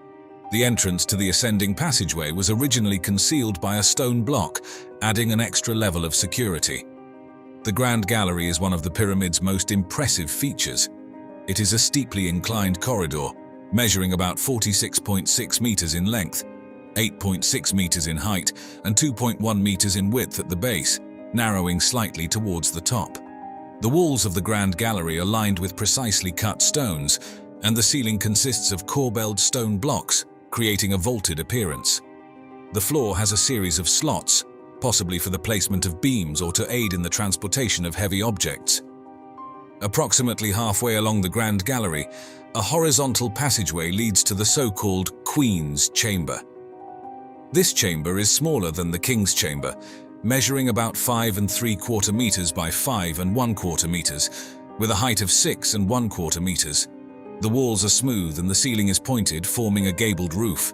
The entrance to the ascending passageway was originally concealed by a stone block, adding an extra level of security. The Grand Gallery is one of the pyramid's most impressive features. It is a steeply inclined corridor, measuring about 46.6 meters in length, 8.6 meters in height, and 2.1 meters in width at the base, narrowing slightly towards the top. The walls of the Grand Gallery are lined with precisely cut stones, and the ceiling consists of corbelled stone blocks, creating a vaulted appearance. The floor has a series of slots, possibly for the placement of beams or to aid in the transportation of heavy objects. Approximately halfway along the Grand Gallery, a horizontal passageway leads to the so-called Queen's Chamber. This chamber is smaller than the King's Chamber, measuring about 5 3/4 meters by 5 1/4 meters, with a height of 6 1/4 meters. The walls are smooth and the ceiling is pointed, forming a gabled roof.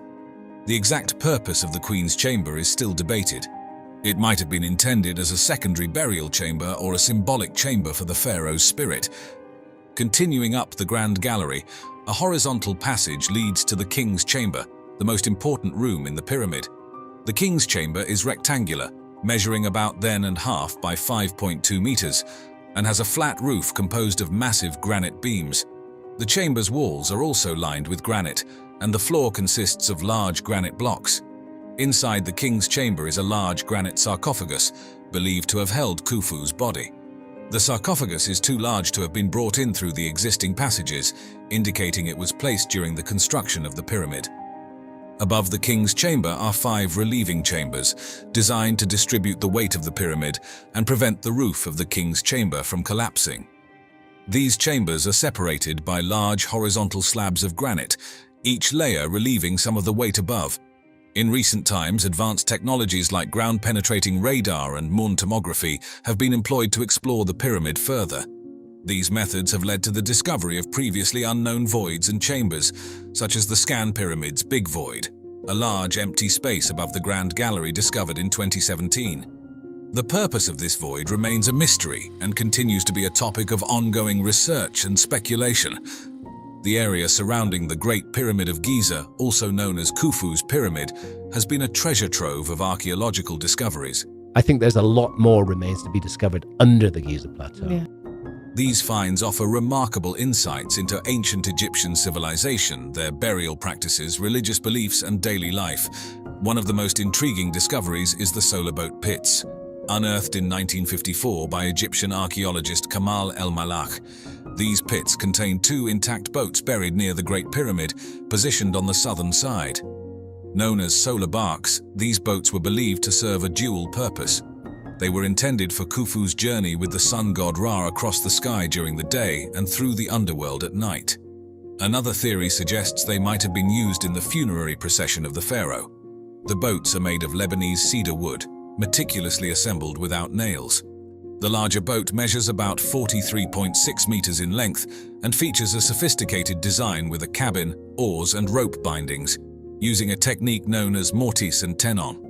The exact purpose of the Queen's Chamber is still debated. It might have been intended as a secondary burial chamber or a symbolic chamber for the pharaoh's spirit. Continuing up the Grand Gallery, a horizontal passage leads to the King's Chamber, the most important room in the pyramid. The King's Chamber is rectangular, measuring about 1.5 by 5.2 meters, and has a flat roof composed of massive granite beams. The chamber's walls are also lined with granite, and the floor consists of large granite blocks. Inside the King's Chamber is a large granite sarcophagus, believed to have held Khufu's body. The sarcophagus is too large to have been brought in through the existing passages, indicating it was placed during the construction of the pyramid. Above the King's Chamber are 5 relieving chambers, designed to distribute the weight of the pyramid and prevent the roof of the King's Chamber from collapsing. These chambers are separated by large horizontal slabs of granite, each layer relieving some of the weight above. In recent times, advanced technologies like ground-penetrating radar and Moon tomography have been employed to explore the pyramid further. These methods have led to the discovery of previously unknown voids and chambers, such as the Scan Pyramid's Big Void, a large empty space above the Grand Gallery discovered in 2017. The purpose of this void remains a mystery and continues to be a topic of ongoing research and speculation. The area surrounding the Great Pyramid of Giza, also known as Khufu's Pyramid, has been a treasure trove of archaeological discoveries. I think there's a lot more remains to be discovered under the Giza Plateau. Yeah. These finds offer remarkable insights into ancient Egyptian civilization, their burial practices, religious beliefs, and daily life. One of the most intriguing discoveries is the solar boat pits, unearthed in 1954 by Egyptian archaeologist Kamal El-Malakh. These pits contain 2 intact boats buried near the Great Pyramid, positioned on the southern side. Known as solar barks, these boats were believed to serve a dual purpose. They were intended for Khufu's journey with the sun god Ra across the sky during the day and through the underworld at night. Another theory suggests they might have been used in the funerary procession of the pharaoh. The boats are made of Lebanese cedar wood, meticulously assembled without nails. The larger boat measures about 43.6 meters in length and features a sophisticated design with a cabin, oars, and rope bindings, using a technique known as mortise and tenon.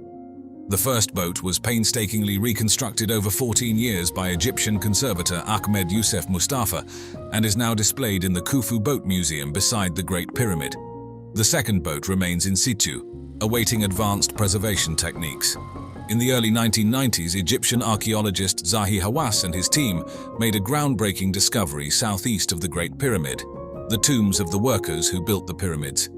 The first boat was painstakingly reconstructed over 14 years by Egyptian conservator Ahmed Youssef Mustafa and is now displayed in the Khufu Boat Museum beside the Great Pyramid. The second boat remains in situ, awaiting advanced preservation techniques. In the early 1990s, Egyptian archaeologist Zahi Hawass and his team made a groundbreaking discovery southeast of the Great Pyramid, the tombs of the workers who built the pyramids.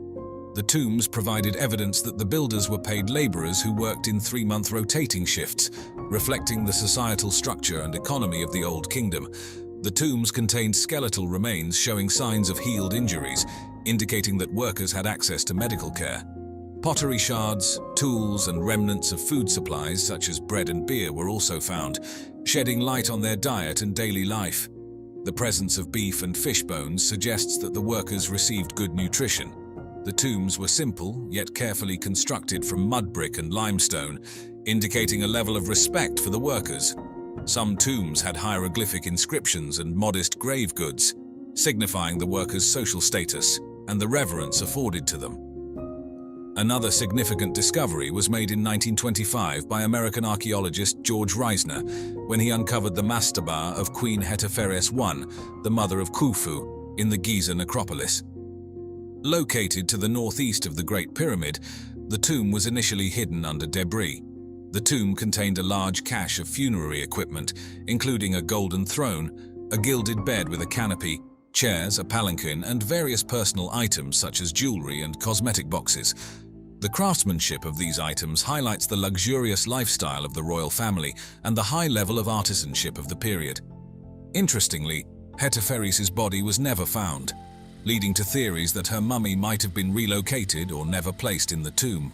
The tombs provided evidence that the builders were paid laborers who worked in 3-month rotating shifts, reflecting the societal structure and economy of the Old Kingdom. The tombs contained skeletal remains showing signs of healed injuries, indicating that workers had access to medical care. Pottery shards, tools, and remnants of food supplies such as bread and beer were also found, shedding light on their diet and daily life. The presence of beef and fish bones suggests that the workers received good nutrition. The tombs were simple, yet carefully constructed from mud brick and limestone, indicating a level of respect for the workers. Some tombs had hieroglyphic inscriptions and modest grave goods, signifying the workers' social status and the reverence afforded to them. Another significant discovery was made in 1925 by American archaeologist George Reisner when he uncovered the mastaba of Queen Hetepheres I, the mother of Khufu, in the Giza necropolis. Located to the northeast of the Great Pyramid, the tomb was initially hidden under debris. The tomb contained a large cache of funerary equipment, including a golden throne, a gilded bed with a canopy, chairs, a palanquin, and various personal items such as jewelry and cosmetic boxes. The craftsmanship of these items highlights the luxurious lifestyle of the royal family and the high level of artisanship of the period. Interestingly, Hetepheres' body was never found, leading to theories that her mummy might have been relocated or never placed in the tomb.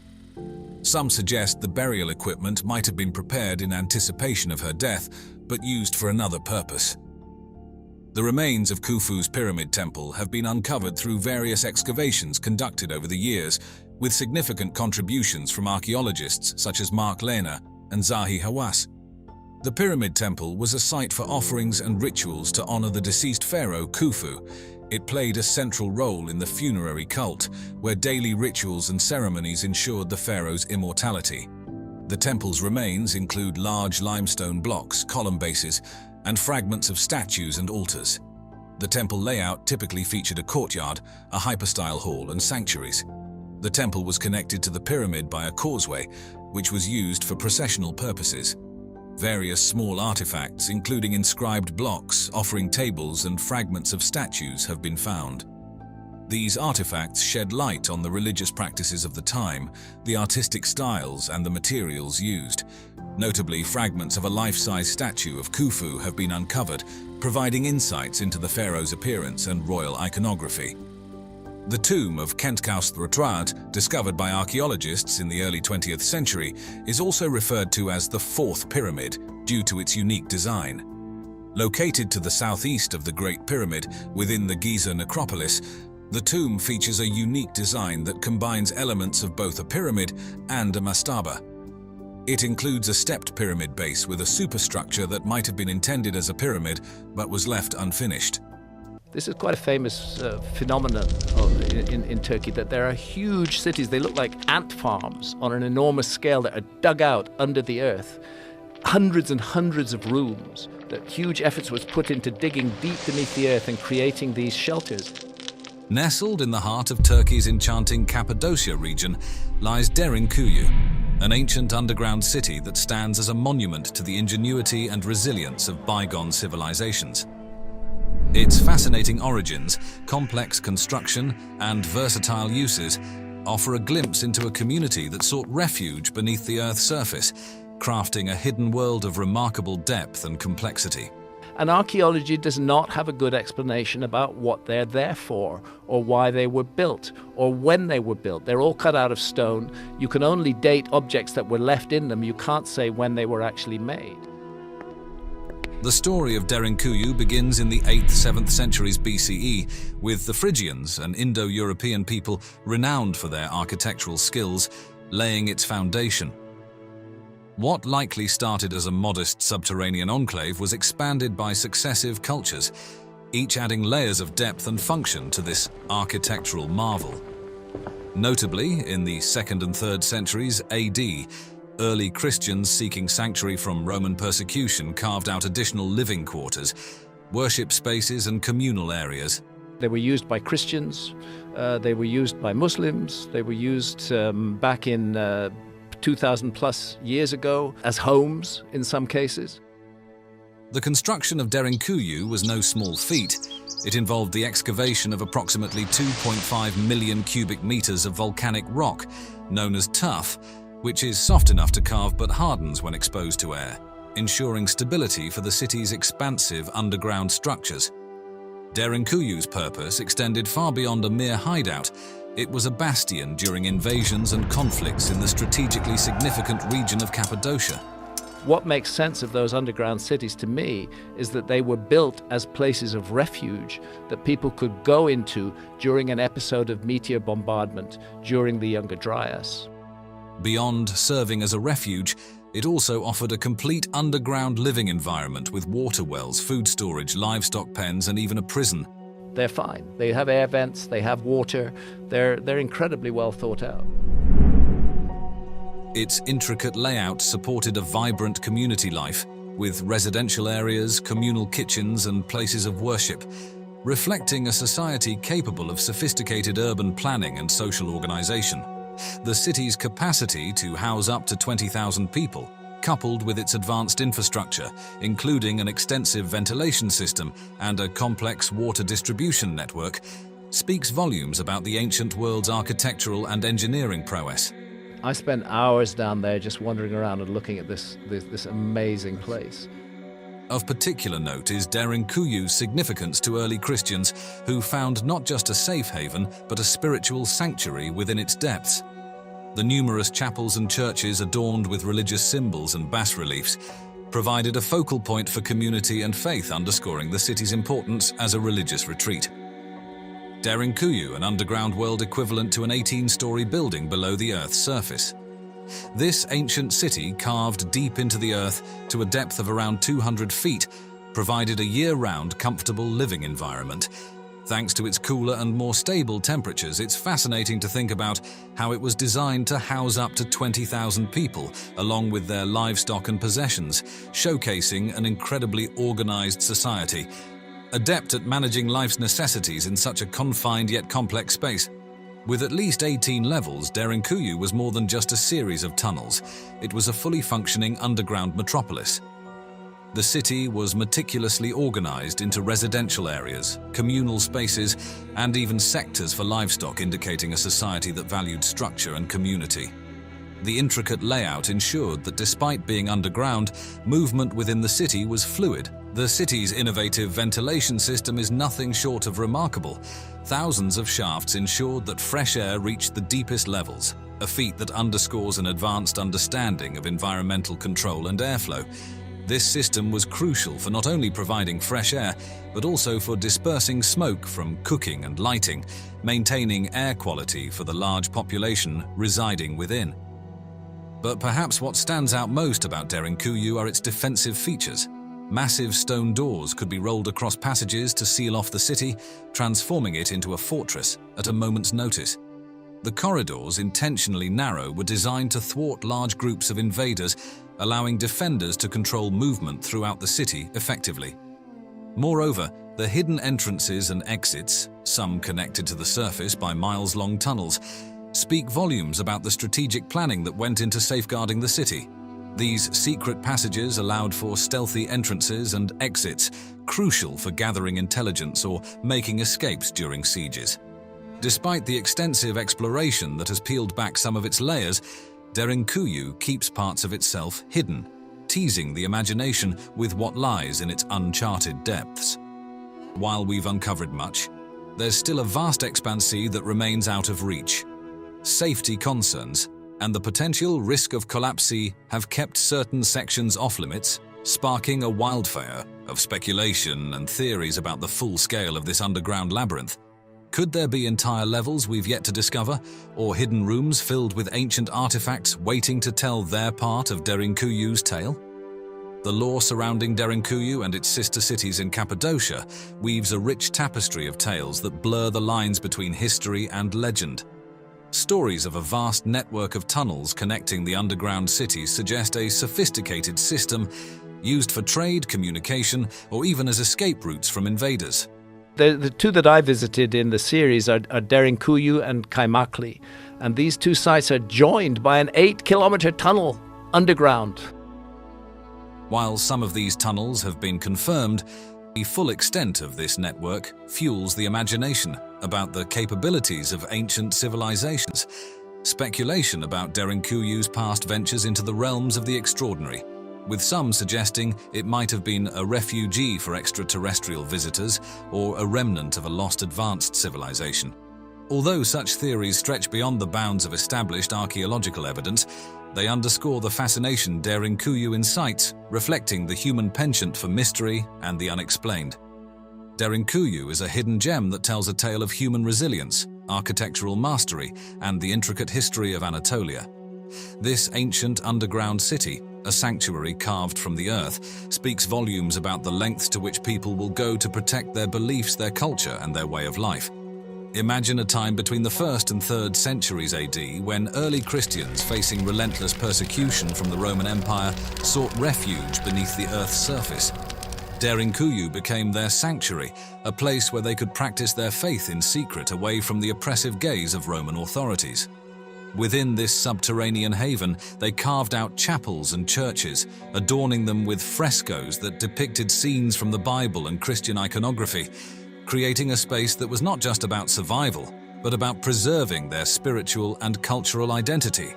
Some suggest the burial equipment might have been prepared in anticipation of her death, but used for another purpose. The remains of Khufu's pyramid temple have been uncovered through various excavations conducted over the years, with significant contributions from archaeologists such as Mark Lehner and Zahi Hawass. The pyramid temple was a site for offerings and rituals to honor the deceased pharaoh Khufu. It played a central role in the funerary cult, where daily rituals and ceremonies ensured the pharaoh's immortality. The temple's remains include large limestone blocks, column bases, and fragments of statues and altars. The temple layout typically featured a courtyard, a hypostyle hall, and sanctuaries. The temple was connected to the pyramid by a causeway, which was used for processional purposes. Various small artifacts, including inscribed blocks, offering tables, and fragments of statues, have been found. These artifacts shed light on the religious practices of the time, the artistic styles, and the materials used. Notably, fragments of a life-size statue of Khufu have been uncovered, providing insights into the pharaoh's appearance and royal iconography. The tomb of Khentkaus III, discovered by archaeologists in the early 20th century, is also referred to as the Fourth Pyramid due to its unique design. Located to the southeast of the Great Pyramid within the Giza necropolis, the tomb features a unique design that combines elements of both a pyramid and a mastaba. It includes a stepped pyramid base with a superstructure that might have been intended as a pyramid but was left unfinished. This is quite a famous phenomenon in Turkey, that there are huge cities. They look like ant farms on an enormous scale that are dug out under the earth. Hundreds and hundreds of rooms. That huge efforts was put into digging deep beneath the earth and creating these shelters. Nestled in the heart of Turkey's enchanting Cappadocia region lies Derinkuyu, an ancient underground city that stands as a monument to the ingenuity and resilience of bygone civilizations. Its fascinating origins, complex construction, and versatile uses offer a glimpse into a community that sought refuge beneath the Earth's surface, crafting a hidden world of remarkable depth and complexity. And archaeology does not have a good explanation about what they're there for, or why they were built, or when they were built. They're all cut out of stone. You can only date objects that were left in them. You can't say when they were actually made. The story of Derinkuyu begins in the 8th–7th centuries BCE, with the Phrygians, an Indo-European people renowned for their architectural skills, laying its foundation. What likely started as a modest subterranean enclave was expanded by successive cultures, each adding layers of depth and function to this architectural marvel. Notably, in the 2nd and 3rd centuries AD, early Christians seeking sanctuary from Roman persecution carved out additional living quarters, worship spaces, and communal areas. They were used by Christians, they were used by Muslims, they were used back in 2,000 plus years ago as homes in some cases. The construction of Derinkuyu was no small feat. It involved the excavation of approximately 2.5 million cubic meters of volcanic rock, known as tuff, which is soft enough to carve but hardens when exposed to air, ensuring stability for the city's expansive underground structures. Derinkuyu's purpose extended far beyond a mere hideout. It was a bastion during invasions and conflicts in the strategically significant region of Cappadocia. What makes sense of those underground cities to me is that they were built as places of refuge that people could go into during an episode of meteor bombardment during the Younger Dryas. Beyond serving as a refuge, it also offered a complete underground living environment with water wells, food storage, livestock pens, and even a prison. They're fine. They have air vents, they have water, they're incredibly well thought out. Its intricate layout supported a vibrant community life, with residential areas, communal kitchens, and places of worship, reflecting a society capable of sophisticated urban planning and social organization. The city's capacity to house up to 20,000 people, coupled with its advanced infrastructure, including an extensive ventilation system and a complex water distribution network, speaks volumes about the ancient world's architectural and engineering prowess. I spent hours down there just wandering around and looking at this amazing place. Of particular note is Derinkuyi's significance to early Christians, who found not just a safe haven, but a spiritual sanctuary within its depths. The numerous chapels and churches adorned with religious symbols and bas-reliefs provided a focal point for community and faith, underscoring the city's importance as a religious retreat. Derinkuyi, an underground world equivalent to an 18-story building below the Earth's surface. This ancient city, carved deep into the Earth to a depth of around 200 feet, provided a year-round comfortable living environment. Thanks to its cooler and more stable temperatures, it's fascinating to think about how it was designed to house up to 20,000 people, along with their livestock and possessions, showcasing an incredibly organized society, adept at managing life's necessities in such a confined yet complex space. With at least 18 levels, Derinkuyi was more than just a series of tunnels. It was a fully functioning underground metropolis. The city was meticulously organized into residential areas, communal spaces, and even sectors for livestock, indicating a society that valued structure and community. The intricate layout ensured that despite being underground, movement within the city was fluid. The city's innovative ventilation system is nothing short of remarkable. Thousands of shafts ensured that fresh air reached the deepest levels, a feat that underscores an advanced understanding of environmental control and airflow. This system was crucial for not only providing fresh air, but also for dispersing smoke from cooking and lighting, maintaining air quality for the large population residing within. But perhaps what stands out most about Derinkuyi are its defensive features. Massive stone doors could be rolled across passages to seal off the city, transforming it into a fortress at a moment's notice. The corridors, intentionally narrow, were designed to thwart large groups of invaders, allowing defenders to control movement throughout the city effectively. Moreover, the hidden entrances and exits, some connected to the surface by miles-long tunnels, speak volumes about the strategic planning that went into safeguarding the city. These secret passages allowed for stealthy entrances and exits, crucial for gathering intelligence or making escapes during sieges. Despite the extensive exploration that has peeled back some of its layers, Derinkuyi keeps parts of itself hidden, teasing the imagination with what lies in its uncharted depths. While we've uncovered much, there's still a vast expanse that remains out of reach. Safety concerns and the potential risk of collapse have kept certain sections off-limits, sparking a wildfire of speculation and theories about the full scale of this underground labyrinth. Could there be entire levels we've yet to discover, or hidden rooms filled with ancient artifacts waiting to tell their part of Derinkuyi's tale? The lore surrounding Derinkuyi and its sister cities in Cappadocia weaves a rich tapestry of tales that blur the lines between history and legend. Stories of a vast network of tunnels connecting the underground cities suggest a sophisticated system used for trade, communication, or even as escape routes from invaders. The two that I visited in the series are Derinkuyi and Kaimakli, and these two sites are joined by an 8-kilometer tunnel underground. While some of these tunnels have been confirmed, the full extent of this network fuels the imagination about the capabilities of ancient civilizations. Speculation about Derinkuyi's past ventures into the realms of the extraordinary, with some suggesting it might have been a refugee for extraterrestrial visitors or a remnant of a lost advanced civilization. Although such theories stretch beyond the bounds of established archaeological evidence, they underscore the fascination Derinkuyu incites, reflecting the human penchant for mystery and the unexplained. Derinkuyu is a hidden gem that tells a tale of human resilience, architectural mastery, and the intricate history of Anatolia. This ancient underground city, a sanctuary carved from the earth, speaks volumes about the lengths to which people will go to protect their beliefs, their culture, and their way of life. Imagine a time between the 1st and 3rd centuries AD when early Christians, facing relentless persecution from the Roman Empire, sought refuge beneath the earth's surface. Derinkuyu became their sanctuary, a place where they could practice their faith in secret away from the oppressive gaze of Roman authorities. Within this subterranean haven, they carved out chapels and churches, adorning them with frescoes that depicted scenes from the Bible and Christian iconography, creating a space that was not just about survival, but about preserving their spiritual and cultural identity.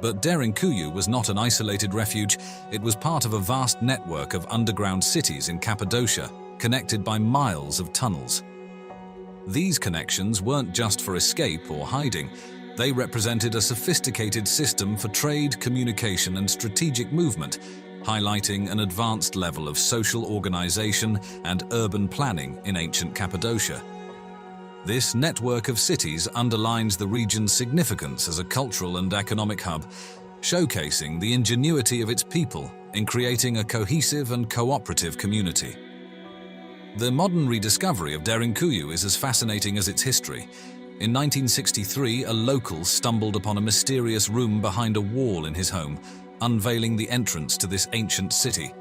But Derinkuyu was not an isolated refuge, it was part of a vast network of underground cities in Cappadocia, connected by miles of tunnels. These connections weren't just for escape or hiding, they represented a sophisticated system for trade, communication, and strategic movement, highlighting an advanced level of social organization and urban planning in ancient Cappadocia. This network of cities underlines the region's significance as a cultural and economic hub, showcasing the ingenuity of its people in creating a cohesive and cooperative community. The modern rediscovery of Derinkuyu is as fascinating as its history. In 1963, a local stumbled upon a mysterious room behind a wall in his home, unveiling the entrance to this ancient city.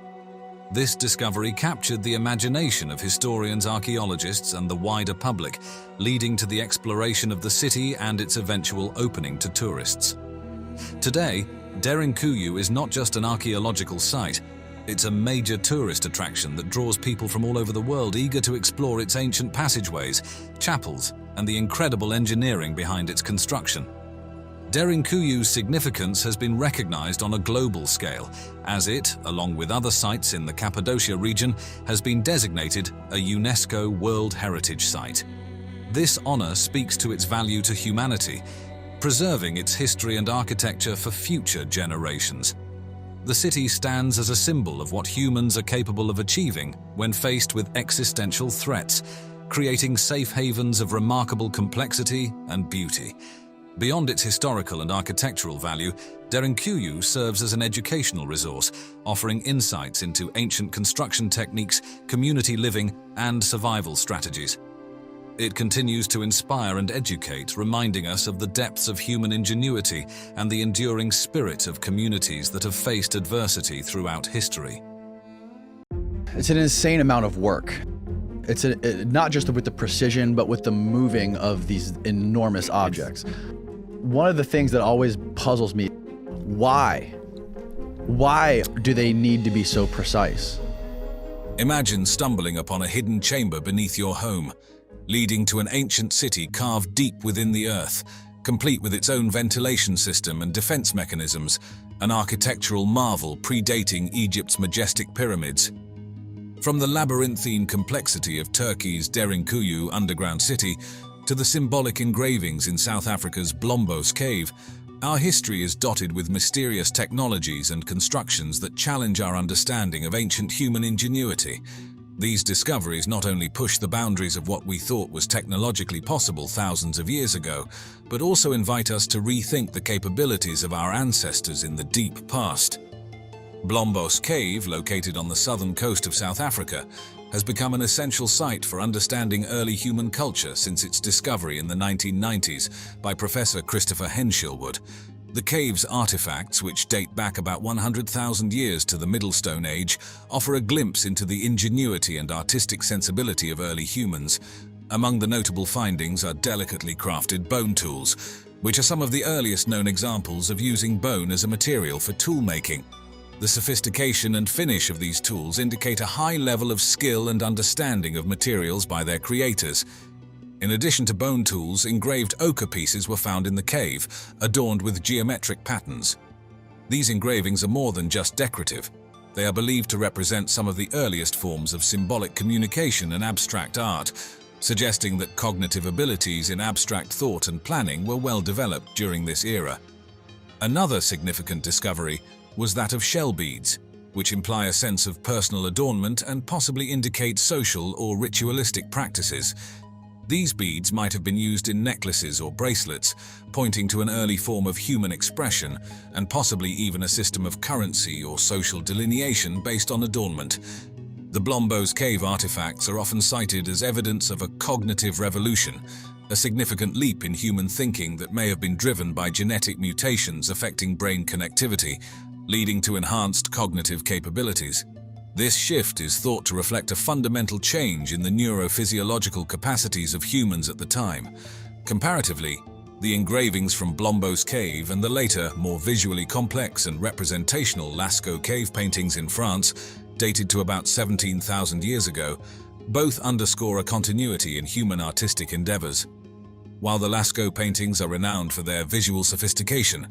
This discovery captured the imagination of historians, archaeologists, and the wider public, leading to the exploration of the city and its eventual opening to tourists. Today, Derinkuyu is not just an archaeological site, it's a major tourist attraction that draws people from all over the world eager to explore its ancient passageways, chapels, and the incredible engineering behind its construction. Derinkuyu's significance has been recognized on a global scale, as it, along with other sites in the Cappadocia region, has been designated a UNESCO World Heritage Site. This honor speaks to its value to humanity, preserving its history and architecture for future generations. The city stands as a symbol of what humans are capable of achieving when faced with existential threats, creating safe havens of remarkable complexity and beauty. Beyond its historical and architectural value, Derinkuyu serves as an educational resource, offering insights into ancient construction techniques, community living, and survival strategies. It continues to inspire and educate, reminding us of the depths of human ingenuity and the enduring spirit of communities that have faced adversity throughout history. It's an insane amount of work. It's not just with the precision, but with the moving of these enormous objects. One of the things that always puzzles me, why? Why do they need to be so precise? Imagine stumbling upon a hidden chamber beneath your home, leading to an ancient city carved deep within the earth, complete with its own ventilation system and defense mechanisms, an architectural marvel predating Egypt's majestic pyramids. From the labyrinthine complexity of Turkey's Derinkuyu underground city to the symbolic engravings in South Africa's Blombos Cave, our history is dotted with mysterious technologies and constructions that challenge our understanding of ancient human ingenuity. These discoveries not only push the boundaries of what we thought was technologically possible thousands of years ago, but also invite us to rethink the capabilities of our ancestors in the deep past. Blombos Cave, located on the southern coast of South Africa, has become an essential site for understanding early human culture since its discovery in the 1990s by Professor Christopher Henshillwood. The cave's artifacts, which date back about 100,000 years to the Middle Stone Age, offer a glimpse into the ingenuity and artistic sensibility of early humans. Among the notable findings are delicately crafted bone tools, which are some of the earliest known examples of using bone as a material for tool making. The sophistication and finish of these tools indicate a high level of skill and understanding of materials by their creators. In addition to bone tools, engraved ochre pieces were found in the cave, adorned with geometric patterns. These engravings are more than just decorative. They are believed to represent some of the earliest forms of symbolic communication and abstract art. suggesting that cognitive abilities in abstract thought and planning were well developed during this era. Another significant discovery was that of shell beads, which imply a sense of personal adornment and possibly indicate social or ritualistic practices. These beads might have been used in necklaces or bracelets, pointing to an early form of human expression and possibly even a system of currency or social delineation based on adornment. The Blombos cave artifacts are often cited as evidence of a cognitive revolution, a significant leap in human thinking that may have been driven by genetic mutations affecting brain connectivity, leading to enhanced cognitive capabilities. This shift is thought to reflect a fundamental change in the neurophysiological capacities of humans at the time. Comparatively, the engravings from Blombos Cave and the later, more visually complex and representational Lascaux cave paintings in France, dated to about 17,000 years ago, both underscore a continuity in human artistic endeavors. While the Lascaux paintings are renowned for their visual sophistication,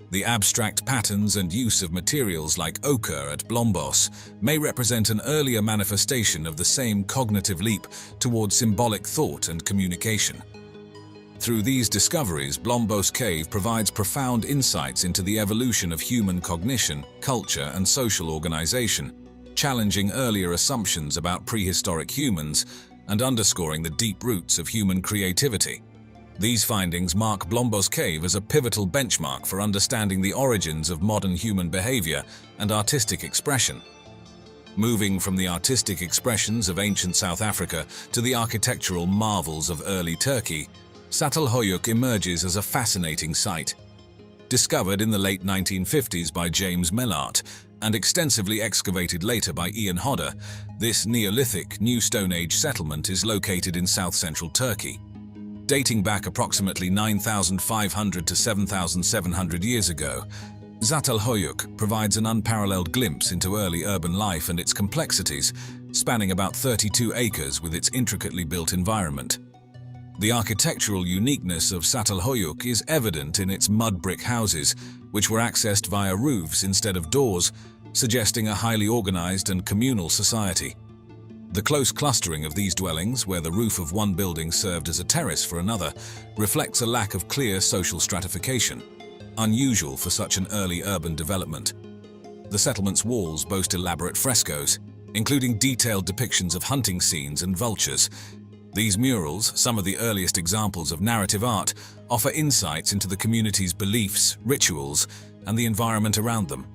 the abstract patterns and use of materials like ochre at Blombos may represent an earlier manifestation of the same cognitive leap toward symbolic thought and communication. Through these discoveries, Blombos Cave provides profound insights into the evolution of human cognition, culture, and social organization, challenging earlier assumptions about prehistoric humans and underscoring the deep roots of human creativity. These findings mark Blombos Cave as a pivotal benchmark for understanding the origins of modern human behavior and artistic expression. Moving from the artistic expressions of ancient South Africa to the architectural marvels of early Turkey, Çatalhöyük emerges as a fascinating site. Discovered in the late 1950s by James Mellart and extensively excavated later by Ian Hodder, this Neolithic New Stone Age settlement is located in south-central Turkey. Dating back approximately 9,500 to 7,700 years ago, Çatalhöyük provides an unparalleled glimpse into early urban life and its complexities, spanning about 32 acres with its intricately built environment. The architectural uniqueness of Çatalhöyük is evident in its mud brick houses, which were accessed via roofs instead of doors, suggesting a highly organized and communal society. The close clustering of these dwellings, where the roof of one building served as a terrace for another, reflects a lack of clear social stratification, unusual for such an early urban development. The settlement's walls boast elaborate frescoes, including detailed depictions of hunting scenes and vultures. These murals, some of the earliest examples of narrative art, offer insights into the community's beliefs, rituals, and the environment around them.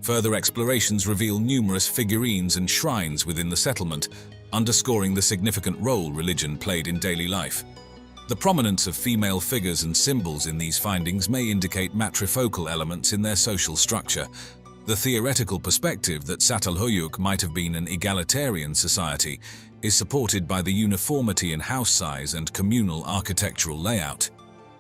Further explorations reveal numerous figurines and shrines within the settlement, underscoring the significant role religion played in daily life. The prominence of female figures and symbols in these findings may indicate matrifocal elements in their social structure. The theoretical perspective that Çatalhöyük might have been an egalitarian society is supported by the uniformity in house size and communal architectural layout.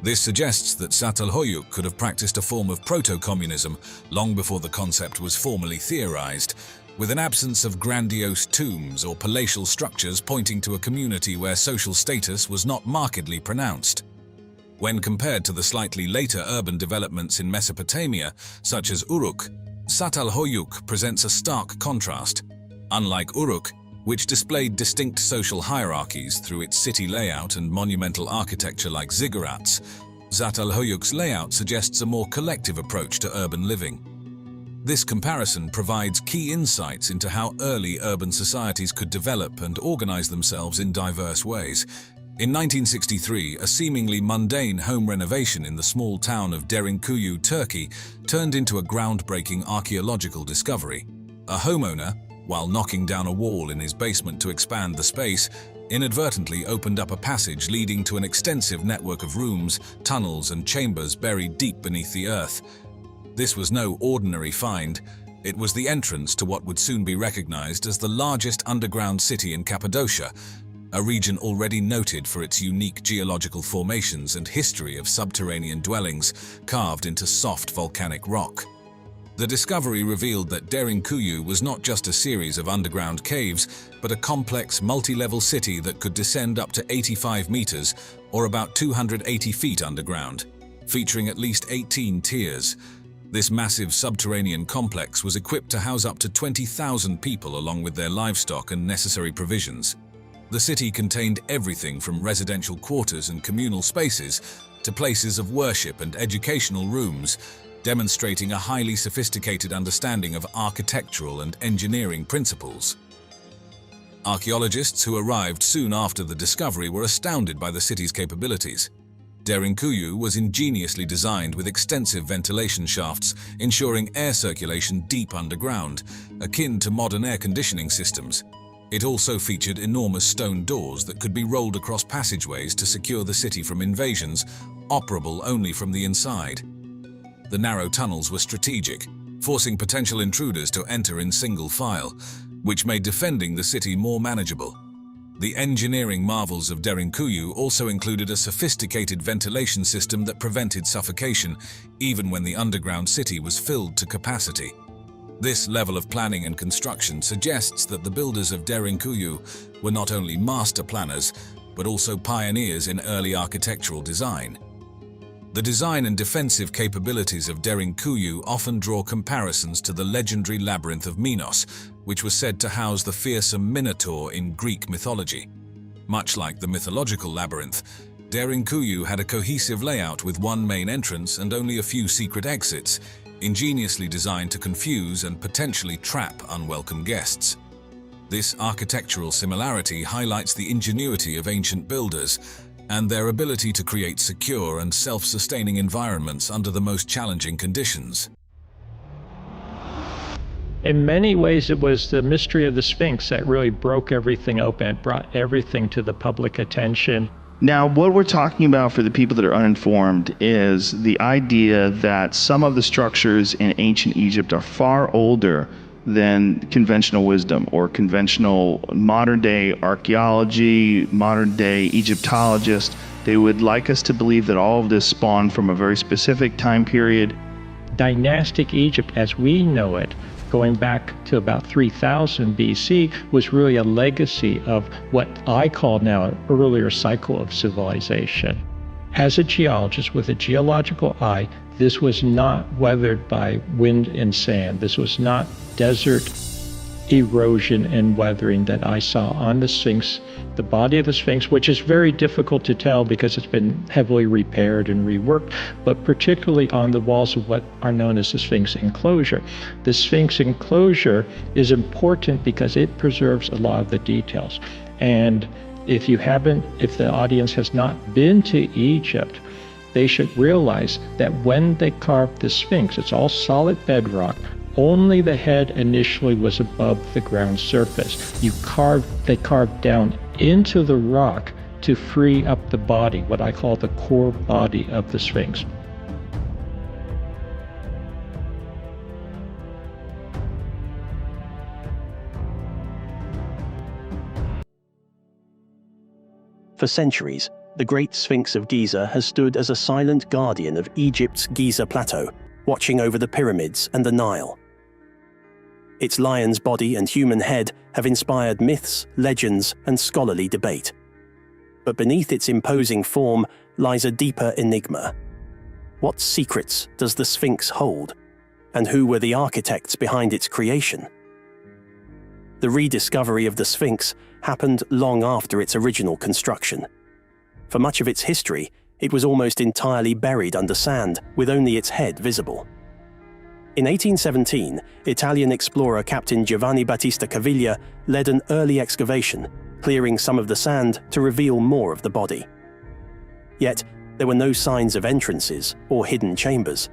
This suggests that Çatalhöyük could have practiced a form of proto-communism long before the concept was formally theorized, with an absence of grandiose tombs or palatial structures pointing to a community where social status was not markedly pronounced. When compared to the slightly later urban developments in Mesopotamia, such as Uruk, Çatalhöyük presents a stark contrast. Unlike Uruk, which displayed distinct social hierarchies through its city layout and monumental architecture like ziggurats, Çatalhöyük's layout suggests a more collective approach to urban living. This comparison provides key insights into how early urban societies could develop and organize themselves in diverse ways. In 1963, a seemingly mundane home renovation in the small town of Derinkuyu, Turkey, turned into a groundbreaking archaeological discovery. A homeowner, while knocking down a wall in his basement to expand the space, inadvertently opened up a passage leading to an extensive network of rooms, tunnels, and chambers buried deep beneath the earth. This was no ordinary find. It was the entrance to what would soon be recognized as the largest underground city in Cappadocia, a region already noted for its unique geological formations and history of subterranean dwellings carved into soft volcanic rock. The discovery revealed that Derinkuyu was not just a series of underground caves, but a complex, multi-level city that could descend up to 85 meters, or about 280 feet underground, featuring at least 18 tiers. This massive subterranean complex was equipped to house up to 20,000 people along with their livestock and necessary provisions. The city contained everything from residential quarters and communal spaces to places of worship and educational rooms, demonstrating a highly sophisticated understanding of architectural and engineering principles. Archaeologists who arrived soon after the discovery were astounded by the city's capabilities. Derinkuyu was ingeniously designed with extensive ventilation shafts, ensuring air circulation deep underground, akin to modern air conditioning systems. It also featured enormous stone doors that could be rolled across passageways to secure the city from invasions, operable only from the inside. The narrow tunnels were strategic, forcing potential intruders to enter in single file, which made defending the city more manageable. The engineering marvels of Derinkuyu also included a sophisticated ventilation system that prevented suffocation, even when the underground city was filled to capacity. This level of planning and construction suggests that the builders of Derinkuyu were not only master planners, but also pioneers in early architectural design. The design and defensive capabilities of Derinkuyu often draw comparisons to the legendary labyrinth of Minos, which was said to house the fearsome Minotaur in Greek mythology. Much like the mythological labyrinth, Derinkuyu had a cohesive layout with one main entrance and only a few secret exits, ingeniously designed to confuse and potentially trap unwelcome guests. This architectural similarity highlights the ingenuity of ancient builders and their ability to create secure and self-sustaining environments under the most challenging conditions. In many ways, it was the mystery of the Sphinx that really broke everything open. It brought everything to the public attention. Now, what we're talking about for the people that are uninformed is the idea that some of the structures in ancient Egypt are far older than conventional wisdom or conventional modern-day archaeology, modern-day Egyptologists. They would like us to believe that all of this spawned from a very specific time period. Dynastic Egypt, as we know it, going back to about 3000 BC, was really a legacy of what I call now an earlier cycle of civilization. As a geologist with a geological eye, this was not weathered by wind and sand. This was not desert erosion and weathering that I saw on the Sphinx, the body of the Sphinx, which is very difficult to tell because it's been heavily repaired and reworked, but particularly on the walls of what are known as the Sphinx enclosure. The Sphinx enclosure is important because it preserves a lot of the details. And if the audience has not been to Egypt, they should realize that when they carved the Sphinx, it's all solid bedrock. Only the head initially was above the ground surface. They carved down into the rock to free up the body, what I call the core body of the Sphinx. For centuries, the Great Sphinx of Giza has stood as a silent guardian of Egypt's Giza Plateau, watching over the pyramids and the Nile. Its lion's body and human head have inspired myths, legends, and scholarly debate. But beneath its imposing form lies a deeper enigma. What secrets does the Sphinx hold? And who were the architects behind its creation? The rediscovery of the Sphinx happened long after its original construction. For much of its history, it was almost entirely buried under sand, with only its head visible. In 1817, Italian explorer Captain Giovanni Battista Caviglia led an early excavation, clearing some of the sand to reveal more of the body. Yet, there were no signs of entrances or hidden chambers.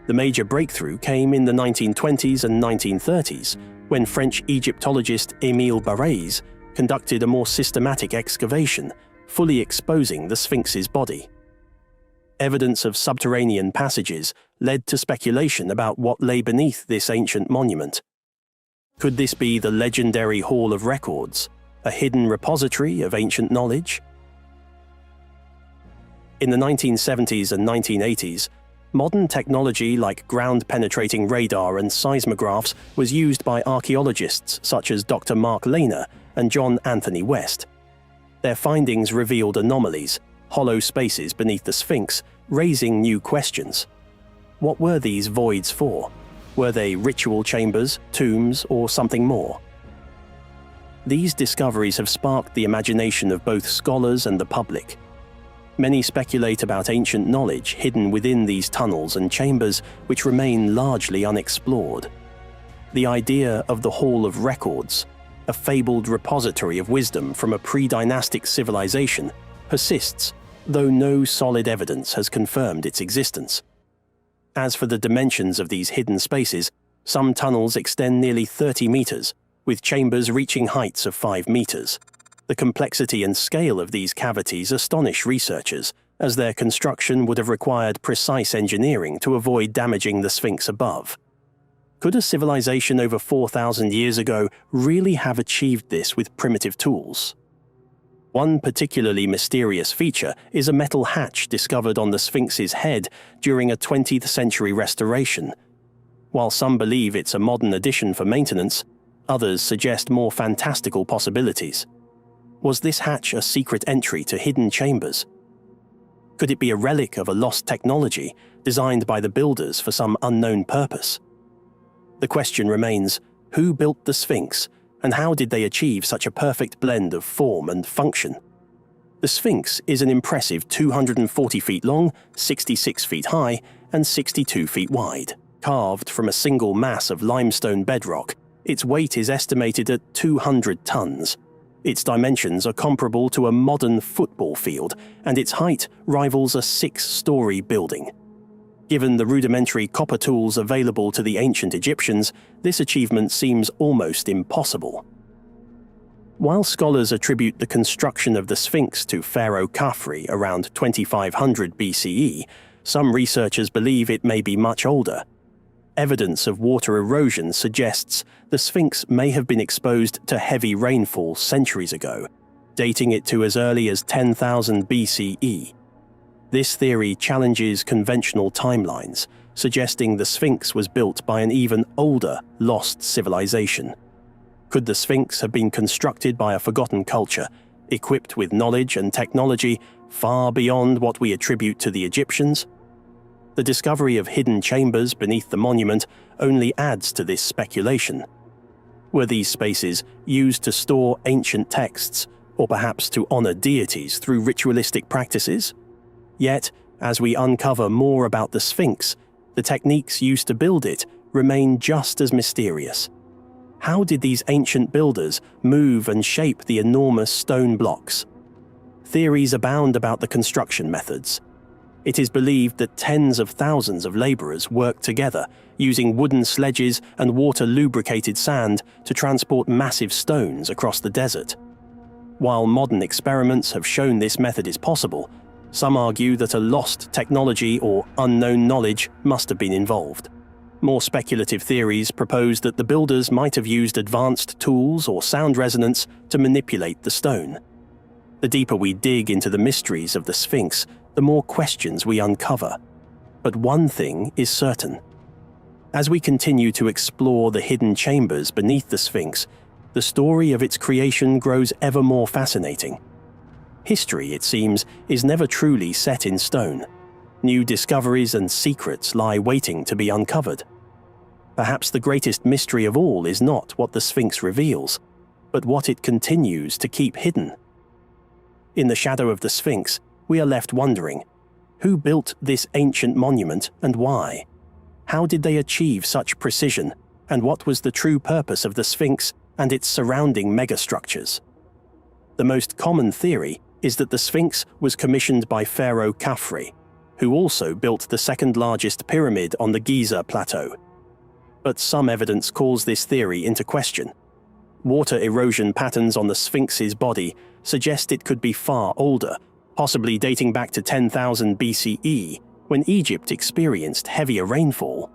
The major breakthrough came in the 1920s and 1930s, when French Egyptologist Émile Barrès conducted a more systematic excavation, fully exposing the Sphinx's body. Evidence of subterranean passages led to speculation about what lay beneath this ancient monument. Could this be the legendary Hall of Records, a hidden repository of ancient knowledge? In the 1970s and 1980s, modern technology like ground-penetrating radar and seismographs was used by archaeologists such as Dr. Mark Lehner and John Anthony West. Their findings revealed anomalies, hollow spaces beneath the Sphinx, raising new questions. What were these voids for? Were they ritual chambers, tombs, or something more? These discoveries have sparked the imagination of both scholars and the public. Many speculate about ancient knowledge hidden within these tunnels and chambers which remain largely unexplored. The idea of the Hall of Records, a fabled repository of wisdom from a pre-dynastic civilization, persists, though no solid evidence has confirmed its existence. As for the dimensions of these hidden spaces, some tunnels extend nearly 30 meters, with chambers reaching heights of 5 meters. The complexity and scale of these cavities astonish researchers, as their construction would have required precise engineering to avoid damaging the Sphinx above. Could a civilization over 4,000 years ago really have achieved this with primitive tools? One particularly mysterious feature is a metal hatch discovered on the Sphinx's head during a 20th century restoration. While some believe it's a modern addition for maintenance, others suggest more fantastical possibilities. Was this hatch a secret entry to hidden chambers? Could it be a relic of a lost technology designed by the builders for some unknown purpose? The question remains, who built the Sphinx, and how did they achieve such a perfect blend of form and function? The Sphinx is an impressive 240 feet long, 66 feet high, and 62 feet wide. Carved from a single mass of limestone bedrock, its weight is estimated at 200 tons. Its dimensions are comparable to a modern football field, and its height rivals a 6-story building. Given the rudimentary copper tools available to the ancient Egyptians, this achievement seems almost impossible. While scholars attribute the construction of the Sphinx to Pharaoh Khafre around 2500 BCE, some researchers believe it may be much older. Evidence of water erosion suggests the Sphinx may have been exposed to heavy rainfall centuries ago, dating it to as early as 10,000 BCE. This theory challenges conventional timelines, suggesting the Sphinx was built by an even older, lost civilization. Could the Sphinx have been constructed by a forgotten culture, equipped with knowledge and technology far beyond what we attribute to the Egyptians? The discovery of hidden chambers beneath the monument only adds to this speculation. Were these spaces used to store ancient texts, or perhaps to honor deities through ritualistic practices? Yet, as we uncover more about the Sphinx, the techniques used to build it remain just as mysterious. How did these ancient builders move and shape the enormous stone blocks? Theories abound about the construction methods. It is believed that tens of thousands of laborers worked together, using wooden sledges and water-lubricated sand to transport massive stones across the desert. While modern experiments have shown this method is possible, some argue that a lost technology or unknown knowledge must have been involved. More speculative theories propose that the builders might have used advanced tools or sound resonance to manipulate the stone. The deeper we dig into the mysteries of the Sphinx, the more questions we uncover. But one thing is certain. As we continue to explore the hidden chambers beneath the Sphinx, the story of its creation grows ever more fascinating. History, it seems, is never truly set in stone. New discoveries and secrets lie waiting to be uncovered. Perhaps the greatest mystery of all is not what the Sphinx reveals, but what it continues to keep hidden. In the shadow of the Sphinx, we are left wondering, who built this ancient monument and why? How did they achieve such precision, and what was the true purpose of the Sphinx and its surrounding megastructures? The most common theory is that the Sphinx was commissioned by Pharaoh Khafre, who also built the second largest pyramid on the Giza plateau. But some evidence calls this theory into question. Water erosion patterns on the Sphinx's body suggest it could be far older, possibly dating back to 10,000 BCE, when Egypt experienced heavier rainfall.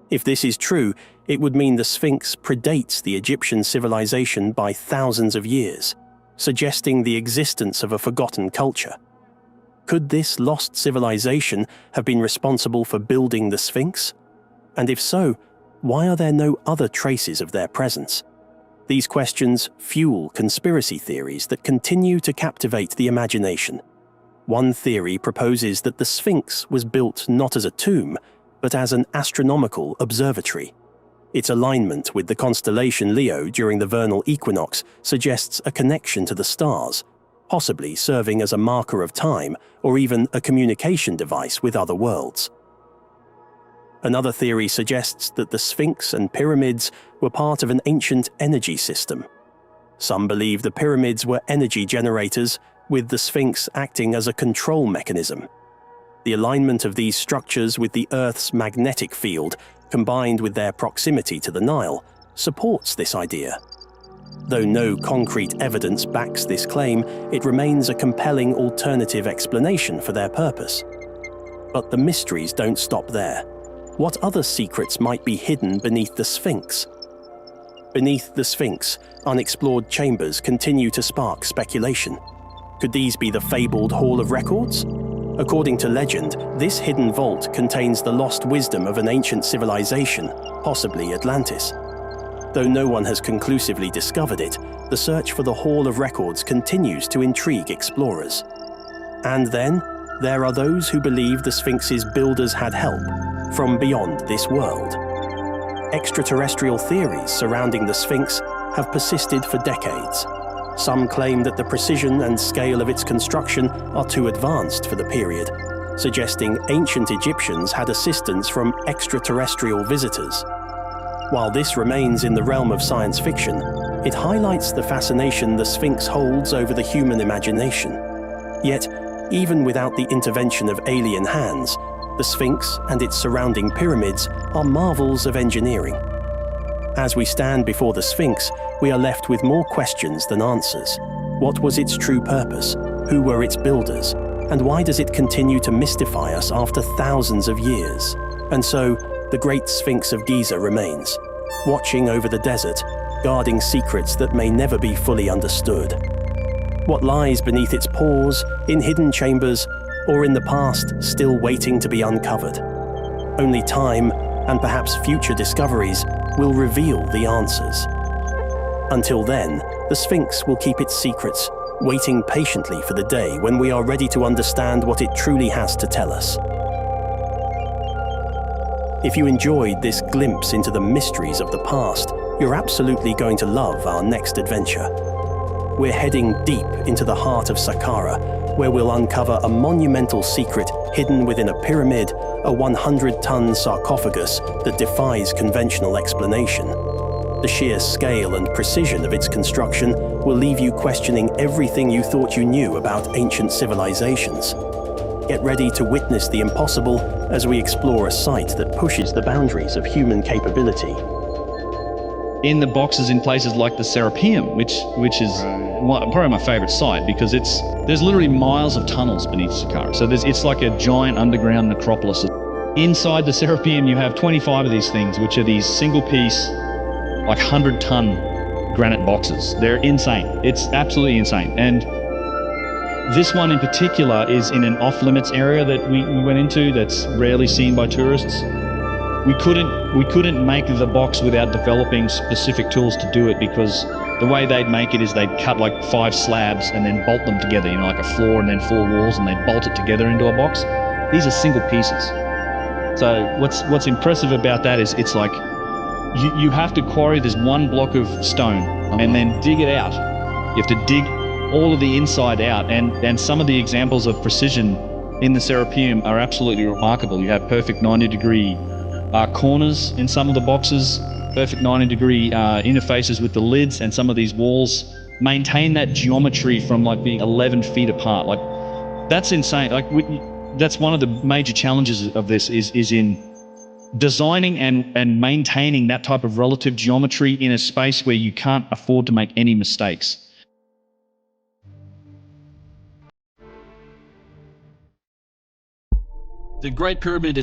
If this is true, it would mean the Sphinx predates the Egyptian civilization by thousands of years, suggesting the existence of a forgotten culture. Could this lost civilization have been responsible for building the Sphinx? And if so, why are there no other traces of their presence? These questions fuel conspiracy theories that continue to captivate the imagination. One theory proposes that the Sphinx was built not as a tomb, but as an astronomical observatory. Its alignment with the constellation Leo during the vernal equinox suggests a connection to the stars, possibly serving as a marker of time or even a communication device with other worlds. Another theory suggests that the Sphinx and pyramids were part of an ancient energy system. Some believe the pyramids were energy generators, with the Sphinx acting as a control mechanism. The alignment of these structures with the Earth's magnetic field, combined with their proximity to the Nile, supports this idea. Though no concrete evidence backs this claim, it remains a compelling alternative explanation for their purpose. But the mysteries don't stop there. What other secrets might be hidden beneath the Sphinx? Beneath the Sphinx, unexplored chambers continue to spark speculation. Could these be the fabled Hall of Records? According to legend, this hidden vault contains the lost wisdom of an ancient civilization, possibly Atlantis. Though no one has conclusively discovered it, the search for the Hall of Records continues to intrigue explorers. And then, there are those who believe the Sphinx's builders had help from beyond this world. Extraterrestrial theories surrounding the Sphinx have persisted for decades. Some claim that the precision and scale of its construction are too advanced for the period, suggesting ancient Egyptians had assistance from extraterrestrial visitors. While this remains in the realm of science fiction, it highlights the fascination the Sphinx holds over the human imagination. Yet, even without the intervention of alien hands, the Sphinx and its surrounding pyramids are marvels of engineering. As we stand before the Sphinx, we are left with more questions than answers. What was its true purpose? Who were its builders? And why does it continue to mystify us after thousands of years? And so, the Great Sphinx of Giza remains, watching over the desert, guarding secrets that may never be fully understood. What lies beneath its pores, in hidden chambers, or in the past still waiting to be uncovered? Only time, and perhaps future discoveries, will reveal the answers. Until then, the Sphinx will keep its secrets, waiting patiently for the day when we are ready to understand what it truly has to tell us. If you enjoyed this glimpse into the mysteries of the past, you're absolutely going to love our next adventure. We're heading deep into the heart of Saqqara, where we'll uncover a monumental secret hidden within a pyramid, a 100-ton sarcophagus that defies conventional explanation. The sheer scale and precision of its construction will leave you questioning everything you thought you knew about ancient civilizations. Get ready to witness the impossible as we explore a site that pushes the boundaries of human capability. In the boxes in places like the Serapeum, which is probably my favorite site, because there's literally miles of tunnels beneath Saqqara. So it's like a giant underground necropolis. Inside the Serapeum, you have 25 of these things, which are these single-piece, like 100-ton granite boxes. They're insane. It's absolutely insane. And this one in particular is in an off-limits area that we went into that's rarely seen by tourists. We couldn't make the box without developing specific tools to do it, because the way they'd make it is they'd cut like 5 slabs and then bolt them together, like a floor and then 4 walls, and they'd bolt it together into a box. These are single pieces. So what's impressive about that is it's like you have to quarry this one block of stone and then dig it out. You have to dig all of the inside out, and some of the examples of precision in the Serapeum are absolutely remarkable. You have perfect 90-degree corners in some of the boxes, perfect 90-degree interfaces with the lids, and some of these walls maintain that geometry from like being 11 feet apart. Like, that's insane. Like, that's one of the major challenges of this is in designing and maintaining that type of relative geometry in a space where you can't afford to make any mistakes. The Great Pyramid,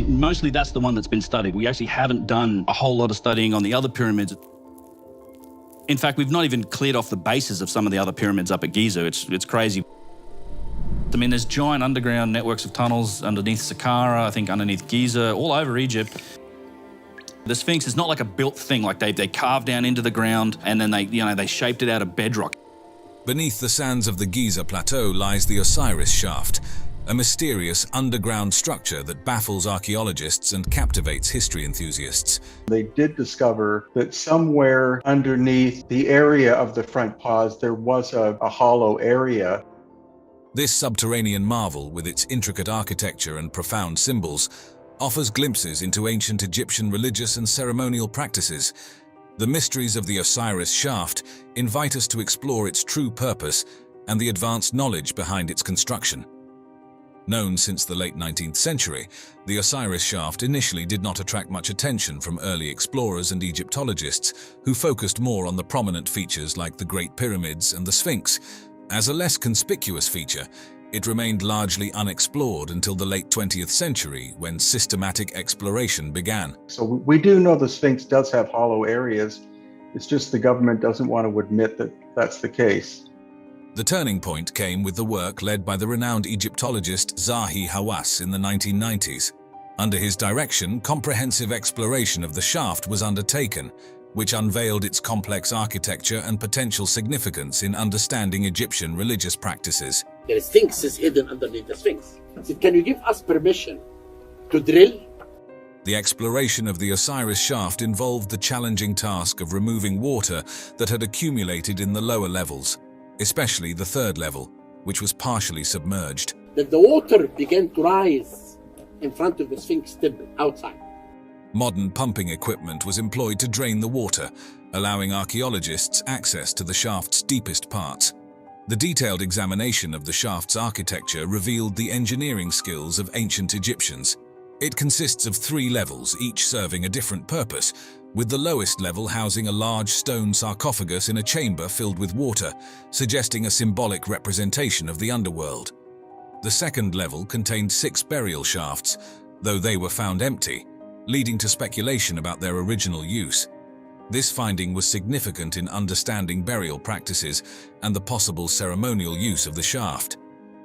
mostly that's the one that's been studied. We actually haven't done a whole lot of studying on the other pyramids. In fact, we've not even cleared off the bases of some of the other pyramids up at Giza. It's crazy. I mean, there's giant underground networks of tunnels underneath Saqqara, I think underneath Giza, all over Egypt. The Sphinx is not like a built thing, like they carved down into the ground and then they shaped it out of bedrock. Beneath the sands of the Giza Plateau lies the Osiris Shaft, a mysterious underground structure that baffles archaeologists and captivates history enthusiasts. They did discover that somewhere underneath the area of the front paws there was a hollow area. This subterranean marvel, with its intricate architecture and profound symbols, offers glimpses into ancient Egyptian religious and ceremonial practices. The mysteries of the Osiris shaft invite us to explore its true purpose and the advanced knowledge behind its construction. Known since the late 19th century, the Osiris shaft initially did not attract much attention from early explorers and Egyptologists, who focused more on the prominent features like the Great Pyramids and the Sphinx. As a less conspicuous feature, it remained largely unexplored until the late 20th century, when systematic exploration began. So we do know the Sphinx does have hollow areas. It's just the government doesn't want to admit that that's the case. The turning point came with the work led by the renowned Egyptologist Zahi Hawass in the 1990s. Under his direction, comprehensive exploration of the shaft was undertaken, which unveiled its complex architecture and potential significance in understanding Egyptian religious practices. The Sphinx is hidden underneath the Sphinx. So can you give us permission to drill? The exploration of the Osiris shaft involved the challenging task of removing water that had accumulated in the lower levels, especially the third level, which was partially submerged. That the water began to rise in front of the Sphinx temple outside. Modern pumping equipment was employed to drain the water, allowing archaeologists access to the shaft's deepest parts. The detailed examination of the shaft's architecture revealed the engineering skills of ancient Egyptians. It consists of 3 levels, each serving a different purpose, with the lowest level housing a large stone sarcophagus in a chamber filled with water, suggesting a symbolic representation of the underworld. The second level contained 6 burial shafts, though they were found empty, leading to speculation about their original use. This finding was significant in understanding burial practices and the possible ceremonial use of the shaft.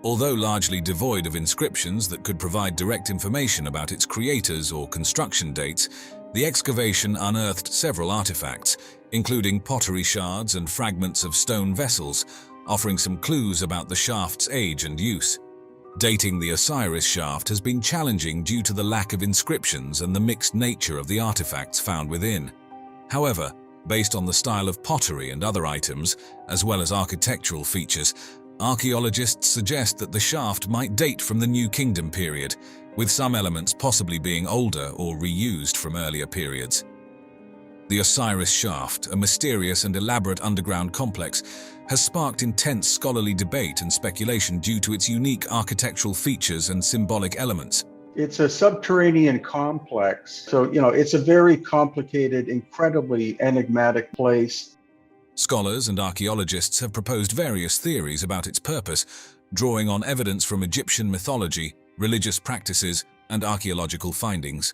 Although largely devoid of inscriptions that could provide direct information about its creators or construction dates, the excavation unearthed several artifacts, including pottery shards and fragments of stone vessels, offering some clues about the shaft's age and use. Dating the Osiris shaft has been challenging due to the lack of inscriptions and the mixed nature of the artifacts found within. However, based on the style of pottery and other items, as well as architectural features, archaeologists suggest that the shaft might date from the New Kingdom period, with some elements possibly being older or reused from earlier periods. The Osiris shaft, a mysterious and elaborate underground complex, has sparked intense scholarly debate and speculation due to its unique architectural features and symbolic elements. It's a subterranean complex, so it's a very complicated, incredibly enigmatic place. Scholars and archaeologists have proposed various theories about its purpose, drawing on evidence from Egyptian mythology, religious practices, and archaeological findings.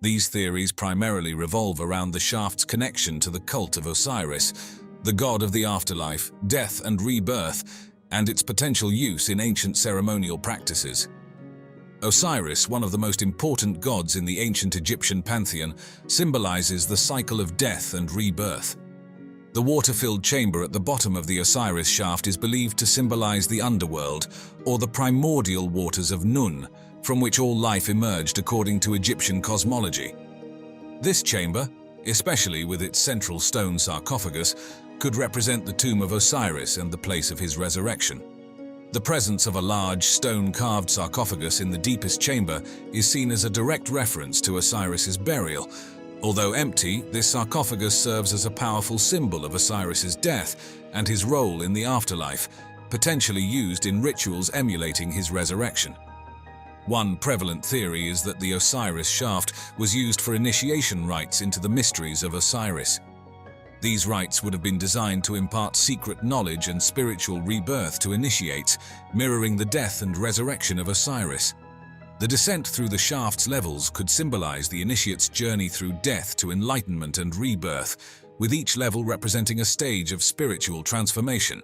These theories primarily revolve around the shaft's connection to the cult of Osiris, the god of the afterlife, death and rebirth, and its potential use in ancient ceremonial practices. Osiris, one of the most important gods in the ancient Egyptian pantheon, symbolizes the cycle of death and rebirth. The water-filled chamber at the bottom of the Osiris shaft is believed to symbolize the underworld, or the primordial waters of Nun, from which all life emerged according to Egyptian cosmology. This chamber, especially with its central stone sarcophagus, could represent the tomb of Osiris and the place of his resurrection. The presence of a large stone-carved sarcophagus in the deepest chamber is seen as a direct reference to Osiris's burial. Although empty, this sarcophagus serves as a powerful symbol of Osiris's death and his role in the afterlife, potentially used in rituals emulating his resurrection. One prevalent theory is that the Osiris shaft was used for initiation rites into the mysteries of Osiris. These rites would have been designed to impart secret knowledge and spiritual rebirth to initiates, mirroring the death and resurrection of Osiris. The descent through the shaft's levels could symbolize the initiate's journey through death to enlightenment and rebirth, with each level representing a stage of spiritual transformation.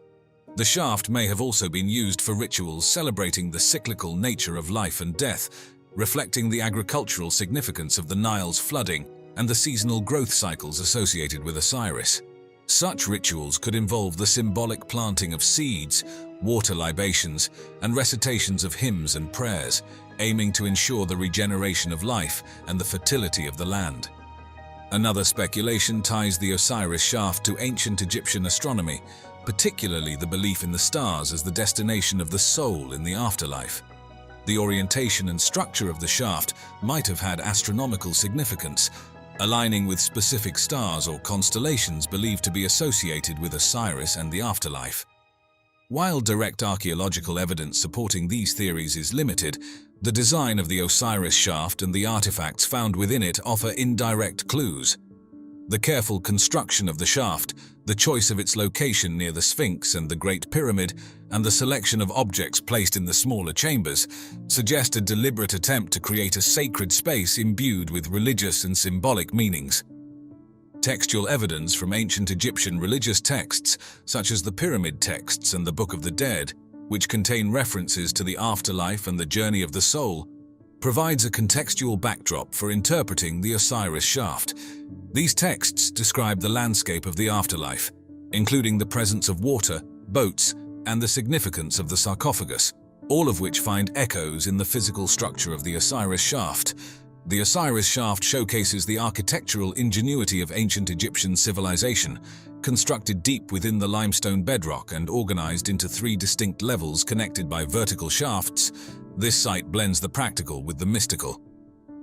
The shaft may have also been used for rituals celebrating the cyclical nature of life and death, reflecting the agricultural significance of the Nile's flooding and the seasonal growth cycles associated with Osiris. Such rituals could involve the symbolic planting of seeds, water libations, and recitations of hymns and prayers, aiming to ensure the regeneration of life and the fertility of the land. Another speculation ties the Osiris shaft to ancient Egyptian astronomy, particularly the belief in the stars as the destination of the soul in the afterlife. The orientation and structure of the shaft might have had astronomical significance, aligning with specific stars or constellations believed to be associated with Osiris and the afterlife. While direct archaeological evidence supporting these theories is limited, the design of the Osiris shaft and the artifacts found within it offer indirect clues. The careful construction of the shaft, the choice of its location near the Sphinx and the Great Pyramid, and the selection of objects placed in the smaller chambers suggest a deliberate attempt to create a sacred space imbued with religious and symbolic meanings. Textual evidence from ancient Egyptian religious texts, such as the Pyramid texts and the Book of the Dead, which contain references to the afterlife and the journey of the soul, provides a contextual backdrop for interpreting the Osiris shaft. These texts describe the landscape of the afterlife, including the presence of water, boats, and the significance of the sarcophagus, all of which find echoes in the physical structure of the Osiris shaft. The Osiris shaft showcases the architectural ingenuity of ancient Egyptian civilization, constructed deep within the limestone bedrock and organized into 3 distinct levels connected by vertical shafts. This site blends the practical with the mystical.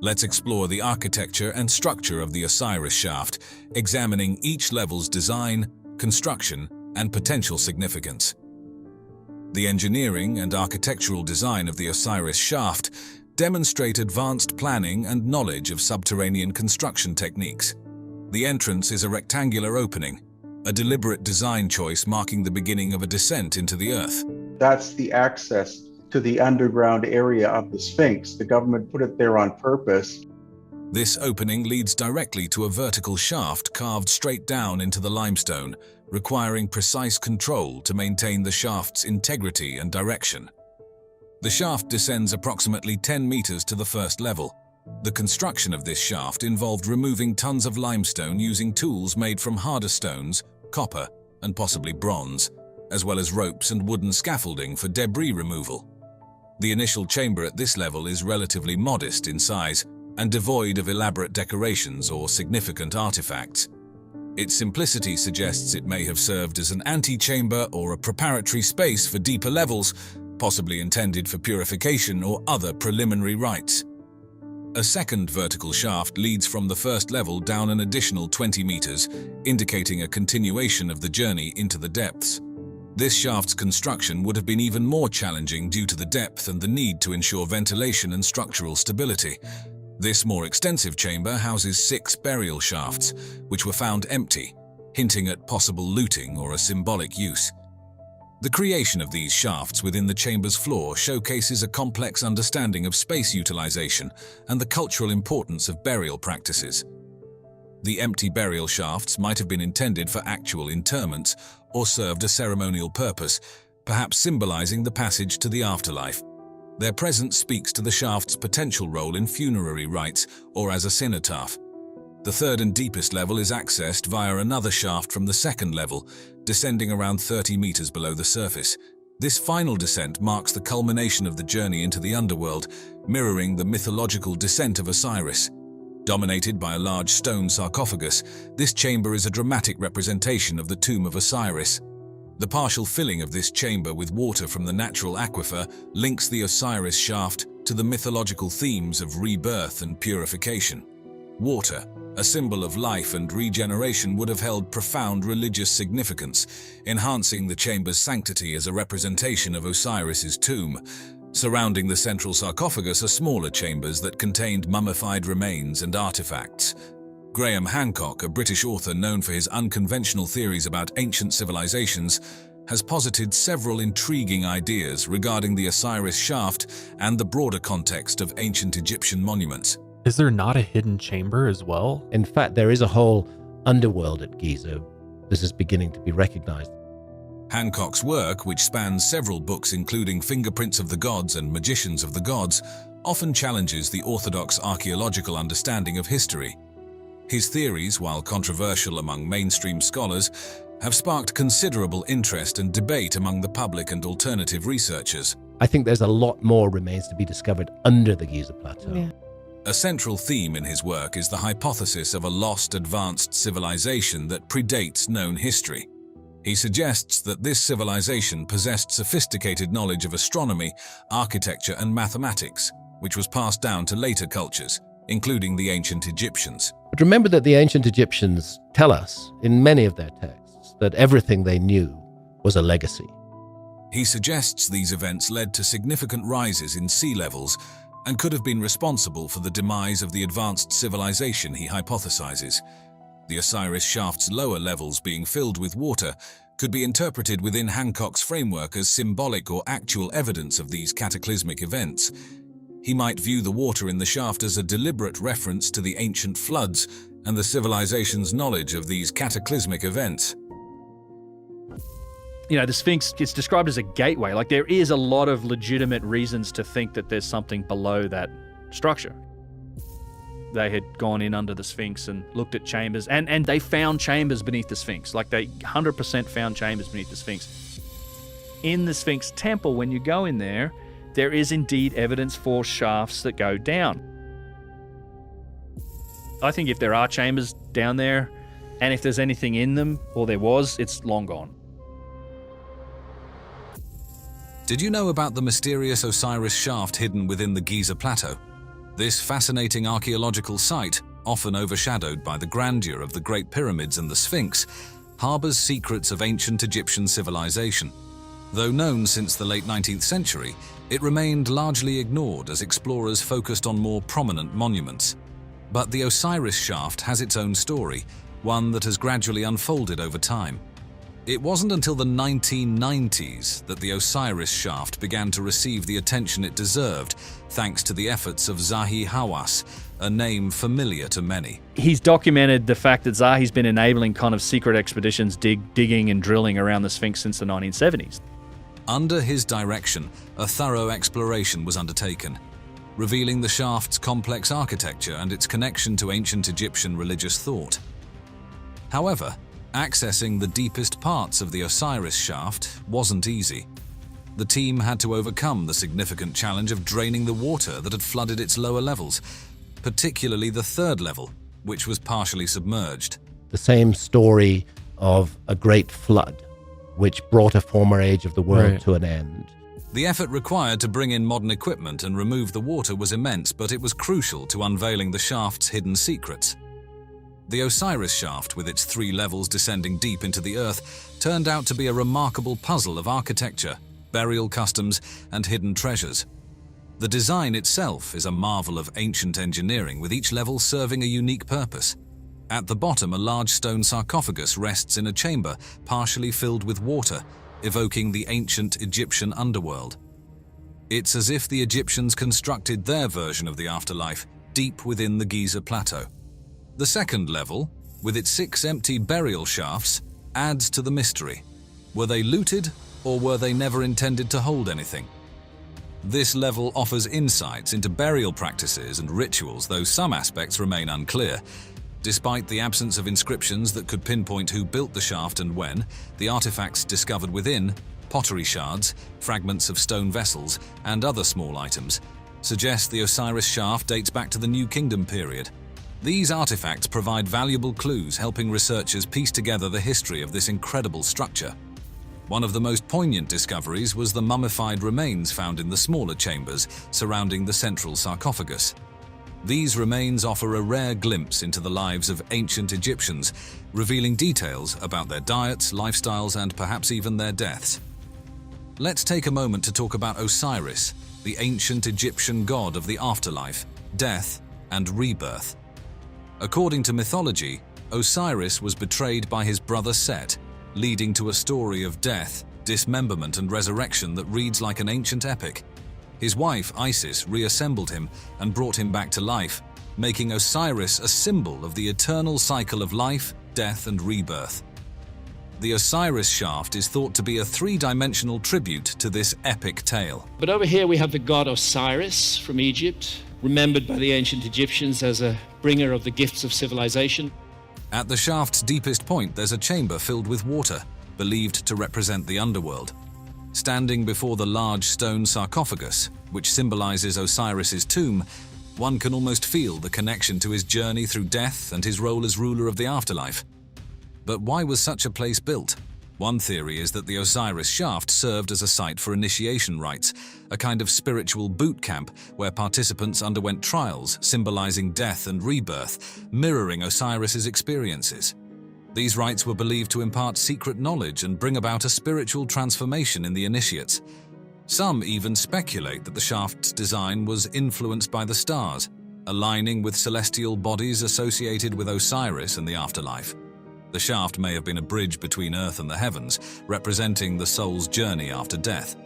Let's explore the architecture and structure of the Osiris shaft, examining each level's design, construction, and potential significance. The engineering and architectural design of the Osiris shaft demonstrate advanced planning and knowledge of subterranean construction techniques. The entrance is a rectangular opening, a deliberate design choice marking the beginning of a descent into the earth. That's the access to the underground area of the Sphinx. The government put it there on purpose. This opening leads directly to a vertical shaft carved straight down into the limestone, requiring precise control to maintain the shaft's integrity and direction. The shaft descends approximately 10 meters to the first level. The construction of this shaft involved removing tons of limestone using tools made from harder stones, copper, and possibly bronze, as well as ropes and wooden scaffolding for debris removal. The initial chamber at this level is relatively modest in size and devoid of elaborate decorations or significant artifacts. Its simplicity suggests it may have served as an antechamber or a preparatory space for deeper levels, possibly intended for purification or other preliminary rites. A second vertical shaft leads from the first level down an additional 20 meters, indicating a continuation of the journey into the depths. This shaft's construction would have been even more challenging due to the depth and the need to ensure ventilation and structural stability. This more extensive chamber houses 6 burial shafts, which were found empty, hinting at possible looting or a symbolic use. The creation of these shafts within the chamber's floor showcases a complex understanding of space utilization and the cultural importance of burial practices. The empty burial shafts might have been intended for actual interments or served a ceremonial purpose, perhaps symbolizing the passage to the afterlife. Their presence speaks to the shaft's potential role in funerary rites or as a cenotaph. The third and deepest level is accessed via another shaft from the second level, descending around 30 meters below the surface. This final descent marks the culmination of the journey into the underworld, mirroring the mythological descent of Osiris. Dominated by a large stone sarcophagus, this chamber is a dramatic representation of the tomb of Osiris. The partial filling of this chamber with water from the natural aquifer links the Osiris shaft to the mythological themes of rebirth and purification. Water, a symbol of life and regeneration, would have held profound religious significance, enhancing the chamber's sanctity as a representation of Osiris's tomb. Surrounding the central sarcophagus are smaller chambers that contained mummified remains and artifacts. Graham Hancock, a British author known for his unconventional theories about ancient civilizations, has posited several intriguing ideas regarding the Osiris shaft and the broader context of ancient Egyptian monuments. Is there not a hidden chamber as well? In fact, there is a whole underworld at Giza. This is beginning to be recognized. Hancock's work, which spans several books including Fingerprints of the Gods and Magicians of the Gods, often challenges the orthodox archaeological understanding of history. His theories, while controversial among mainstream scholars, have sparked considerable interest and debate among the public and alternative researchers. I think there's a lot more remains to be discovered under the Giza Plateau. Yeah. A central theme in his work is the hypothesis of a lost advanced civilization that predates known history. He suggests that this civilization possessed sophisticated knowledge of astronomy, architecture, and mathematics, which was passed down to later cultures, including the ancient Egyptians. But remember that the ancient Egyptians tell us in many of their texts that everything they knew was a legacy. He suggests these events led to significant rises in sea levels and could have been responsible for the demise of the advanced civilization he hypothesizes. The Osiris shaft's lower levels being filled with water could be interpreted within Hancock's framework as symbolic or actual evidence of these cataclysmic events. He might view the water in the shaft as a deliberate reference to the ancient floods and the civilization's knowledge of these cataclysmic events. You know, the Sphinx gets described as a gateway. Like, there is a lot of legitimate reasons to think that there's something below that structure. They had gone in under the Sphinx and looked at chambers, and they found chambers beneath the Sphinx. Like, they 100% found chambers beneath the Sphinx. In the Sphinx temple, when you go in there is indeed evidence for shafts that go down. I think if there are chambers down there, and if there's anything in them, or there was, it's long gone. Did you know about the mysterious Osiris shaft hidden within the Giza Plateau? This fascinating archaeological site, often overshadowed by the grandeur of the Great Pyramids and the Sphinx, harbors secrets of ancient Egyptian civilization. Though known since the late 19th century, it remained largely ignored as explorers focused on more prominent monuments. But the Osiris shaft has its own story, one that has gradually unfolded over time. It wasn't until the 1990s that the Osiris shaft began to receive the attention it deserved, thanks to the efforts of Zahi Hawass, a name familiar to many. He's documented the fact that Zahi's been enabling kind of secret expeditions digging and drilling around the Sphinx since the 1970s. Under his direction, a thorough exploration was undertaken, revealing the shaft's complex architecture and its connection to ancient Egyptian religious thought. However, accessing the deepest parts of the Osiris shaft wasn't easy. The team had to overcome the significant challenge of draining the water that had flooded its lower levels, particularly the third level, which was partially submerged. The same story of a great flood, which brought a former age of the world to an end. The effort required to bring in modern equipment and remove the water was immense, but it was crucial to unveiling the shaft's hidden secrets. The Osiris shaft, with its 3 levels descending deep into the earth, turned out to be a remarkable puzzle of architecture, burial customs, and hidden treasures. The design itself is a marvel of ancient engineering, with each level serving a unique purpose. At the bottom, a large stone sarcophagus rests in a chamber partially filled with water, evoking the ancient Egyptian underworld. It's as if the Egyptians constructed their version of the afterlife deep within the Giza Plateau. The second level, with its 6 empty burial shafts, adds to the mystery. Were they looted, or were they never intended to hold anything? This level offers insights into burial practices and rituals, though some aspects remain unclear. Despite the absence of inscriptions that could pinpoint who built the shaft and when, the artifacts discovered within, pottery shards, fragments of stone vessels, and other small items, suggest the Osiris shaft dates back to the New Kingdom period. These artifacts provide valuable clues, helping researchers piece together the history of this incredible structure. One of the most poignant discoveries was the mummified remains found in the smaller chambers surrounding the central sarcophagus. These remains offer a rare glimpse into the lives of ancient Egyptians, revealing details about their diets, lifestyles, and perhaps even their deaths. Let's take a moment to talk about Osiris, the ancient Egyptian god of the afterlife, death, and rebirth. According to mythology, Osiris was betrayed by his brother Set, leading to a story of death, dismemberment, and resurrection that reads like an ancient epic. His wife, Isis, reassembled him and brought him back to life, making Osiris a symbol of the eternal cycle of life, death, and rebirth. The Osiris shaft is thought to be a 3-dimensional tribute to this epic tale. But over here we have the god Osiris from Egypt, remembered by the ancient Egyptians as a bringer of the gifts of civilization. At the shaft's deepest point, there's a chamber filled with water, believed to represent the underworld. Standing before the large stone sarcophagus, which symbolizes Osiris's tomb, one can almost feel the connection to his journey through death and his role as ruler of the afterlife. But why was such a place built? One theory is that the Osiris shaft served as a site for initiation rites, a kind of spiritual boot camp where participants underwent trials symbolizing death and rebirth, mirroring Osiris's experiences. These rites were believed to impart secret knowledge and bring about a spiritual transformation in the initiates. Some even speculate that the shaft's design was influenced by the stars, aligning with celestial bodies associated with Osiris and the afterlife. The shaft may have been a bridge between Earth and the heavens, representing the soul's journey after death.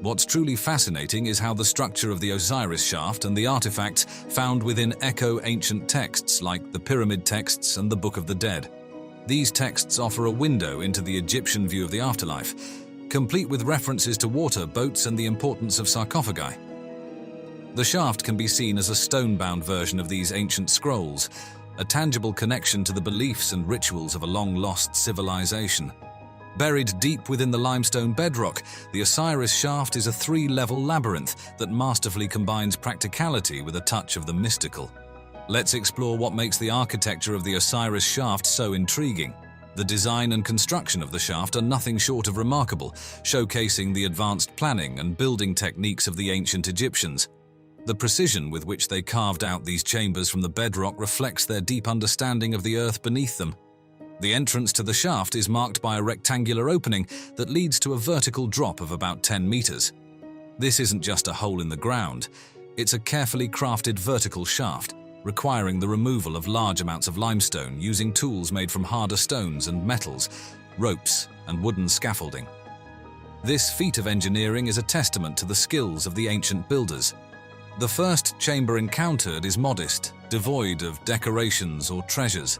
What's truly fascinating is how the structure of the Osiris shaft and the artifacts found within echo ancient texts like the Pyramid texts and the Book of the Dead. These texts offer a window into the Egyptian view of the afterlife, complete with references to water, boats, and the importance of sarcophagi. The shaft can be seen as a stone-bound version of these ancient scrolls, a tangible connection to the beliefs and rituals of a long-lost civilization. Buried deep within the limestone bedrock, the Osiris shaft is a three-level labyrinth that masterfully combines practicality with a touch of the mystical. Let's explore what makes the architecture of the Osiris shaft so intriguing. The design and construction of the shaft are nothing short of remarkable, showcasing the advanced planning and building techniques of the ancient Egyptians. The precision with which they carved out these chambers from the bedrock reflects their deep understanding of the earth beneath them. The entrance to the shaft is marked by a rectangular opening that leads to a vertical drop of about 10 meters. This isn't just a hole in the ground, it's a carefully crafted vertical shaft, requiring the removal of large amounts of limestone using tools made from harder stones and metals, ropes, and wooden scaffolding. This feat of engineering is a testament to the skills of the ancient builders. The first chamber encountered is modest, devoid of decorations or treasures.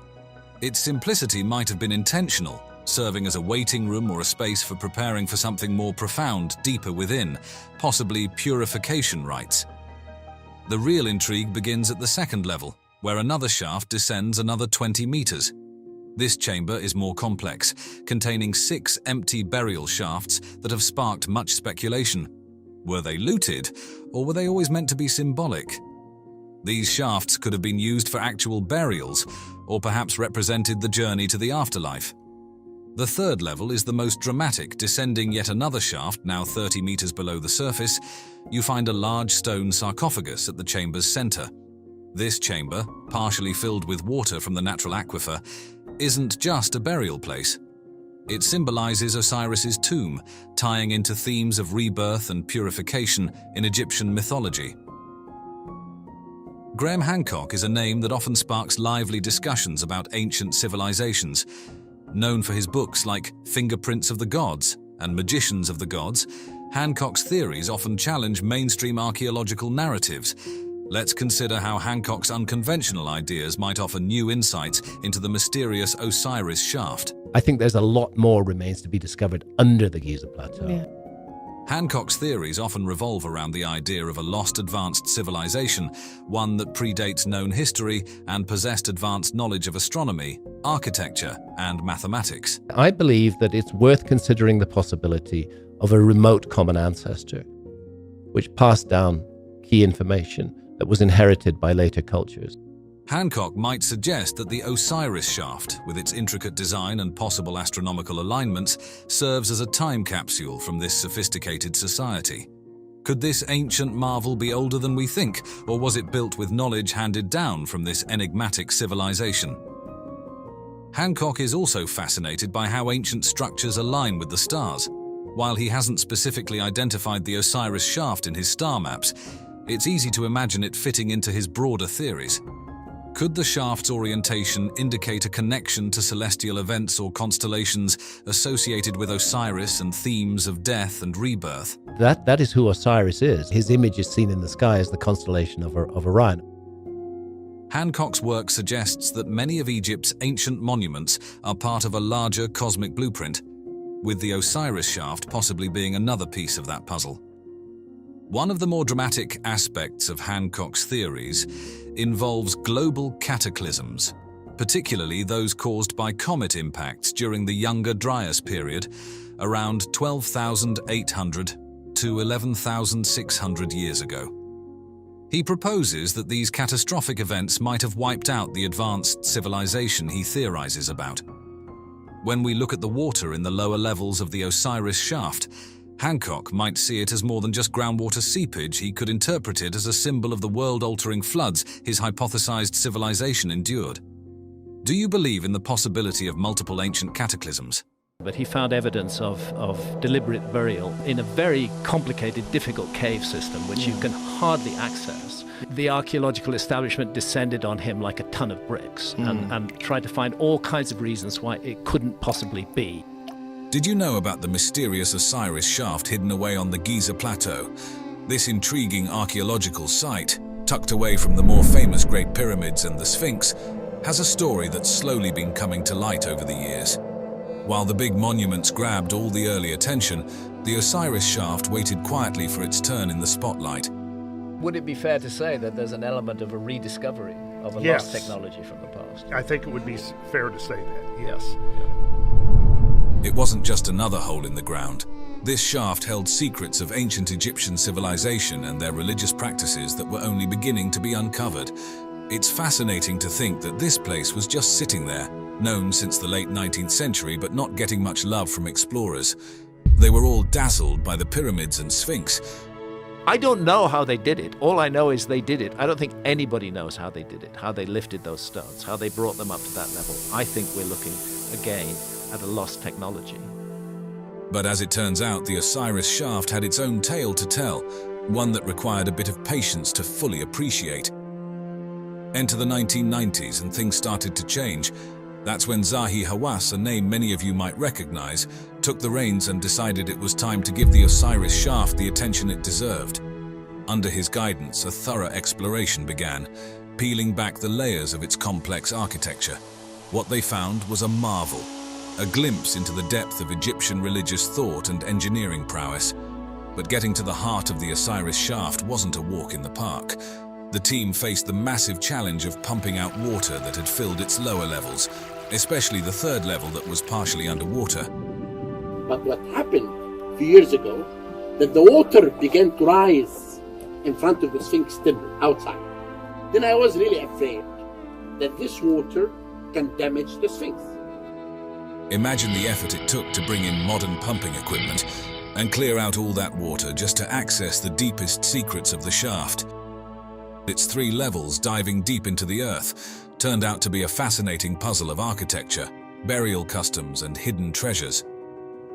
Its simplicity might have been intentional, serving as a waiting room or a space for preparing for something more profound deeper within, possibly purification rites. The real intrigue begins at the second level, where another shaft descends another 20 meters. This chamber is more complex, containing 6 empty burial shafts that have sparked much speculation. Were they looted, or were they always meant to be symbolic? These shafts could have been used for actual burials, or perhaps represented the journey to the afterlife. The third level is the most dramatic. Descending yet another shaft, now 30 meters below the surface, you find a large stone sarcophagus at the chamber's center. This chamber, partially filled with water from the natural aquifer, isn't just a burial place. It symbolizes Osiris's tomb, tying into themes of rebirth and purification in Egyptian mythology. Graham Hancock is a name that often sparks lively discussions about ancient civilizations. Known for his books like Fingerprints of the Gods and Magicians of the Gods, Hancock's theories often challenge mainstream archaeological narratives. Let's consider how Hancock's unconventional ideas might offer new insights into the mysterious Osiris shaft. I think there's a lot more remains to be discovered under the Giza Plateau. Yeah. Hancock's theories often revolve around the idea of a lost advanced civilization, one that predates known history and possessed advanced knowledge of astronomy, architecture, and mathematics. I believe that it's worth considering the possibility of a remote common ancestor, which passed down key information that was inherited by later cultures. Hancock might suggest that the Osiris shaft, with its intricate design and possible astronomical alignments, serves as a time capsule from this sophisticated society. Could this ancient marvel be older than we think, or was it built with knowledge handed down from this enigmatic civilization? Hancock is also fascinated by how ancient structures align with the stars. While he hasn't specifically identified the Osiris shaft in his star maps, it's easy to imagine it fitting into his broader theories. Could the shaft's orientation indicate a connection to celestial events or constellations associated with Osiris and themes of death and rebirth? That is who Osiris is. His image is seen in the sky as the constellation of Orion. Hancock's work suggests that many of Egypt's ancient monuments are part of a larger cosmic blueprint, with the Osiris shaft possibly being another piece of that puzzle. One of the more dramatic aspects of Hancock's theories involves global cataclysms, particularly those caused by comet impacts during the Younger Dryas period, around 12,800 to 11,600 years ago. He proposes that these catastrophic events might have wiped out the advanced civilization he theorizes about. When we look at the water in the lower levels of the Osiris shaft, Hancock might see it as more than just groundwater seepage. He could interpret it as a symbol of the world-altering floods his hypothesized civilization endured. Do you believe in the possibility of multiple ancient cataclysms? But he found evidence of deliberate burial in a very complicated, difficult cave system, which you can hardly access. The archaeological establishment descended on him like a ton of bricks and tried to find all kinds of reasons why it couldn't possibly be. Did you know about the mysterious Osiris shaft hidden away on the Giza plateau? This intriguing archaeological site, tucked away from the more famous Great Pyramids and the Sphinx, has a story that's slowly been coming to light over the years. While the big monuments grabbed all the early attention, the Osiris shaft waited quietly for its turn in the spotlight. Would it be fair to say that there's an element of a rediscovery of a lost technology from the past? I think it would be fair to say that, yes. It wasn't just another hole in the ground. This shaft held secrets of ancient Egyptian civilization and their religious practices that were only beginning to be uncovered. It's fascinating to think that this place was just sitting there, known since the late 19th century but not getting much love from explorers. They were all dazzled by the pyramids and Sphinx. I don't know how they did it. All I know is they did it. I don't think anybody knows how they did it, how they lifted those stones, how they brought them up to that level. I think we're looking, again, at a lost technology. But as it turns out, the Osiris shaft had its own tale to tell, one that required a bit of patience to fully appreciate. Enter the 1990s and things started to change. That's when Zahi Hawass, a name many of you might recognize, took the reins and decided it was time to give the Osiris shaft the attention it deserved. Under his guidance, a thorough exploration began, peeling back the layers of its complex architecture. What they found was a marvel, a glimpse into the depth of Egyptian religious thought and engineering prowess. But getting to the heart of the Osiris shaft wasn't a walk in the park. The team faced the massive challenge of pumping out water that had filled its lower levels, especially the third level that was partially underwater. But what happened a few years ago, that the water began to rise in front of the Sphinx temple outside. Then I was really afraid that this water can damage the Sphinx. Imagine the effort it took to bring in modern pumping equipment and clear out all that water just to access the deepest secrets of the shaft. Its 3 levels diving deep into the earth turned out to be a fascinating puzzle of architecture, burial customs, and hidden treasures.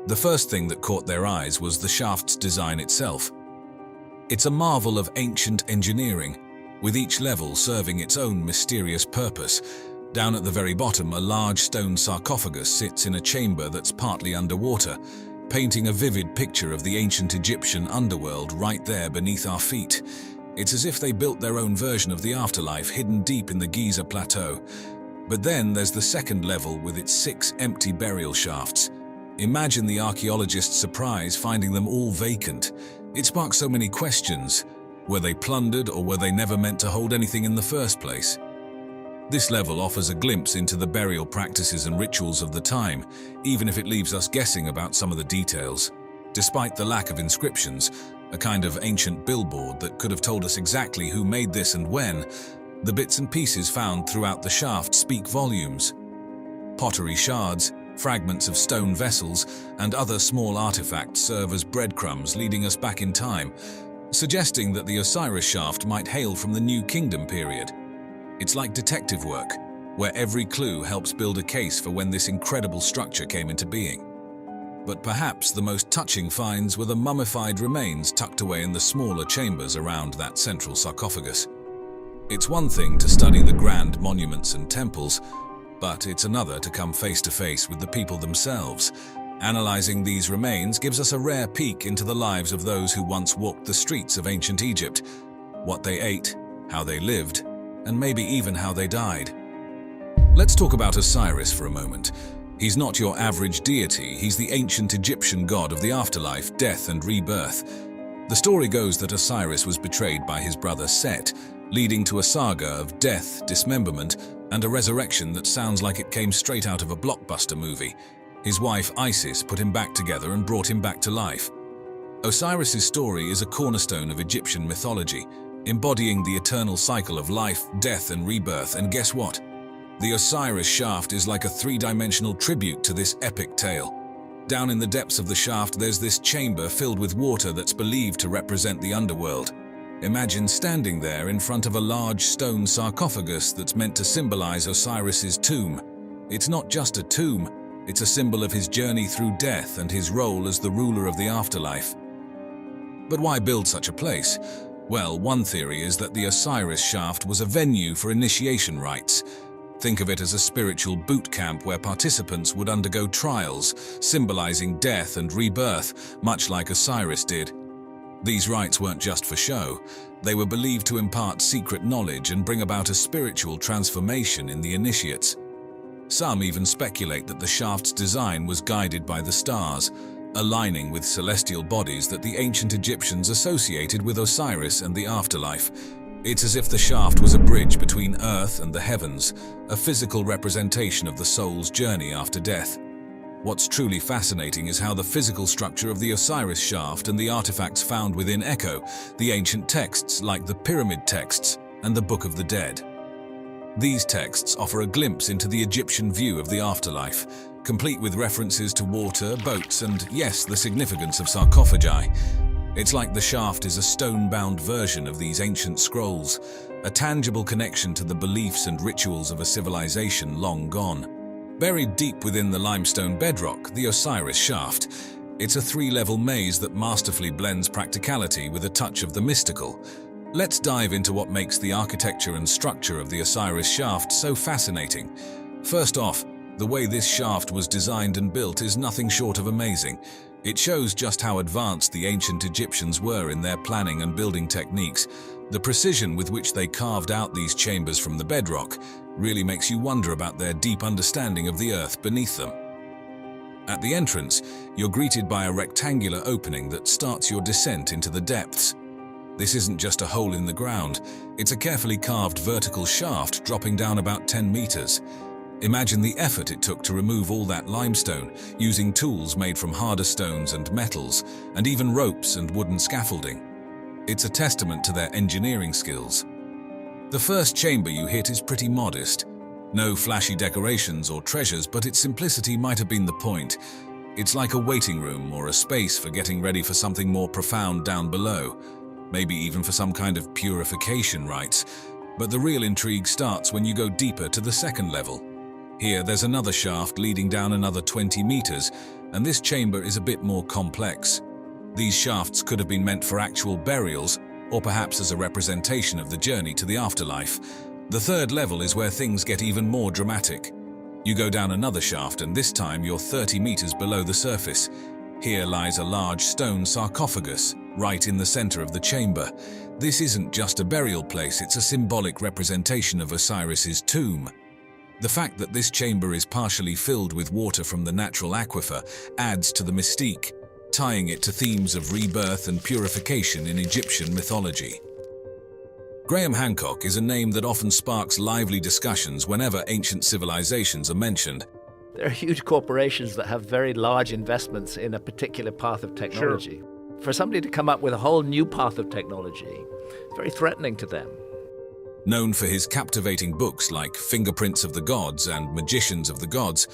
The first thing that caught their eyes was the shaft's design itself. It's a marvel of ancient engineering, with each level serving its own mysterious purpose. Down at the very bottom, a large stone sarcophagus sits in a chamber that's partly underwater, painting a vivid picture of the ancient Egyptian underworld right there beneath our feet. It's as if they built their own version of the afterlife hidden deep in the Giza plateau. But then there's the second level with its 6 empty burial shafts. Imagine the archaeologists' surprise finding them all vacant. It sparked so many questions. Were they plundered, or were they never meant to hold anything in the first place? This level offers a glimpse into the burial practices and rituals of the time, even if it leaves us guessing about some of the details. Despite the lack of inscriptions, a kind of ancient billboard that could have told us exactly who made this and when, the bits and pieces found throughout the shaft speak volumes. Pottery shards, fragments of stone vessels, and other small artifacts serve as breadcrumbs leading us back in time, suggesting that the Osiris shaft might hail from the New Kingdom period. It's like detective work, where every clue helps build a case for when this incredible structure came into being. But perhaps the most touching finds were the mummified remains tucked away in the smaller chambers around that central sarcophagus. It's one thing to study the grand monuments and temples, but it's another to come face to face with the people themselves. Analyzing these remains gives us a rare peek into the lives of those who once walked the streets of ancient Egypt, what they ate, how they lived, and maybe even how they died. Let's talk about Osiris for a moment. He's not your average deity, he's the ancient Egyptian god of the afterlife, death, and rebirth. The story goes that Osiris was betrayed by his brother Set, leading to a saga of death, dismemberment, and a resurrection that sounds like it came straight out of a blockbuster movie. His wife Isis put him back together and brought him back to life. Osiris's story is a cornerstone of Egyptian mythology, embodying the eternal cycle of life, death, and rebirth. And guess what? The Osiris shaft is like a three-dimensional tribute to this epic tale. Down in the depths of the shaft, there's this chamber filled with water that's believed to represent the underworld. Imagine standing there in front of a large stone sarcophagus that's meant to symbolize Osiris's tomb. It's not just a tomb, it's a symbol of his journey through death and his role as the ruler of the afterlife. But why build such a place? Well, one theory is that the Osiris shaft was a venue for initiation rites. Think of it as a spiritual boot camp where participants would undergo trials, symbolizing death and rebirth, much like Osiris did. These rites weren't just for show. They were believed to impart secret knowledge and bring about a spiritual transformation in the initiates. Some even speculate that the shaft's design was guided by the stars, aligning with celestial bodies that the ancient Egyptians associated with Osiris and the afterlife. It's as if the shaft was a bridge between Earth and the heavens, a physical representation of the soul's journey after death. What's truly fascinating is how the physical structure of the Osiris shaft and the artifacts found within echo the ancient texts like the Pyramid texts and the Book of the Dead. These texts offer a glimpse into the Egyptian view of the afterlife, complete with references to water, boats, and, yes, the significance of sarcophagi. It's like the shaft is a stone-bound version of these ancient scrolls, a tangible connection to the beliefs and rituals of a civilization long gone. Buried deep within the limestone bedrock, the Osiris shaft, it's a three-level maze that masterfully blends practicality with a touch of the mystical. Let's dive into what makes the architecture and structure of the Osiris shaft so fascinating. First off, the way this shaft was designed and built is nothing short of amazing. It shows just how advanced the ancient Egyptians were in their planning and building techniques. The precision with which they carved out these chambers from the bedrock really makes you wonder about their deep understanding of the earth beneath them. At the entrance, you're greeted by a rectangular opening that starts your descent into the depths. This isn't just a hole in the ground, it's a carefully carved vertical shaft dropping down about 10 meters. Imagine the effort it took to remove all that limestone, using tools made from harder stones and metals, and even ropes and wooden scaffolding. It's a testament to their engineering skills. The first chamber you hit is pretty modest. No flashy decorations or treasures, but its simplicity might have been the point. It's like a waiting room or a space for getting ready for something more profound down below, maybe even for some kind of purification rites. But the real intrigue starts when you go deeper to the second level. Here, there's another shaft leading down another 20 meters, and this chamber is a bit more complex. These shafts could have been meant for actual burials, or perhaps as a representation of the journey to the afterlife. The third level is where things get even more dramatic. You go down another shaft, and this time you're 30 meters below the surface. Here lies a large stone sarcophagus, right in the center of the chamber. This isn't just a burial place, it's a symbolic representation of Osiris's tomb. The fact that this chamber is partially filled with water from the natural aquifer adds to the mystique, tying it to themes of rebirth and purification in Egyptian mythology. Graham Hancock is a name that often sparks lively discussions whenever ancient civilizations are mentioned. There are huge corporations that have very large investments in a particular path of technology. Sure. For somebody to come up with a whole new path of technology, it's very threatening to them. Known for his captivating books like Fingerprints of the Gods and Magicians of the Gods,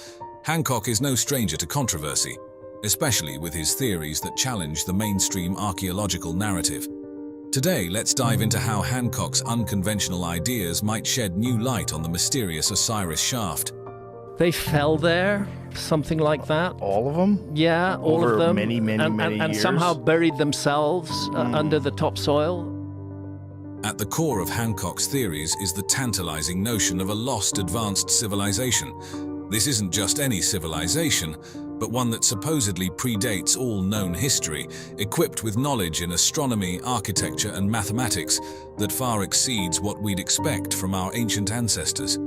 Hancock is no stranger to controversy, especially with his theories that challenge the mainstream archaeological narrative. Today, let's dive into how Hancock's unconventional ideas might shed new light on the mysterious Osiris shaft. They fell there, something like that. All of them? Yeah, all Over of them. many years? And somehow buried themselves under the topsoil. At the core of Hancock's theories is the tantalizing notion of a lost advanced civilization. This isn't just any civilization, but one that supposedly predates all known history, equipped with knowledge in astronomy, architecture, and mathematics that far exceeds what we'd expect from our ancient ancestors.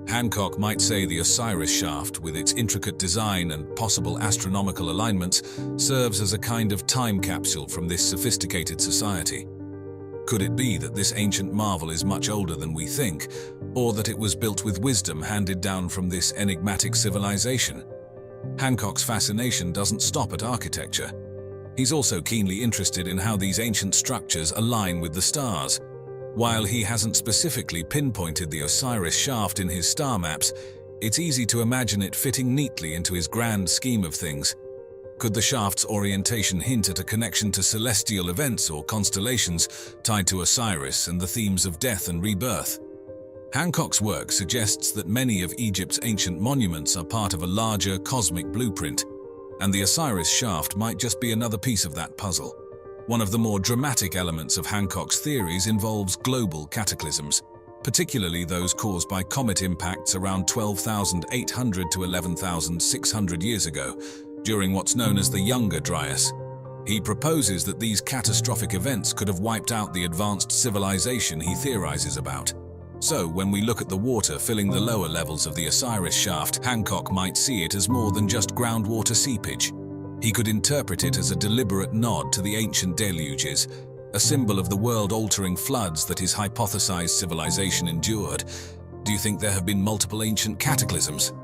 Hancock might say the Osiris shaft, with its intricate design and possible astronomical alignments, serves as a kind of time capsule from this sophisticated society. Could it be that this ancient marvel is much older than we think, or that it was built with wisdom handed down from this enigmatic civilization? Hancock's fascination doesn't stop at architecture. He's also keenly interested in how these ancient structures align with the stars. While he hasn't specifically pinpointed the Osiris shaft in his star maps, it's easy to imagine it fitting neatly into his grand scheme of things. Could the shaft's orientation hint at a connection to celestial events or constellations tied to Osiris and the themes of death and rebirth? Hancock's work suggests that many of Egypt's ancient monuments are part of a larger cosmic blueprint, and the Osiris shaft might just be another piece of that puzzle. One of the more dramatic elements of Hancock's theories involves global cataclysms, particularly those caused by comet impacts around 12,800 to 11,600 years ago, during what's known as the Younger Dryas. He proposes that these catastrophic events could have wiped out the advanced civilization he theorizes about. So, when we look at the water filling the lower levels of the Osiris shaft, Hancock might see it as more than just groundwater seepage. He could interpret it as a deliberate nod to the ancient deluges, a symbol of the world-altering floods that his hypothesized civilization endured. Do you think there have been multiple ancient cataclysms?